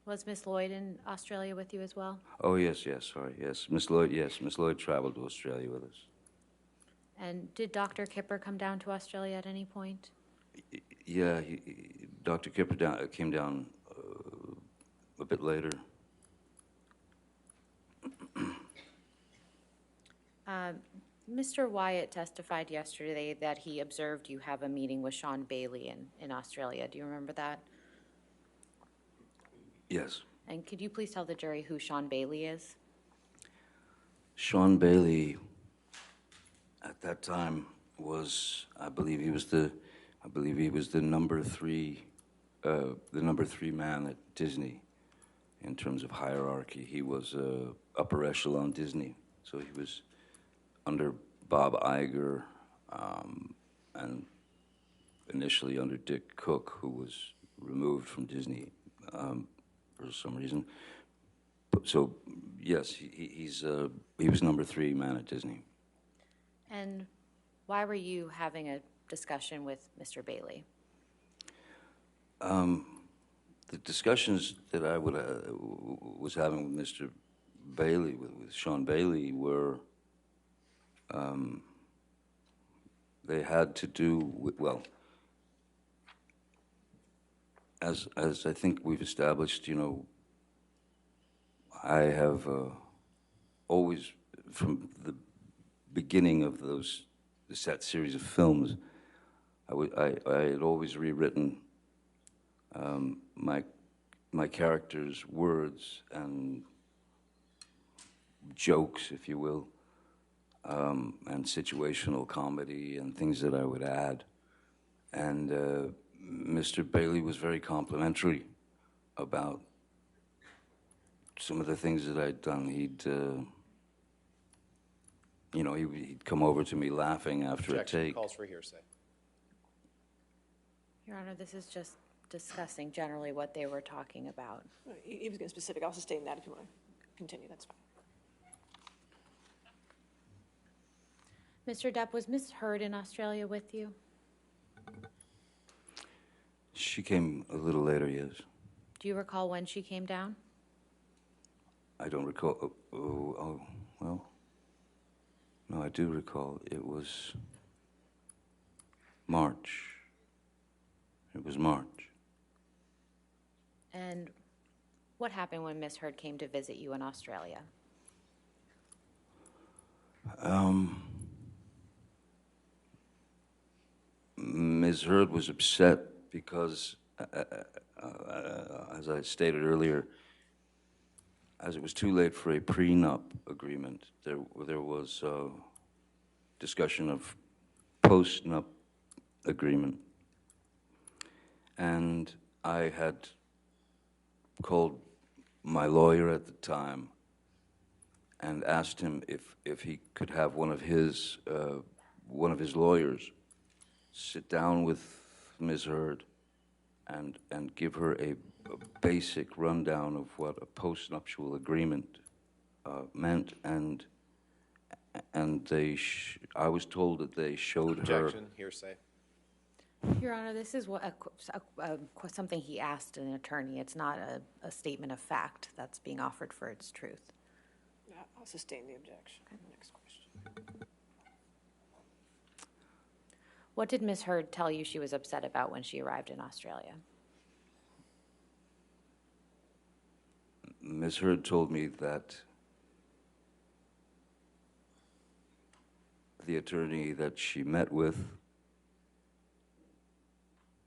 [SPEAKER 12] Was Miss Lloyd in Australia with you as well?
[SPEAKER 11] Oh, yes, sorry, yes. Miss Lloyd traveled to Australia with us.
[SPEAKER 12] And did Dr. Kipper come down to Australia at any point?
[SPEAKER 11] Yeah, Dr. Kipper came down a bit later.
[SPEAKER 12] Mr. Wyatt testified yesterday that he observed you have a meeting with Sean Bailey in Australia. Do you remember that?
[SPEAKER 11] Yes.
[SPEAKER 12] And could you please tell the jury who Sean Bailey is?
[SPEAKER 11] Sean Bailey, at that time, I believe he was the number 3 man at Disney in terms of hierarchy. He was upper echelon Disney, so he was under Bob Iger, and initially under Dick Cook, who was removed from Disney for some reason. So yes, he was number 3 man at Disney.
[SPEAKER 12] And why were you having a discussion with Mr. Bailey?
[SPEAKER 11] The discussions that I was having with Mr. Bailey, with Sean Bailey, were they had to do with, well, as I think we've established, I have always, from the beginning of that series of films, I had always rewritten my character's words and jokes, if you will, and situational comedy and things that I would add. And Mr. Bailey was very complimentary about some of the things that I'd done. He'd come over to me laughing after
[SPEAKER 13] Objection.
[SPEAKER 11] a take.
[SPEAKER 13] Calls for hearsay.
[SPEAKER 12] Your Honor, this is just discussing generally what they were talking about.
[SPEAKER 10] He was getting specific. I'll sustain that if you want to continue. That's fine.
[SPEAKER 12] Mr. Depp, was Ms. Heard in Australia with you?
[SPEAKER 11] She came a little later, yes.
[SPEAKER 12] Do you recall when she came down?
[SPEAKER 11] I don't recall. Well, no, I do recall. It was March. It was March.
[SPEAKER 12] And what happened when Ms. Heard came to visit you in Australia?
[SPEAKER 11] Ms. Heard was upset because, as I stated earlier, as it was too late for a prenup agreement, there was discussion of post-nup agreement. And I had called my lawyer at the time and asked him if he could have one of his lawyers sit down with Ms. Heard and give her a basic rundown of what a postnuptial agreement meant, and I was told that they showed
[SPEAKER 13] Objection, hearsay.
[SPEAKER 12] Your Honor, this is something he asked an attorney. It's not a statement of fact that's being offered for its truth.
[SPEAKER 10] Yeah, I'll sustain the objection. Okay, next question.
[SPEAKER 12] What did Ms. Heard tell you she was upset about when she arrived in Australia?
[SPEAKER 11] Ms. Heard told me that the attorney that she met with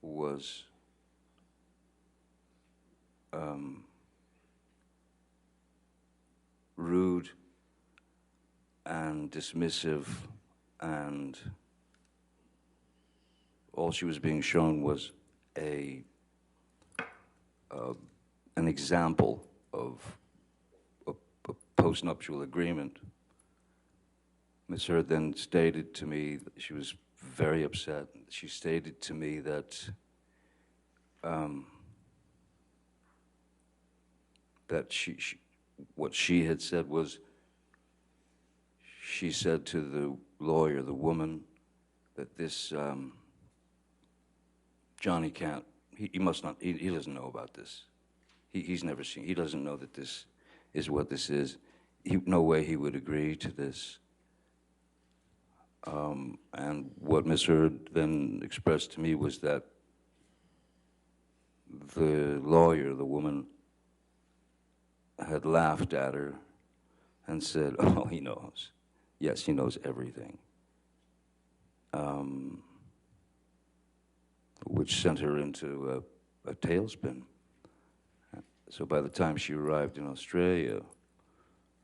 [SPEAKER 11] was rude and dismissive, and all she was being shown was an example of a postnuptial agreement. Ms. Heard then stated to me that she was very upset. She stated to me that what she had said was, she said to the lawyer, the woman, that this Johnny can't, he must not, he doesn't know about this. He's never seen, he doesn't know that this is what this is. No way he would agree to this. And what Ms. Heard then expressed to me was that the lawyer, the woman, had laughed at her and said, "Oh, he knows. Yes, he knows everything." Which sent her into a tailspin. So by the time she arrived in Australia,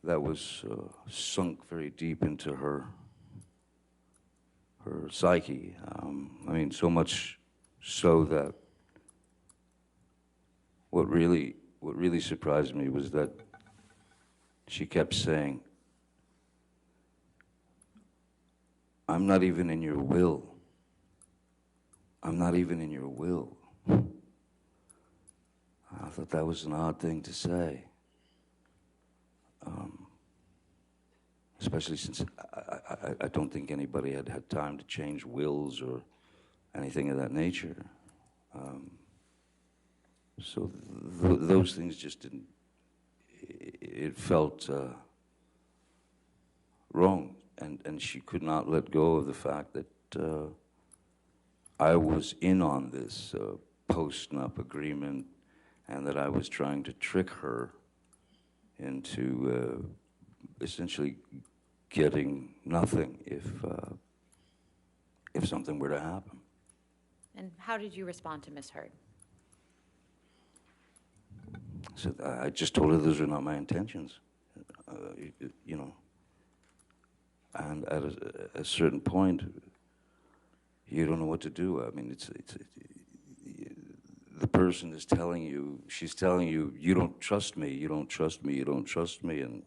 [SPEAKER 11] that was sunk very deep into her psyche. I mean, so much so that what really surprised me was that she kept saying, "I'm not even in your will. I'm not even in your will." I thought that was an odd thing to say. Especially since I don't think anybody had had time to change wills or anything of that nature. So those things just didn't, it felt wrong. And she could not let go of the fact that I was in on this post-nup agreement, and that I was trying to trick her into essentially getting nothing if something were to happen.
[SPEAKER 12] And how did you respond to Ms. Heard?
[SPEAKER 11] So I just told her those are not my intentions, you know. And at a certain point, you don't know what to do. I mean, the person is telling you, she's telling you, you don't trust me, you don't trust me, you don't trust me, and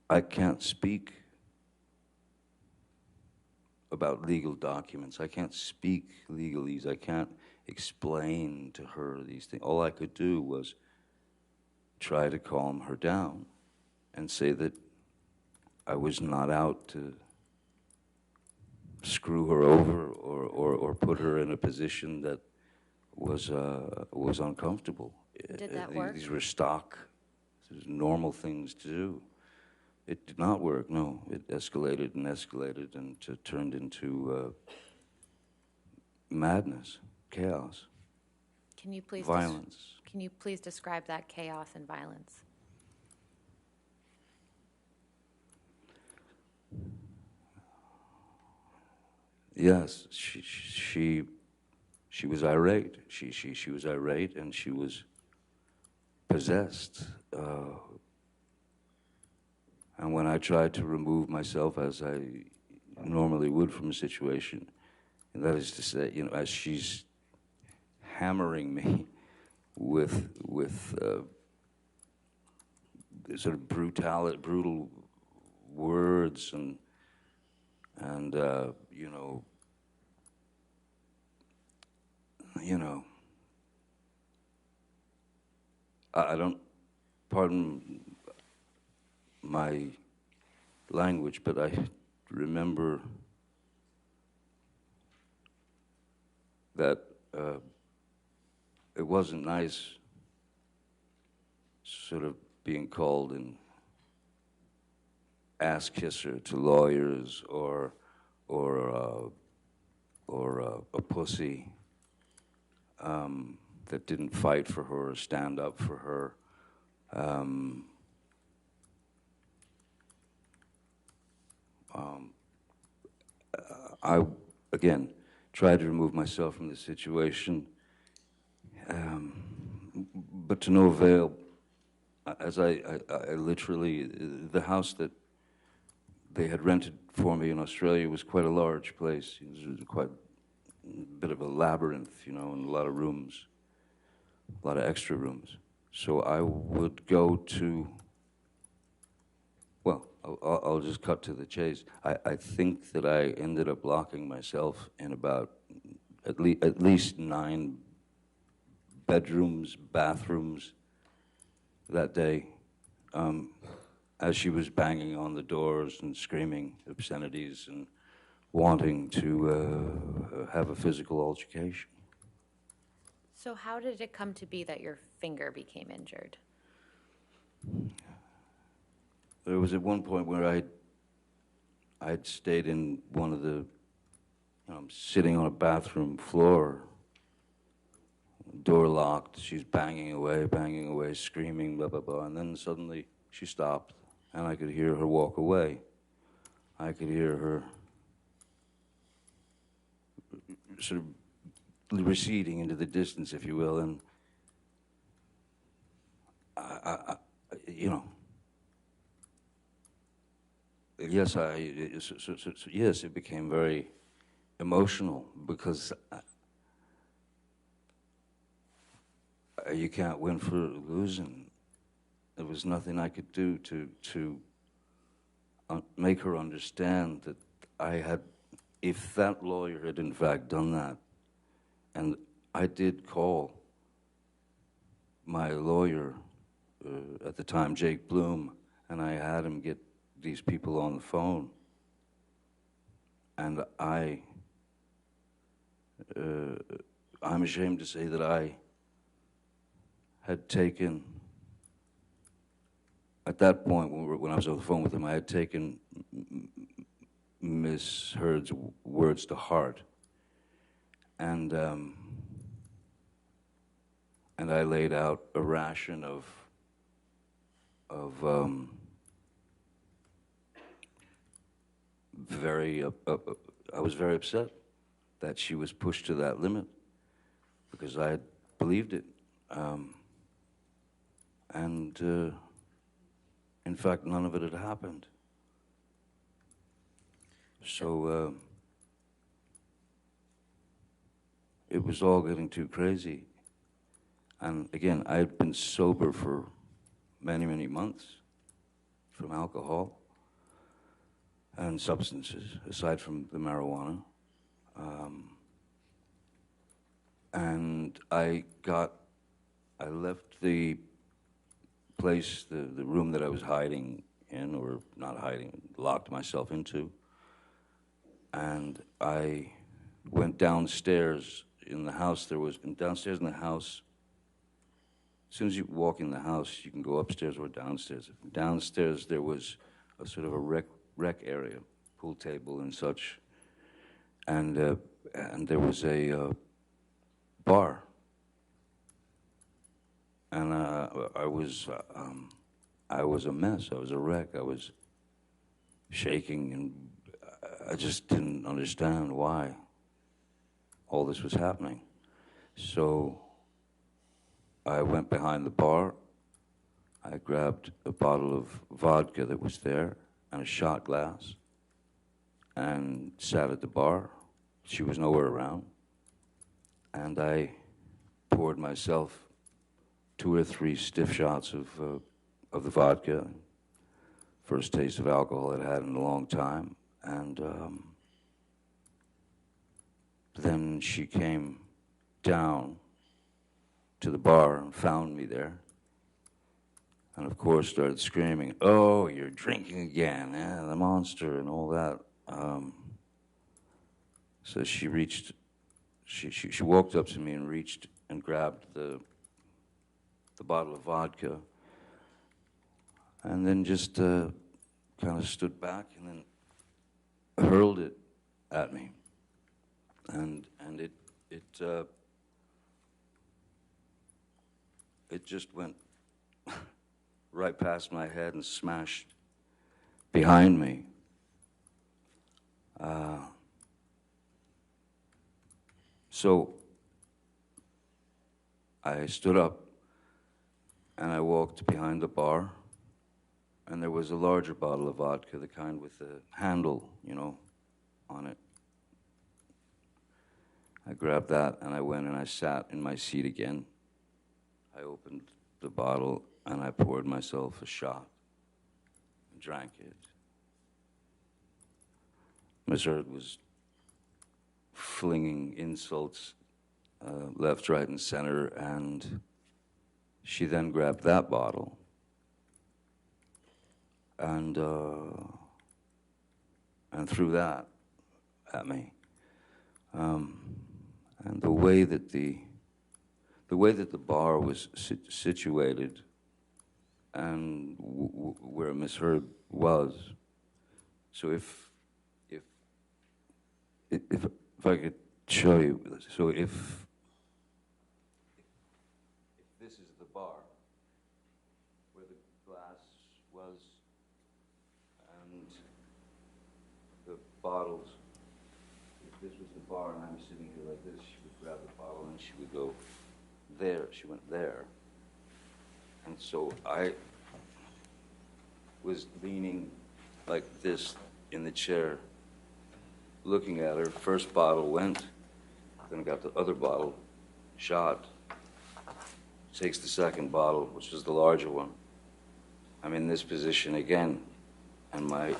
[SPEAKER 11] I can't speak about legal documents. I can't speak legalese. I can't explain to her these things. All I could do was try to calm her down and say that I was not out to screw her over or put her in a position that was uncomfortable.
[SPEAKER 12] Did that work?
[SPEAKER 11] These were stock, normal things to do. It did not work, no. It escalated and escalated and turned into madness, chaos,
[SPEAKER 12] Can you please
[SPEAKER 11] violence.
[SPEAKER 12] Can you please describe that chaos and violence?
[SPEAKER 11] Yes, she was irate. She was irate, and she was possessed. And when I tried to remove myself, as I normally would from a situation, and that is to say, you know, as she's hammering me with sort of brutal words and you know, I don't, pardon my language, but I remember that it wasn't nice sort of being called an ass kisser to lawyers or a pussy that didn't fight for her or stand up for her. I, again, tried to remove myself from the situation, but to no avail. As I literally, the house that they had rented for me in Australia was quite a large place. It was quite a bit of a labyrinth, you know, and a lot of rooms, a lot of extra rooms. So I would go to, well, I'll just cut to the chase. I think that I ended up locking myself in about at least 9 bedrooms, bathrooms that day, as she was banging on the doors and screaming obscenities and wanting to have a physical altercation.
[SPEAKER 12] So how did it come to be that your finger became injured?
[SPEAKER 11] There was at one point where I'd stayed in one of the, sitting on a bathroom floor, door locked, she's banging away, screaming, blah, blah, blah, and then suddenly she stopped, and I could hear her walk away. I could hear her sort of receding into the distance, if you will, and I you know, yes, yes, it became very emotional because you can't win for losing. There was nothing I could do to make her understand that I had, if that lawyer had in fact done that, and I did call my lawyer at the time, Jake Bloom, and I had him get these people on the phone, and I'm ashamed to say that I had taken, at that point when I was on the phone with him, I had taken Miss Heard's words to heart, and I laid out a ration of I was very upset that she was pushed to that limit because I had believed it. And in fact, none of it had happened. So it was all getting too crazy. And again, I had been sober for many, many months from alcohol. and substances, aside from the marijuana. And I left the place, the room that I was hiding in, or not hiding, locked myself into, and I went downstairs in the house. Downstairs in the house, as soon as you walk in the house, you can go upstairs or downstairs. Downstairs there was a sort of a rec area, pool table and such, and there was a bar. And I was a mess. I was a wreck. I was shaking, and I just didn't understand why all this was happening. So I went behind the bar. I grabbed a bottle of vodka that was there and a shot glass and sat at the bar. She was nowhere around. And I poured myself 2 or 3 stiff shots of the vodka. First taste of alcohol I'd had in a long time. And then she came down to the bar and found me there. And of course started screaming, "Oh, you're drinking again, the monster," and all that. So she walked up to me and reached and grabbed the bottle of vodka, and then just kind of stood back and then hurled it at me, and it just went right past my head and smashed behind me. So I stood up and I walked behind the bar, and there was a larger bottle of vodka, the kind with the handle, on it. I grabbed that and I went and I sat in my seat again. I opened the bottle and I poured myself a shot and drank it. Miss Heard was flinging insults left, right, and center, and she then grabbed that bottle and threw that at me. And the way that the bar was situated and where Miss Heard was, so if I could show you, so if this is the bar where the glass was and the bottles, if this was the bar and I'm sitting here like this, she would grab the bottle and she would go there. She went there. And so I was leaning like this in the chair, looking at her. First bottle went, then I got the other bottle, shot, takes the second bottle, which was the larger one. I'm in this position again, and my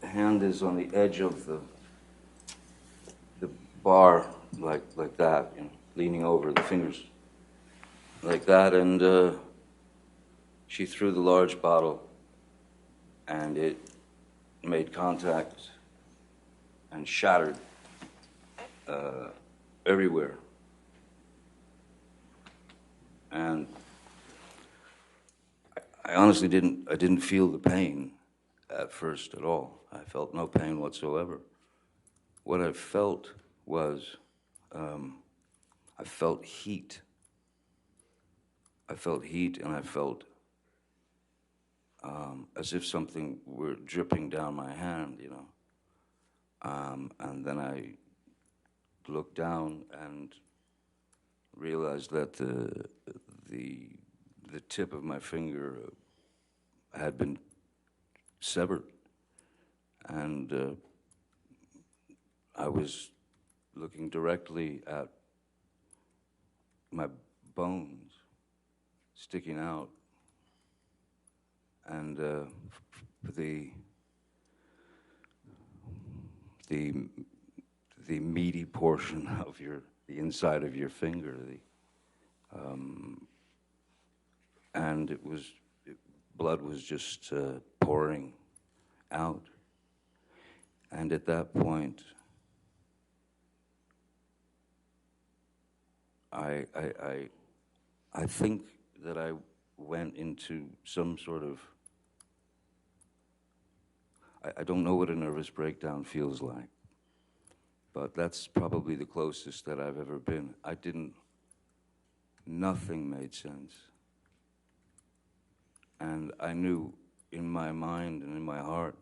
[SPEAKER 11] hand is on the edge of the bar, like that, leaning over, the fingers like that, and she threw the large bottle, and it made contact and shattered everywhere. And I honestly didn't feel the pain at first at all. I felt no pain whatsoever. What I felt was, I felt heat. I felt heat, and I felt as if something were dripping down my hand, and then I looked down and realized that the tip of my finger had been severed, and I was looking directly at my bones sticking out, and the meaty portion of the inside of your finger, and blood was just pouring out. And at that point, I think that I went into some sort of, I don't know what a nervous breakdown feels like, but that's probably the closest that I've ever been. Nothing made sense. And I knew in my mind and in my heart,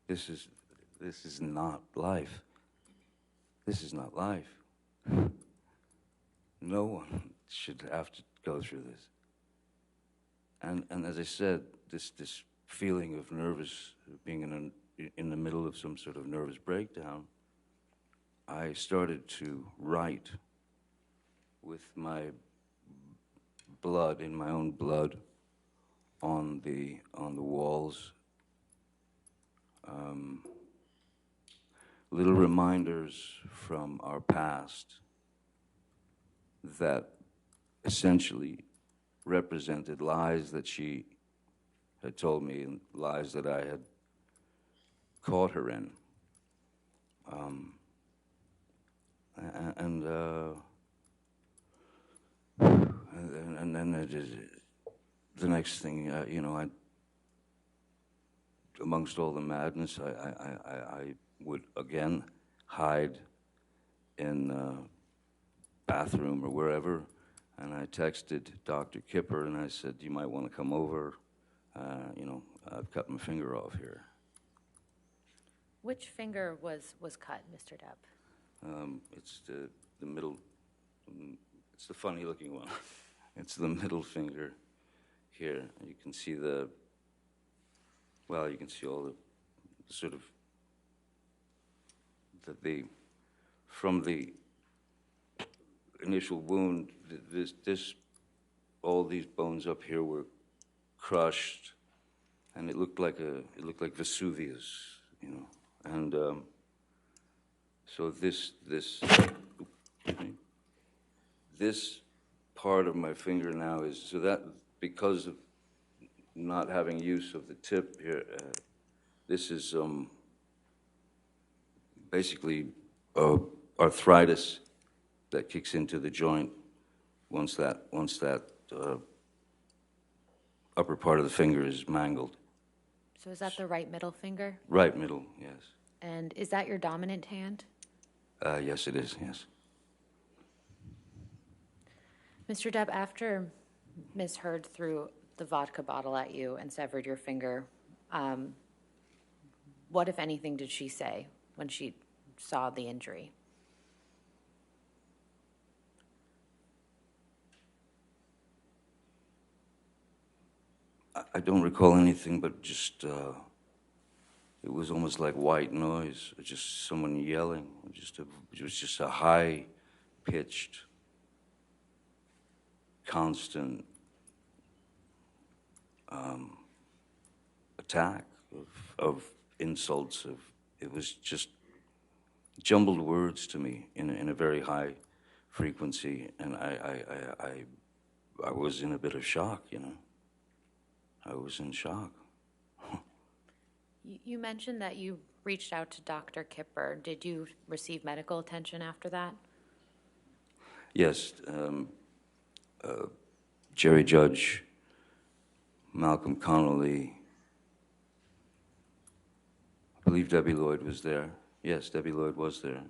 [SPEAKER 11] this is not life. This is not life. No one should have to go through this. And as I said, this feeling of being in the middle of some sort of nervous breakdown, I started to write with my blood, in my own blood, on the walls, little reminders from our past that essentially represented lies that she had told me and lies that I had caught her in. And then the next thing, amongst all the madness, I would again hide in the bathroom or wherever, and I texted Dr. Kipper and I said, you might want to come over. I've cut my finger off here.
[SPEAKER 12] Which finger was cut, Mr. Depp?
[SPEAKER 11] It's the middle, it's the funny looking one. It's the middle finger here. You can see you can see all the sort of, from the initial wound, all these bones up here were crushed, and it looked like Vesuvius, and so this part of my finger now is, so that because of not having use of the tip here, this is basically arthritis that kicks into the joint once that upper part of the finger is mangled.
[SPEAKER 12] So is that the right middle finger?
[SPEAKER 11] Right middle, yes.
[SPEAKER 12] And is that your dominant hand?
[SPEAKER 11] Yes, it is, yes.
[SPEAKER 12] Mr. Depp, after Ms. Heard threw the vodka bottle at you and severed your finger, what, if anything, did she say when she saw the injury?
[SPEAKER 11] I don't recall anything, but just, it was almost like white noise, just someone yelling. It was just a high-pitched, constant attack of insults. It was just jumbled words to me in a very high frequency, and I was in a bit of shock, I was in shock.
[SPEAKER 12] You mentioned that you reached out to Dr. Kipper. Did you receive medical attention after that?
[SPEAKER 11] Yes. Jerry Judge, Malcolm Connolly, I believe Debbie Lloyd was there. Yes, Debbie Lloyd was there.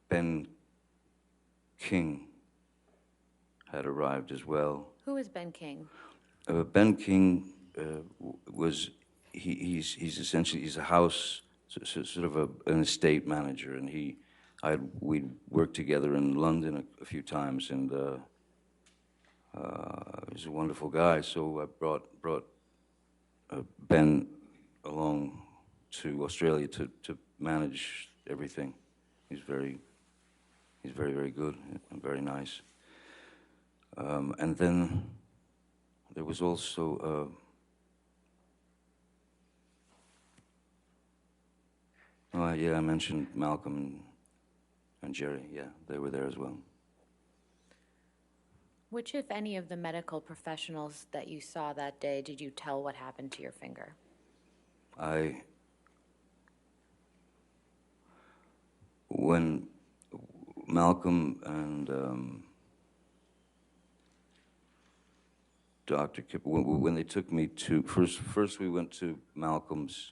[SPEAKER 11] Ben King had arrived as well.
[SPEAKER 12] Who is Ben King?
[SPEAKER 11] Ben King he's essentially, he's a house, sort of an estate manager, and we'd worked together in London a few times, and he's a wonderful guy. So I brought Ben along to Australia to manage everything. He's very, very good and very nice. And then there was also Oh, yeah, I mentioned Malcolm and Jerry. Yeah, they were there as well.
[SPEAKER 12] Which, if any, of the medical professionals that you saw that day did you tell what happened to your finger?
[SPEAKER 11] When Malcolm and Dr. Kipper, when they took me to, first we went to Malcolm's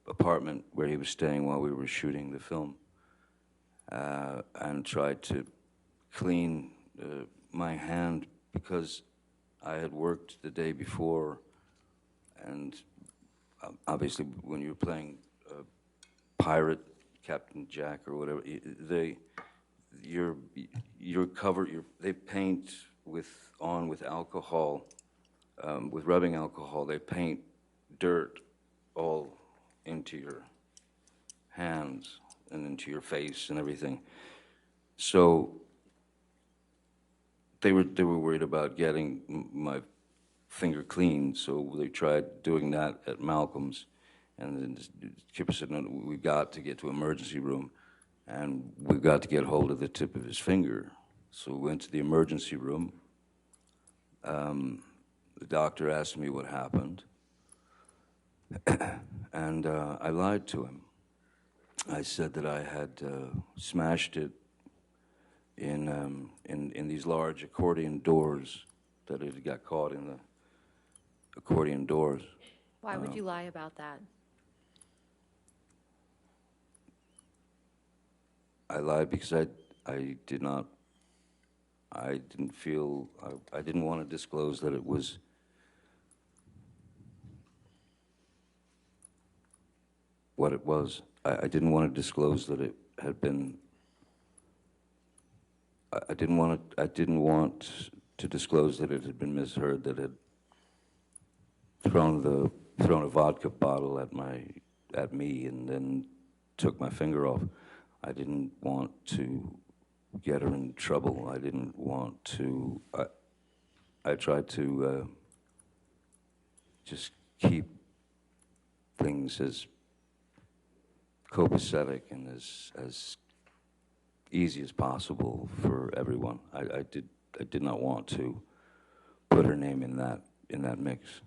[SPEAKER 11] apartment where he was staying while we were shooting the film, and tried to clean my hand because I had worked the day before, and obviously when you're playing pirate, Captain Jack or whatever, you're covered. They paint with alcohol, with rubbing alcohol. They paint dirt all into your hands and into your face and everything. So they were worried about getting my finger clean. So they tried doing that at Malcolm's. And then Kipper said, no, we've got to get to emergency room, and we've got to get hold of the tip of his finger. So we went to the emergency room. The doctor asked me what happened, and I lied to him. I said that I had smashed it in these large accordion doors, that it got caught in the accordion doors.
[SPEAKER 12] Why would you lie about that?
[SPEAKER 11] I lied because I didn't feel, I didn't want to disclose that it was what it was. I didn't want to disclose that it had been, I didn't want to disclose that it had been misheard, that it had thrown a vodka bottle at me and then took my finger off. I didn't want to get her in trouble. I didn't want to, I tried to just keep things as copacetic and as easy as possible for everyone. I did not want to put her name in that mix.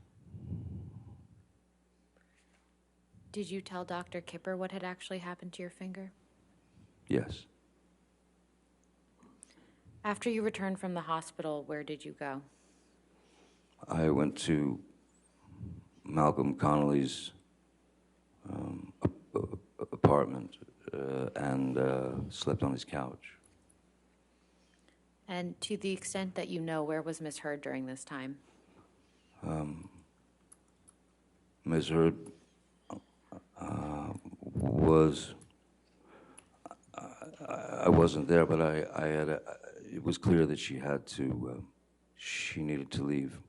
[SPEAKER 12] Did you tell Dr. Kipper what had actually happened to your finger?
[SPEAKER 11] Yes.
[SPEAKER 12] After you returned from the hospital, where did you go?
[SPEAKER 11] I went to Malcolm Connolly's apartment and slept on his couch.
[SPEAKER 12] And to the extent that you know, where was Miss Heard during this time?
[SPEAKER 11] Ms. Heard was, I wasn't there, but I had, it was clear that she had to, she needed to leave.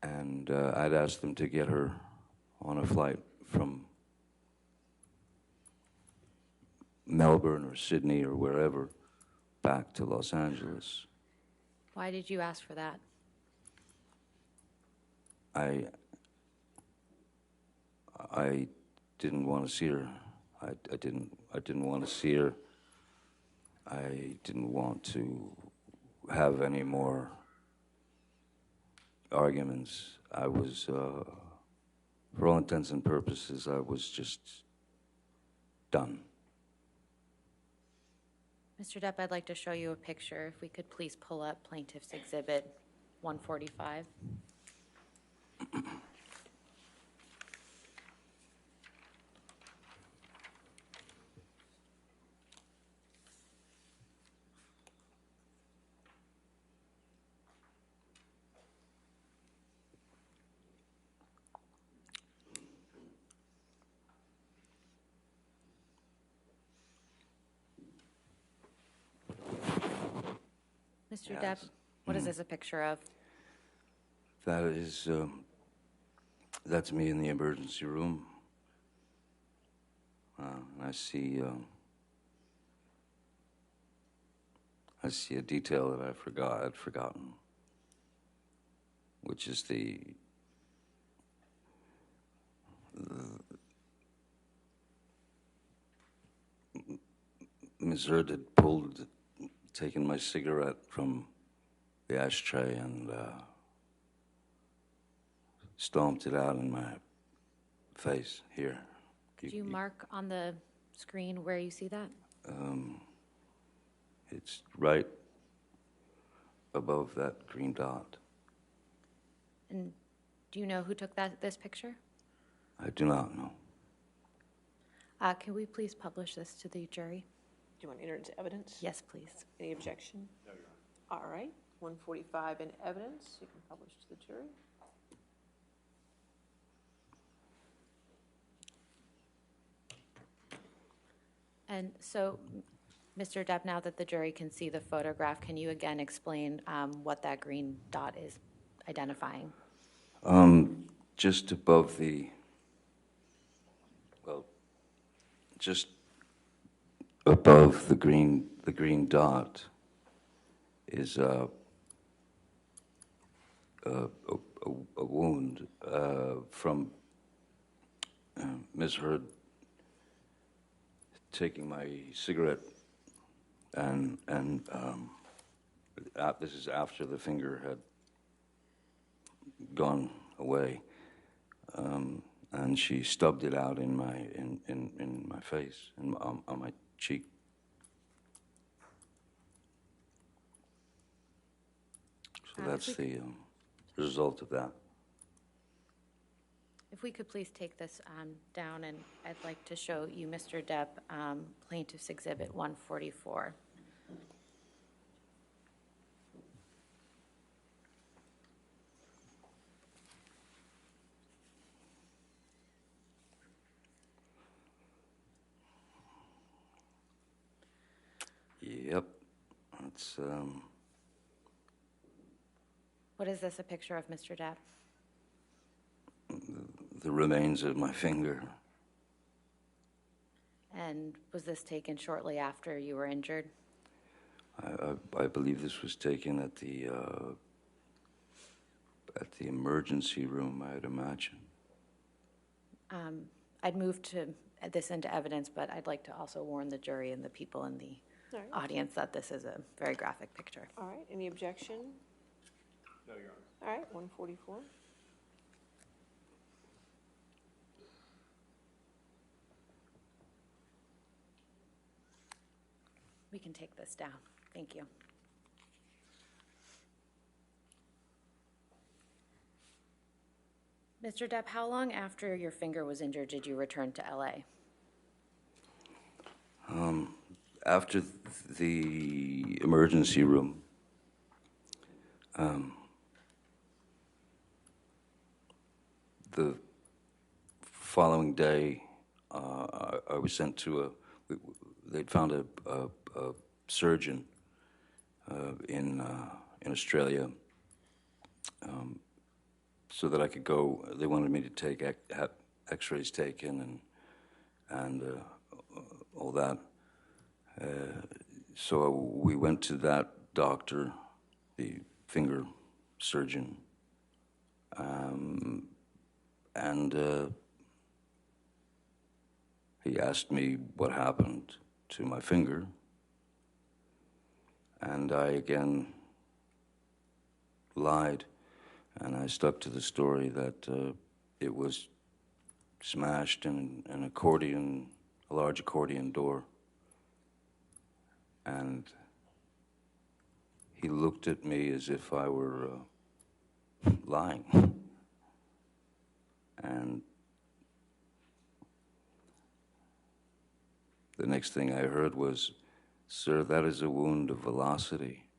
[SPEAKER 11] And I'd asked them to get her on a flight from Melbourne or Sydney or wherever back to Los Angeles.
[SPEAKER 12] Why did you ask for that?
[SPEAKER 11] I didn't want to see her. I didn't want to see her. I didn't want to have any more arguments. I was, for all intents and purposes, I was just done.
[SPEAKER 12] Mr. Depp, I'd like to show you a picture. If we could please pull up Plaintiff's Exhibit 145. Mr. Depp, what is this a picture of?
[SPEAKER 11] That is, that's me in the emergency room. I see a detail that I'd forgotten, which is Ms. Hurd had taken my cigarette from the ashtray and stomped it out in my face here.
[SPEAKER 12] Could you mark on the screen where you see that?
[SPEAKER 11] It's right above that green dot.
[SPEAKER 12] And do you know who took this picture?
[SPEAKER 11] I do not know.
[SPEAKER 12] Can we please publish this to the jury?
[SPEAKER 10] Do you want to enter into evidence?
[SPEAKER 12] Yes, please.
[SPEAKER 10] Any objection? No, Your Honor. All right, 145 in evidence. You can publish to the jury.
[SPEAKER 12] And so, Mr. Depp, now that the jury can see the photograph, can you again explain what that green dot is identifying?
[SPEAKER 11] Just above the, well, just above the green dot is a wound from Ms. Hurd taking my cigarette, and this is after the finger had gone away, and she stubbed it out in my face and on my cheek. So that's the result of that.
[SPEAKER 12] If we could please take this down, and I'd like to show you, Mr. Depp, Plaintiff's Exhibit 144.
[SPEAKER 11] Yep, that's.
[SPEAKER 12] What is this a picture of, Mr. Depp?
[SPEAKER 11] The remains of my finger.
[SPEAKER 12] And was this taken shortly after you were injured?
[SPEAKER 11] I believe this was taken at the emergency room, I'd imagine.
[SPEAKER 12] I'd move to this into evidence, but I'd like to also warn the jury and the people in the audience that this is a very graphic picture.
[SPEAKER 10] All right, any objection?
[SPEAKER 7] No, Your Honor.
[SPEAKER 10] All right, 144.
[SPEAKER 12] We can take this down. Thank you. Mr. Depp, how long after your finger was injured did you return to LA?
[SPEAKER 11] After the emergency room, the following day, I was sent to they'd found a surgeon in Australia, so that I could go. They wanted me to take X-rays taken and all that. So we went to that doctor, the finger surgeon, and he asked me what happened to my finger, and I again lied, and I stuck to the story that it was smashed in an accordion, a large accordion door, and he looked at me as if I were lying, and the next thing I heard was, "Sir, that is a wound of velocity."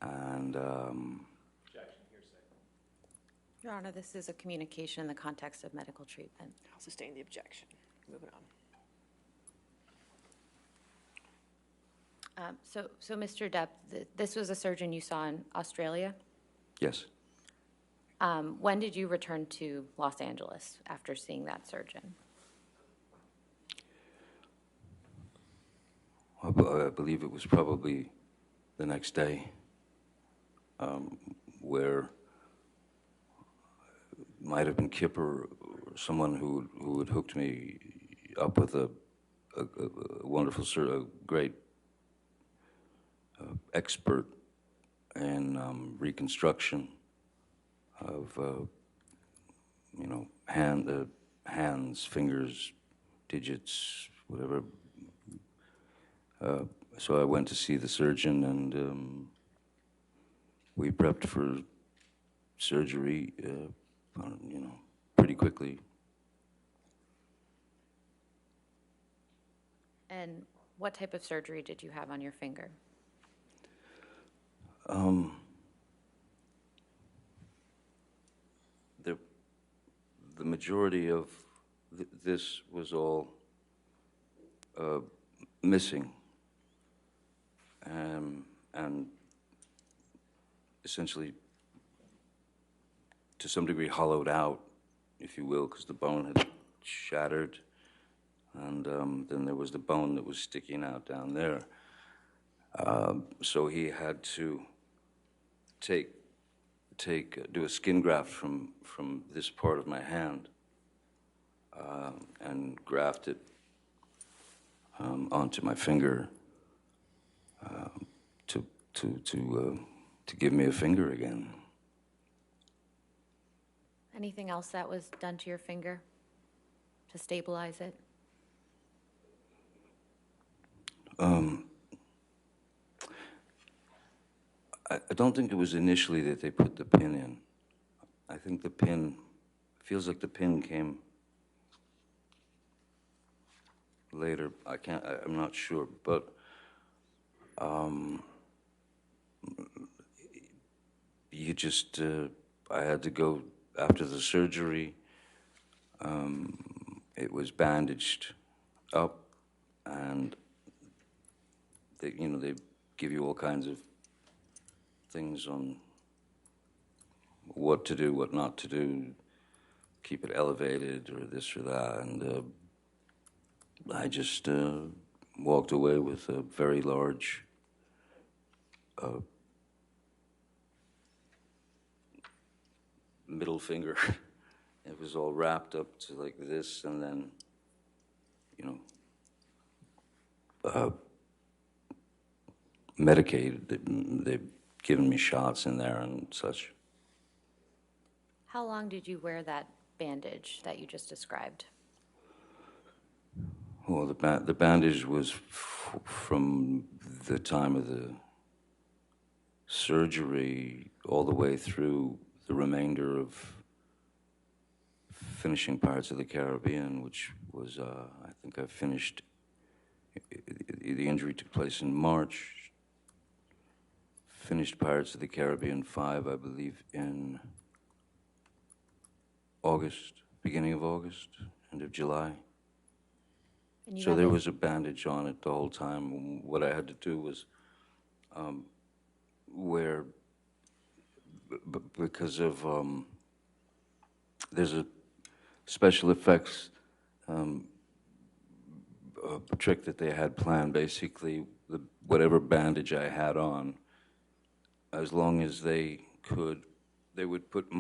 [SPEAKER 11] And
[SPEAKER 7] Objection, hearsay.
[SPEAKER 12] Your Honor, this is a communication in the context of medical treatment.
[SPEAKER 10] I'll sustain the objection. Moving on.
[SPEAKER 12] So Mr. Depp, this was a surgeon you saw in Australia?
[SPEAKER 11] yes,
[SPEAKER 12] When did you return to Los Angeles after seeing that surgeon?
[SPEAKER 11] I believe it was probably the next day, where it might have been Kipper or someone who had hooked me up with a wonderful, a great expert in reconstruction of, hands, fingers, digits, whatever. So I went to see the surgeon, and we prepped for surgery, pretty quickly.
[SPEAKER 12] And what type of surgery did you have on your finger?
[SPEAKER 11] The majority of this was all missing, and essentially, to some degree, hollowed out, if you will, because the bone had shattered, and then there was the bone that was sticking out down there. So he had to do a skin graft from this part of my hand and graft it onto my finger to give me a finger again.
[SPEAKER 12] Anything else that was done to your finger to stabilize it?
[SPEAKER 11] I don't think it was initially that they put the pin in. I think the pin, feels like the pin came later. I'm not sure, but you just, I had to go after the surgery. It was bandaged up, and they give you all kinds of things on what to do, what not to do, keep it elevated or this or that, and I just walked away with a very large middle finger. It was all wrapped up to like this, and then, medicated. They've given me shots in there and such.
[SPEAKER 12] How long did you wear that bandage that you just described?
[SPEAKER 11] Well, the bandage was from the time of the surgery all the way through the remainder of finishing Pirates of the Caribbean, which was, I think I finished, the injury took place in March. Finished Pirates of the Caribbean 5, I believe, in August, beginning of August, end of July. So there was a bandage on it the whole time. What I had to do was wear, because of, there's a special effects trick that they had planned. Basically, whatever bandage I had on, as long as they could, they would put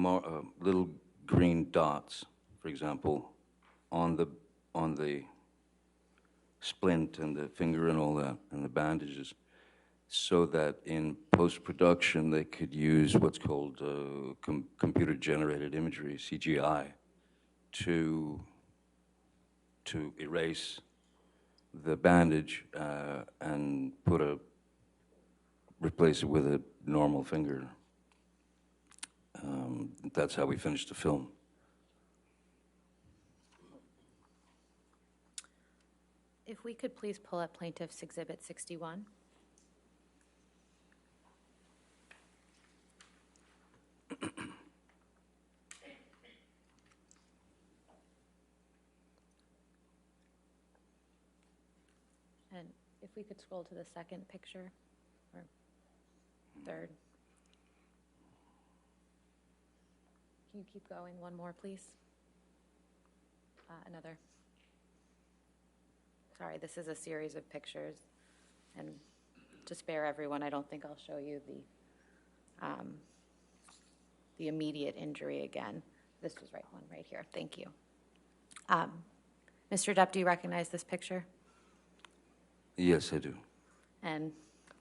[SPEAKER 11] little green dots, for example, on the splint and the finger and all that, and the bandages, so that in post-production they could use what's called computer-generated imagery, CGI, to erase the bandage and replace it with a normal finger. That's how we finished the film.
[SPEAKER 12] If we could please pull up Plaintiff's Exhibit 61. And if we could scroll to the second picture, or third. Can you keep going? One more, please. Another. Sorry, this is a series of pictures, and to spare everyone, I don't think I'll show you the immediate injury again. This was one right here. Thank you. Mr. Depp, do you recognize this picture?
[SPEAKER 11] Yes, I do.
[SPEAKER 12] And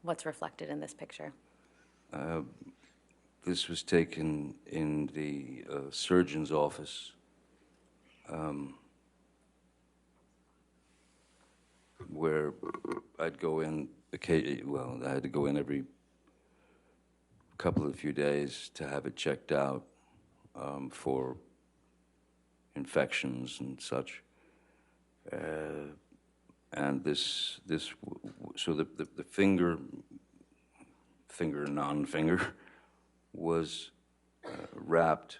[SPEAKER 12] what's reflected in this picture?
[SPEAKER 11] This was taken in the surgeon's office. Where I'd go in, well, I had to go in every few days to have it checked out for infections and such. And so the finger, non-finger, was wrapped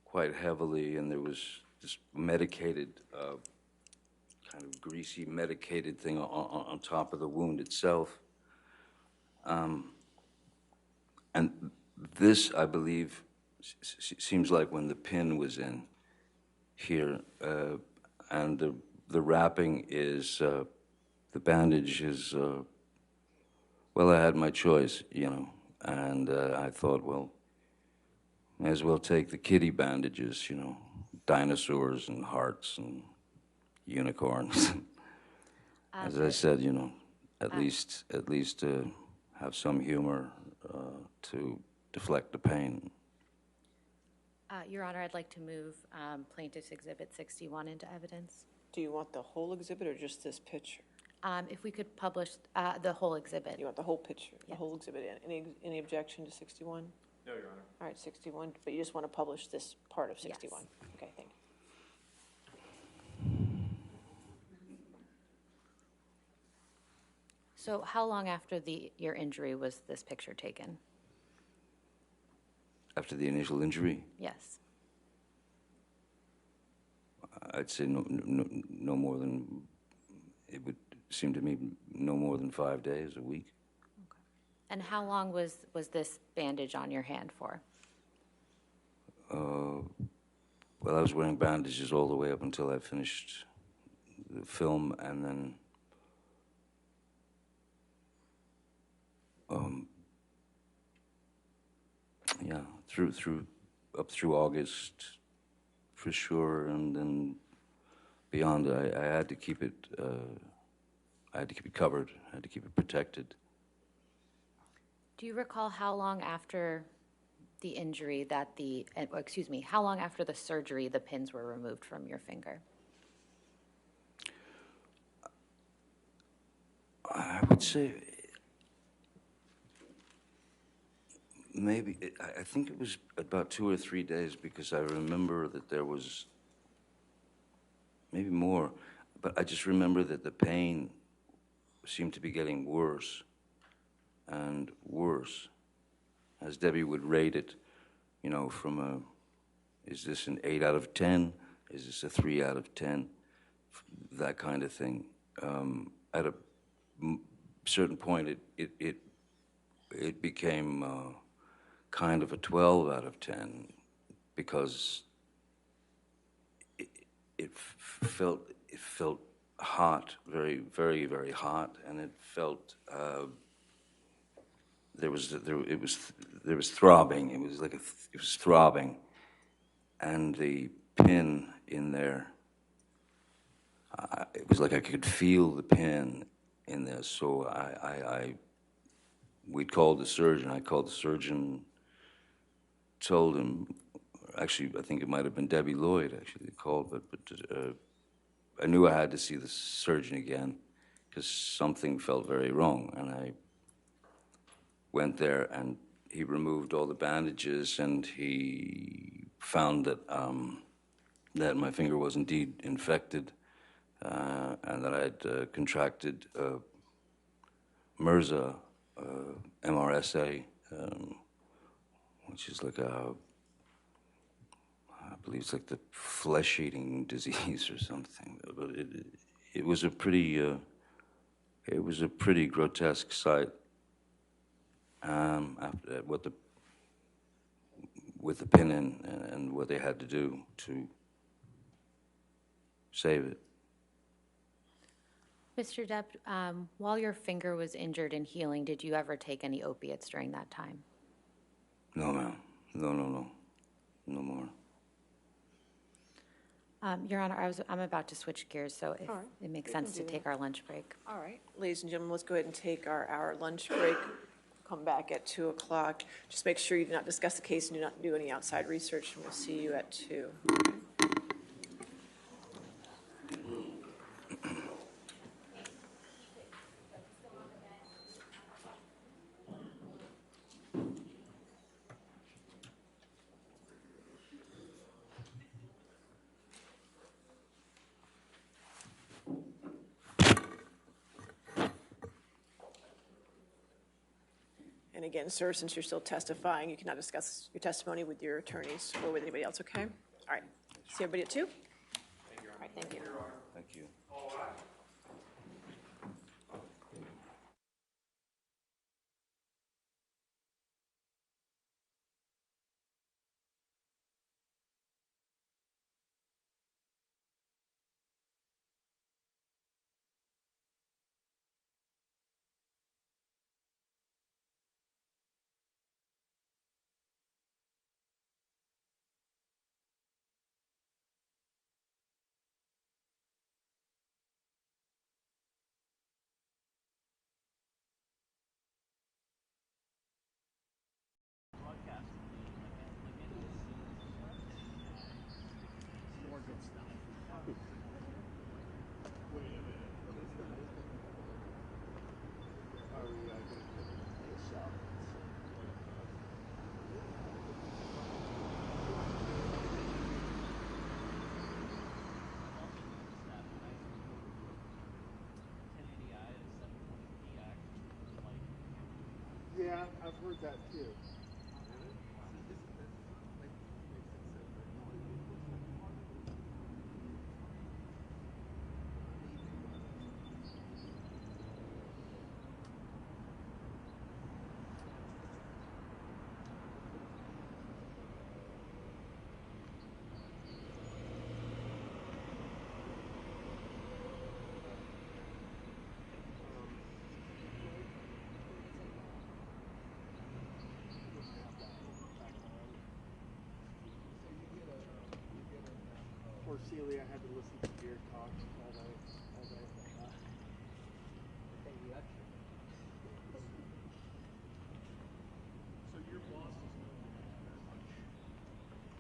[SPEAKER 11] quite heavily, and there was this medicated, kind of greasy medicated thing on top of the wound itself. And this, I believe, seems like when the pin was in here, and the wrapping is, the bandage is, well, I had my choice, you know, and I thought, well, may as well take the kiddie bandages, you know, dinosaurs and hearts and unicorns. As I said, you know, at least have some humor to deflect the pain.
[SPEAKER 12] Your Honor, I'd like to move Plaintiff's Exhibit 61 into evidence.
[SPEAKER 10] Do you want the whole exhibit or just this picture?
[SPEAKER 12] If we could publish the whole exhibit.
[SPEAKER 10] You want the whole picture, the
[SPEAKER 12] Yes.
[SPEAKER 10] whole exhibit? Any objection to 61?
[SPEAKER 7] No, Your Honor.
[SPEAKER 10] All right, 61, but you just want to publish this part of 61?
[SPEAKER 12] Yes.
[SPEAKER 10] Okay, thank you.
[SPEAKER 12] So how long after your injury was this picture taken?
[SPEAKER 11] After the initial injury,
[SPEAKER 12] Yes.
[SPEAKER 11] I'd say no more than, it would seem to me, no more than 5 days, a week.
[SPEAKER 12] And how long was this bandage on your hand for?
[SPEAKER 11] Well, I was wearing bandages all the way up until I finished the film, and then yeah, up through August for sure, and then beyond, I had to keep it. I had to keep it covered. I had to keep it protected.
[SPEAKER 12] Do you recall how long after the injury that how long after the surgery the pins were removed from your finger?
[SPEAKER 11] I would say maybe, I think it was about 2 or 3 days, because I remember that there was, maybe more, but I just remember that the pain seemed to be getting worse and worse as Debbie would rate it, you know, from is this an 8 out of 10? Is this a 3 out of 10? That kind of thing. At a certain point, it became kind of a 12 out of 10, because it felt hot, very, very, very hot, and it felt there was throbbing. It was like it was throbbing, and the pin in there. It was like I could feel the pin in there. So we called the surgeon. I called the surgeon. Told him. Actually, I think it might have been Debbie Lloyd. Actually, called, but I knew I had to see the surgeon again, because something felt very wrong, and I went there, and he removed all the bandages, and he found that that my finger was indeed infected, and that I'd contracted MRSA, MRSA, which is like I believe it's like the flesh-eating disease or something. But it was a pretty grotesque sight. After that, with the pin in, and what they had to do to save it.
[SPEAKER 12] Mr. Depp, while your finger was injured and healing, did you ever take any opiates during that time?
[SPEAKER 11] No, ma'am. No more.
[SPEAKER 12] Your Honor, I'm about to switch gears, so if
[SPEAKER 10] All right.
[SPEAKER 12] it makes
[SPEAKER 10] We can
[SPEAKER 12] sense to
[SPEAKER 10] do
[SPEAKER 12] take
[SPEAKER 10] that.
[SPEAKER 12] our lunch break.
[SPEAKER 10] All right, ladies and gentlemen, let's go ahead and take our hour lunch break. Come back at 2 o'clock. Just make sure you do not discuss the case and do not do any outside research, and we'll see you at 2. And again, sir, since you're still testifying, you cannot discuss your testimony with your attorneys or with anybody else, okay? All right. See everybody at 2? All right, thank you.
[SPEAKER 11] Thank you.
[SPEAKER 6] Yeah, I've heard that too. Poor Celia had to listen to beer talk all day.
[SPEAKER 2] So your boss is no longer much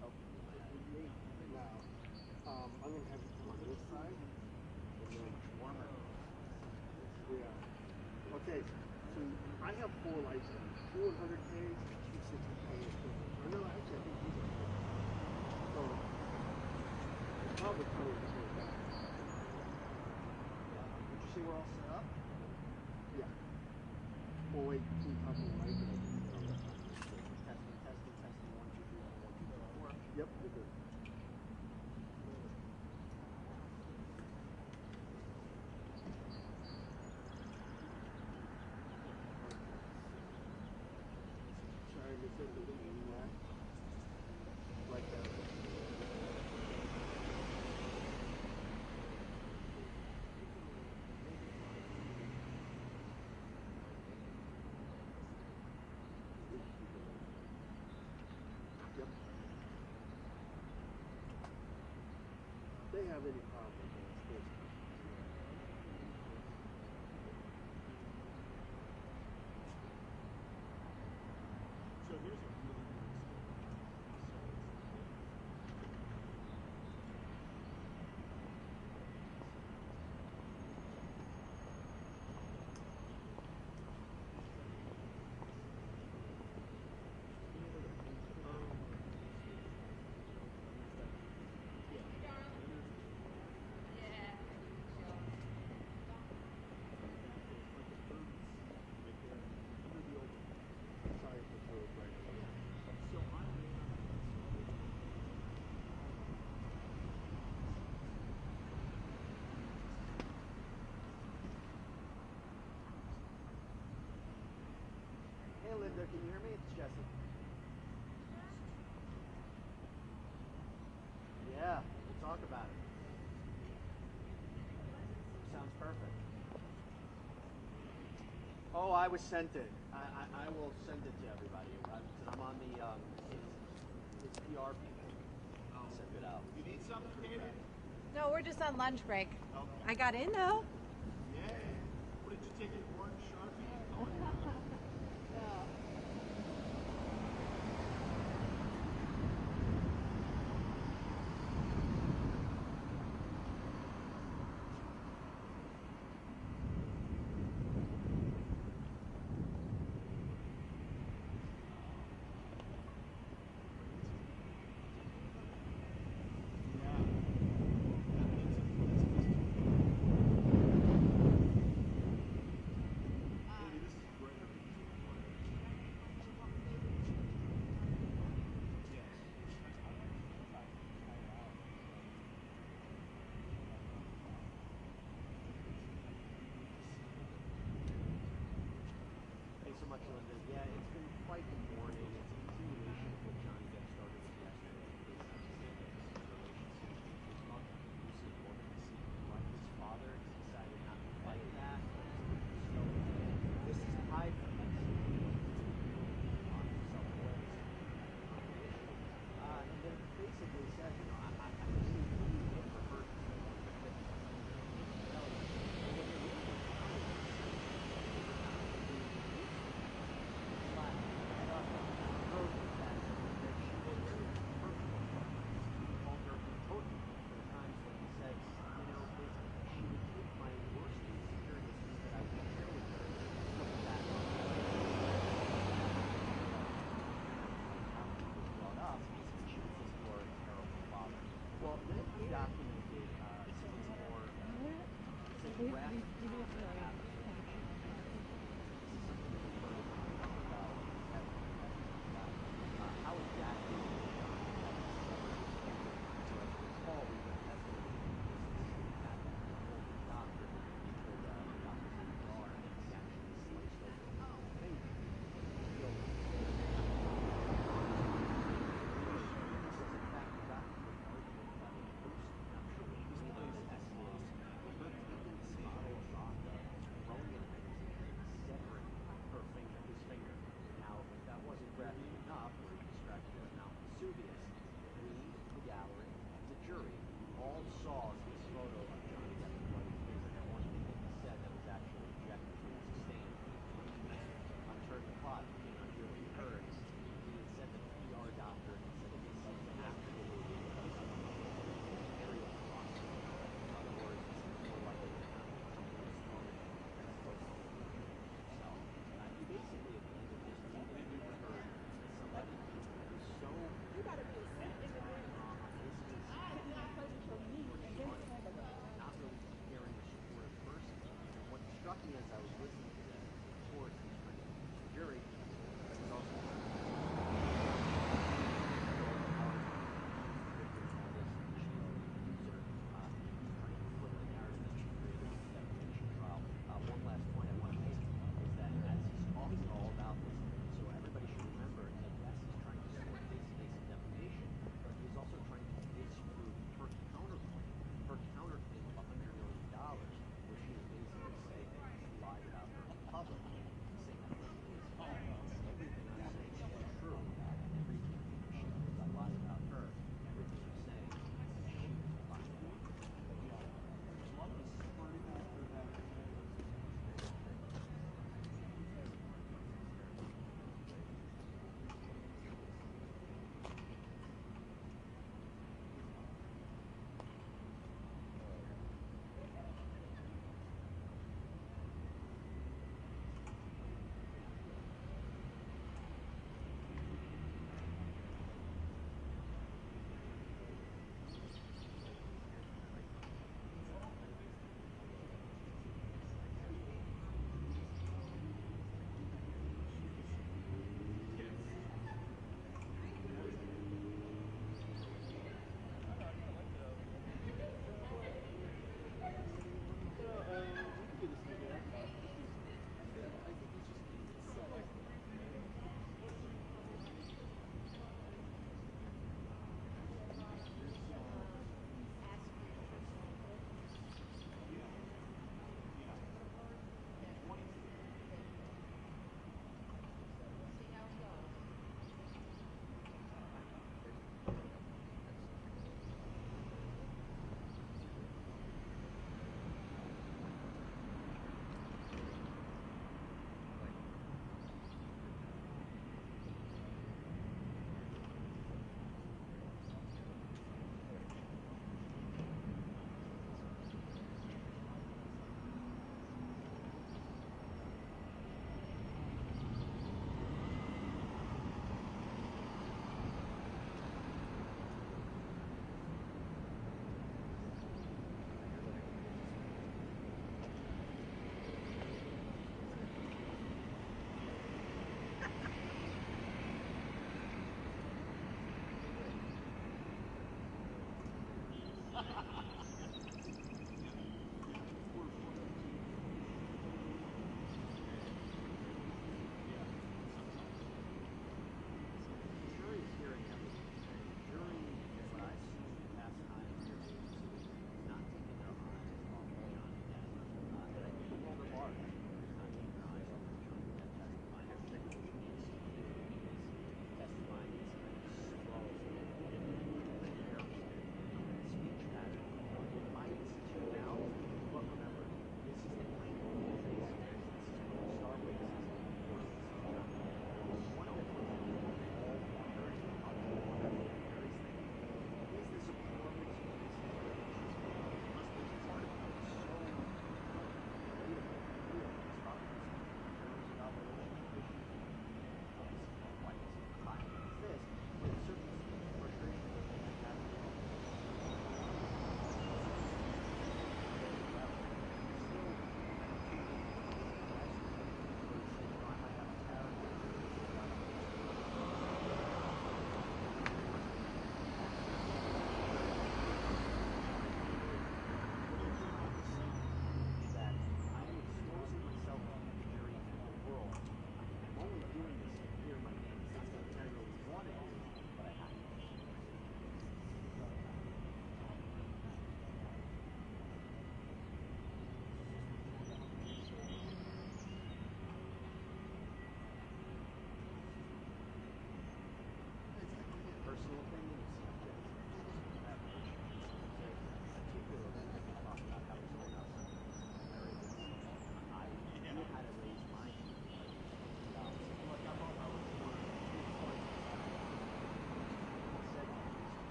[SPEAKER 2] help with me
[SPEAKER 6] now. I'm gonna have you come on this side.
[SPEAKER 2] so much warmer.
[SPEAKER 6] Yeah. Okay. So I have 4 licenses: 2 100Ks, 2 60Ks. Or no, actually, I think these are 4. So it's probably coming to go back.
[SPEAKER 3] Would you say we're all set up?
[SPEAKER 6] Yeah. Well, wait. Can you talk to the mic?
[SPEAKER 3] Testing, 1, 2, 3, 4, 1, 2, 3, 4.
[SPEAKER 6] Yep, you're good. Sorry, I missed it. Like that. Yep. If they have any problem with this,
[SPEAKER 2] So here's a really
[SPEAKER 6] sorry for the right away.
[SPEAKER 2] So I'm
[SPEAKER 3] Hey, Linda, can you hear me? It's Jesse. Yeah, we'll talk about it. Sounds perfect. Oh, I was sent it. I will send it to everybody. I'm on the his PR people. Send it out.
[SPEAKER 7] You need something, Katie?
[SPEAKER 1] No, we're just on lunch break. I got in though.
[SPEAKER 7] Yay. What did you take an orange Sharpie? Thanks so much, Linda. Yeah, it's been quite the morning. It's a continuation of what Johnny Depp started with yesterday. His mother, abusive woman, seeking to like his father. He's decided not to fight that. So this is tied for next on self-awareness. And then basically said, you know, I really believe it for her to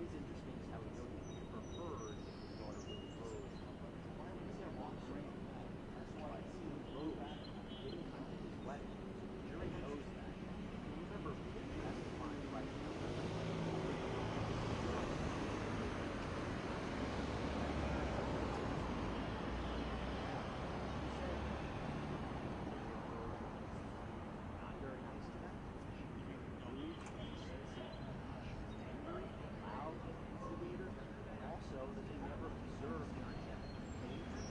[SPEAKER 7] is interesting is how he noted for Heard, his daughter Lily Rose, why was there long frame? That's why I see Rose didn't come to his wedding. The jury knows that. And remember, he testified right now. Not very nice to them. Rude, insensitive, angry, loud, instigator, and also that they never observed during that danger.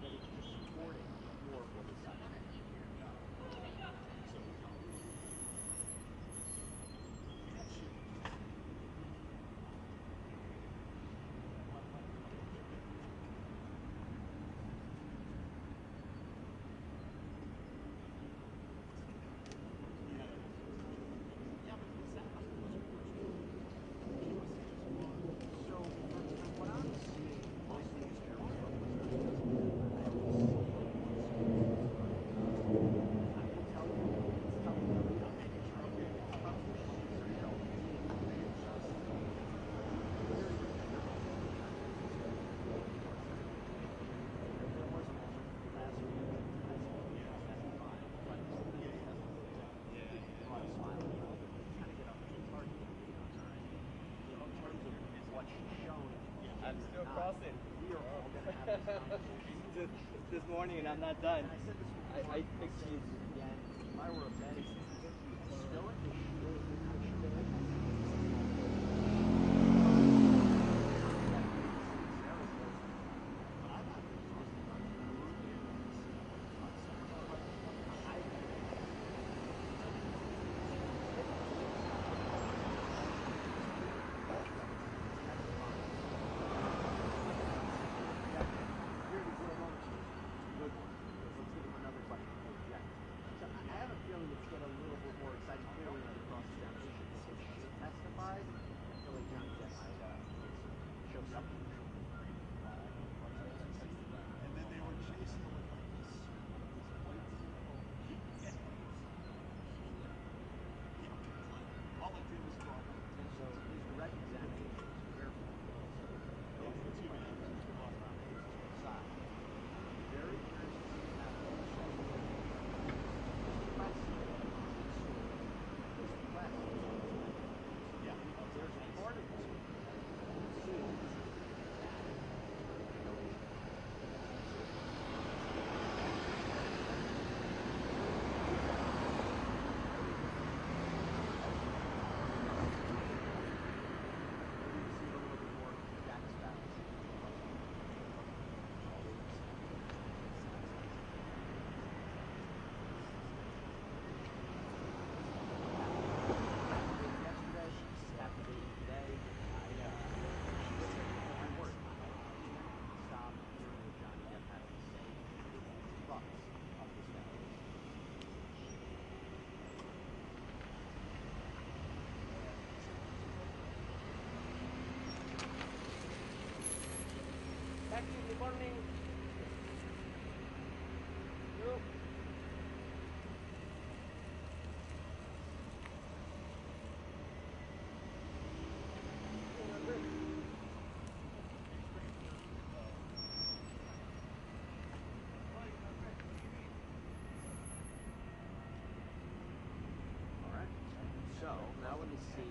[SPEAKER 7] That it's distorting more of what is happening. So, from what I'm seeing, most of these juries are I can tell you, it's tough to know.
[SPEAKER 3] I'm still crossing.
[SPEAKER 7] We are all going to have this conversation.
[SPEAKER 3] This morning and I'm not done.
[SPEAKER 7] And I said this before,
[SPEAKER 3] I
[SPEAKER 7] I'll
[SPEAKER 3] fixed
[SPEAKER 7] say
[SPEAKER 3] you.
[SPEAKER 7] this again. If I were a betting man, it's still an issue. I have a feeling it's get a little bit more exciting clearly in the cross-examination because she testified. I feel like Johnny Depp might show something.
[SPEAKER 6] And then they were chasing him with like this. All I did was draw.
[SPEAKER 7] And so his direct examination is careful. Those are two side. Very curious to see how he yeah, there's a part of this
[SPEAKER 3] Good morning. Nope.
[SPEAKER 7] All right. So now let me see.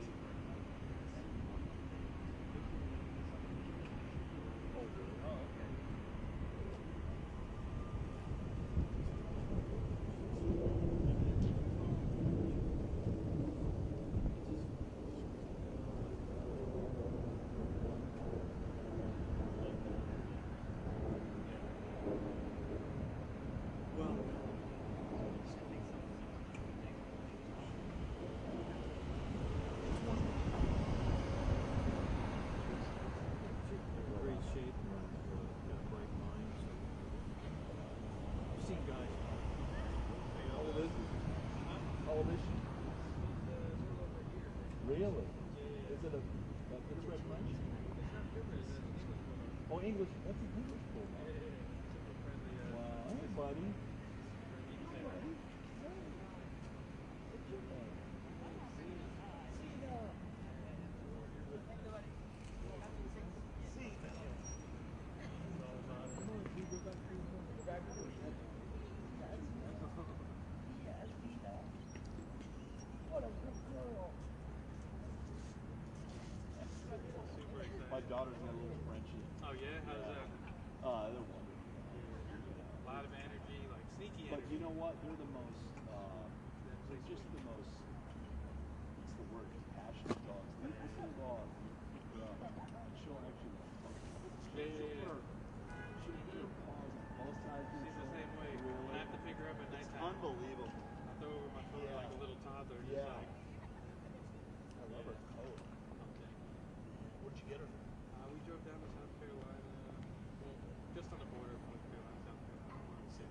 [SPEAKER 4] Great shape and got a bright mind. So I've seen guys.
[SPEAKER 6] How old is he? How old is she? Really? Is it a purebred bunch? Oh, English. That's an English bull.
[SPEAKER 4] buddy. My daughter's got a little Frenchie.
[SPEAKER 14] Oh yeah? How's that?
[SPEAKER 4] They're wonderful.
[SPEAKER 14] A lot of energy, like sneaky energy.
[SPEAKER 4] But you know what? They're the most, they're just the most, what's the word? Passionate dogs. This little dog, she'll actually, she'll put her paws on both sides of
[SPEAKER 14] She's the same way.
[SPEAKER 4] Really?
[SPEAKER 14] I have to pick her up at nighttime.
[SPEAKER 13] Unbelievable.
[SPEAKER 14] I throw her over my shoulder like a little toddler. Just like,
[SPEAKER 4] I love her coat. Where'd you get her?
[SPEAKER 14] we drove down to South Carolina, well, just on the border of North Carolina, South Carolina, Oklahoma City.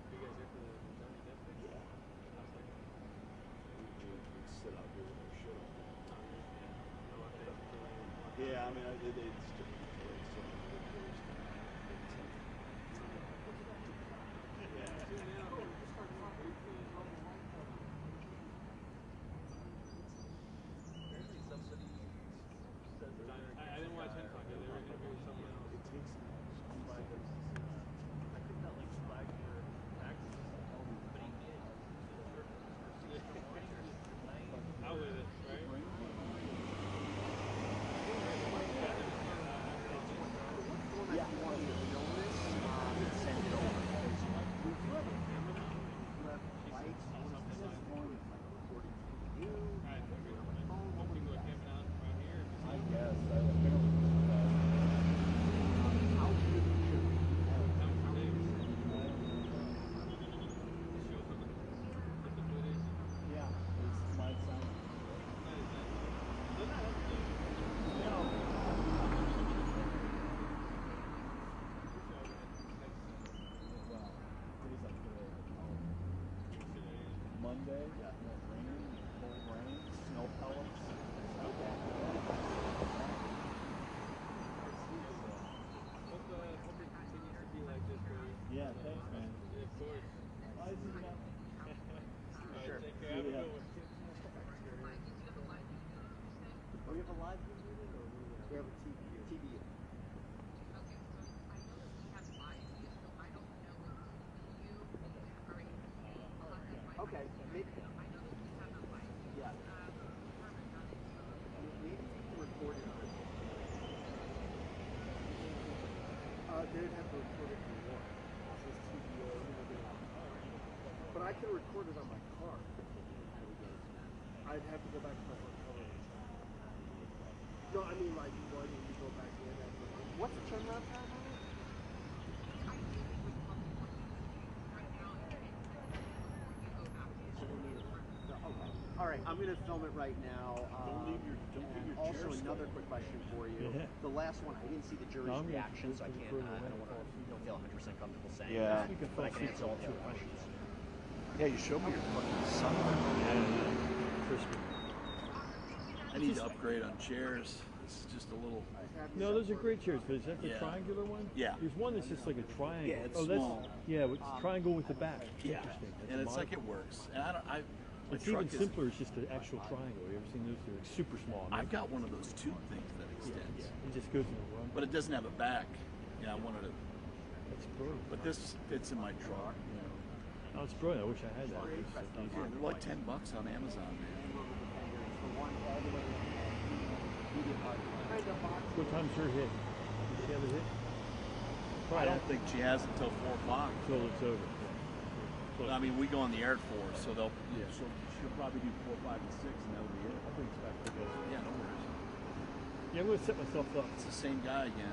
[SPEAKER 14] You guys here for the Johnny Depp thing?
[SPEAKER 4] Yeah.
[SPEAKER 14] How's that going?
[SPEAKER 4] We sit out here with our shit on.
[SPEAKER 14] No update until
[SPEAKER 4] Yeah, I mean, it's just great. So
[SPEAKER 14] I didn't watch him talk. They were interviewing someone else.
[SPEAKER 4] it takes I could not like flag your taxes.
[SPEAKER 14] Out with it, right?
[SPEAKER 6] Yeah, you want me to film this and send it over. We do have a camera now. You have lights. This is going with like recording you.
[SPEAKER 14] Hopefully go camping out around here.
[SPEAKER 4] I guess. Apparently.
[SPEAKER 6] How big should we
[SPEAKER 4] Yeah, this might sound. Monday, rain, cold rain, snow pellets.
[SPEAKER 14] Hope it continues to be like this for you.
[SPEAKER 4] Yeah, thanks, man.
[SPEAKER 14] Yeah, of course.
[SPEAKER 4] Bye, Zena.
[SPEAKER 14] Sure. Take care. Have a good one.
[SPEAKER 6] we have a live meeting or we have a TV? Okay, maybe. Yeah. Maybe we can record it. They'd have to record it in one. This TVO, but I can record it on my car. I'd have to go back to my hotel room. No, I mean like when you go back in. What's the turnaround time on it? All right, I'm going to film it right now.
[SPEAKER 4] Don't leave your
[SPEAKER 6] Also,
[SPEAKER 4] chair
[SPEAKER 6] another
[SPEAKER 4] still.
[SPEAKER 6] quick question for you.
[SPEAKER 4] Yeah.
[SPEAKER 6] The last one, I didn't see the jury's reaction, so I can't. I don't feel 100% comfortable saying
[SPEAKER 2] Yeah.
[SPEAKER 6] that, but I can answer all the other questions.
[SPEAKER 2] Yeah, you showed me your fucking son.
[SPEAKER 4] Crispy.
[SPEAKER 2] I need to upgrade on chairs. This is just a little.
[SPEAKER 4] No, those are great chairs, but is that the
[SPEAKER 2] Yeah.
[SPEAKER 4] triangular one?
[SPEAKER 2] Yeah.
[SPEAKER 4] There's one that's just like a triangle.
[SPEAKER 2] Yeah, it's
[SPEAKER 4] oh, that's,
[SPEAKER 2] small.
[SPEAKER 4] Yeah, it's triangle with the back.
[SPEAKER 2] Yeah,
[SPEAKER 4] Interesting. That's
[SPEAKER 2] and
[SPEAKER 4] a
[SPEAKER 2] it's like
[SPEAKER 4] model.
[SPEAKER 2] it works. And I don't. My
[SPEAKER 4] It's even
[SPEAKER 2] truck is-
[SPEAKER 4] simpler. It's just an actual triangle. You ever seen those? They're like super small.
[SPEAKER 2] I've got one of those tube things that extends.
[SPEAKER 4] Yeah, it just goes in the one.
[SPEAKER 2] But it doesn't have a back. Yeah, I wanted to.
[SPEAKER 4] That's brilliant.
[SPEAKER 2] But this fits in my truck.
[SPEAKER 4] Oh, it's brilliant. I wish I had that. It's like easy.
[SPEAKER 2] Yeah, they're like $10 on Amazon, man.
[SPEAKER 4] What time's her hit? Did she have a hit?
[SPEAKER 2] I don't think she has until 4 o'clock.
[SPEAKER 4] Until it's over.
[SPEAKER 2] I mean, we go on the air at 4, so they'll.
[SPEAKER 4] Yeah.
[SPEAKER 2] So she'll probably do 4, 5, and 6, and that'll be it.
[SPEAKER 4] I think it's back to this.
[SPEAKER 2] Yeah, no worries.
[SPEAKER 4] Yeah, I'm going to set myself up.
[SPEAKER 2] It's the same guy again.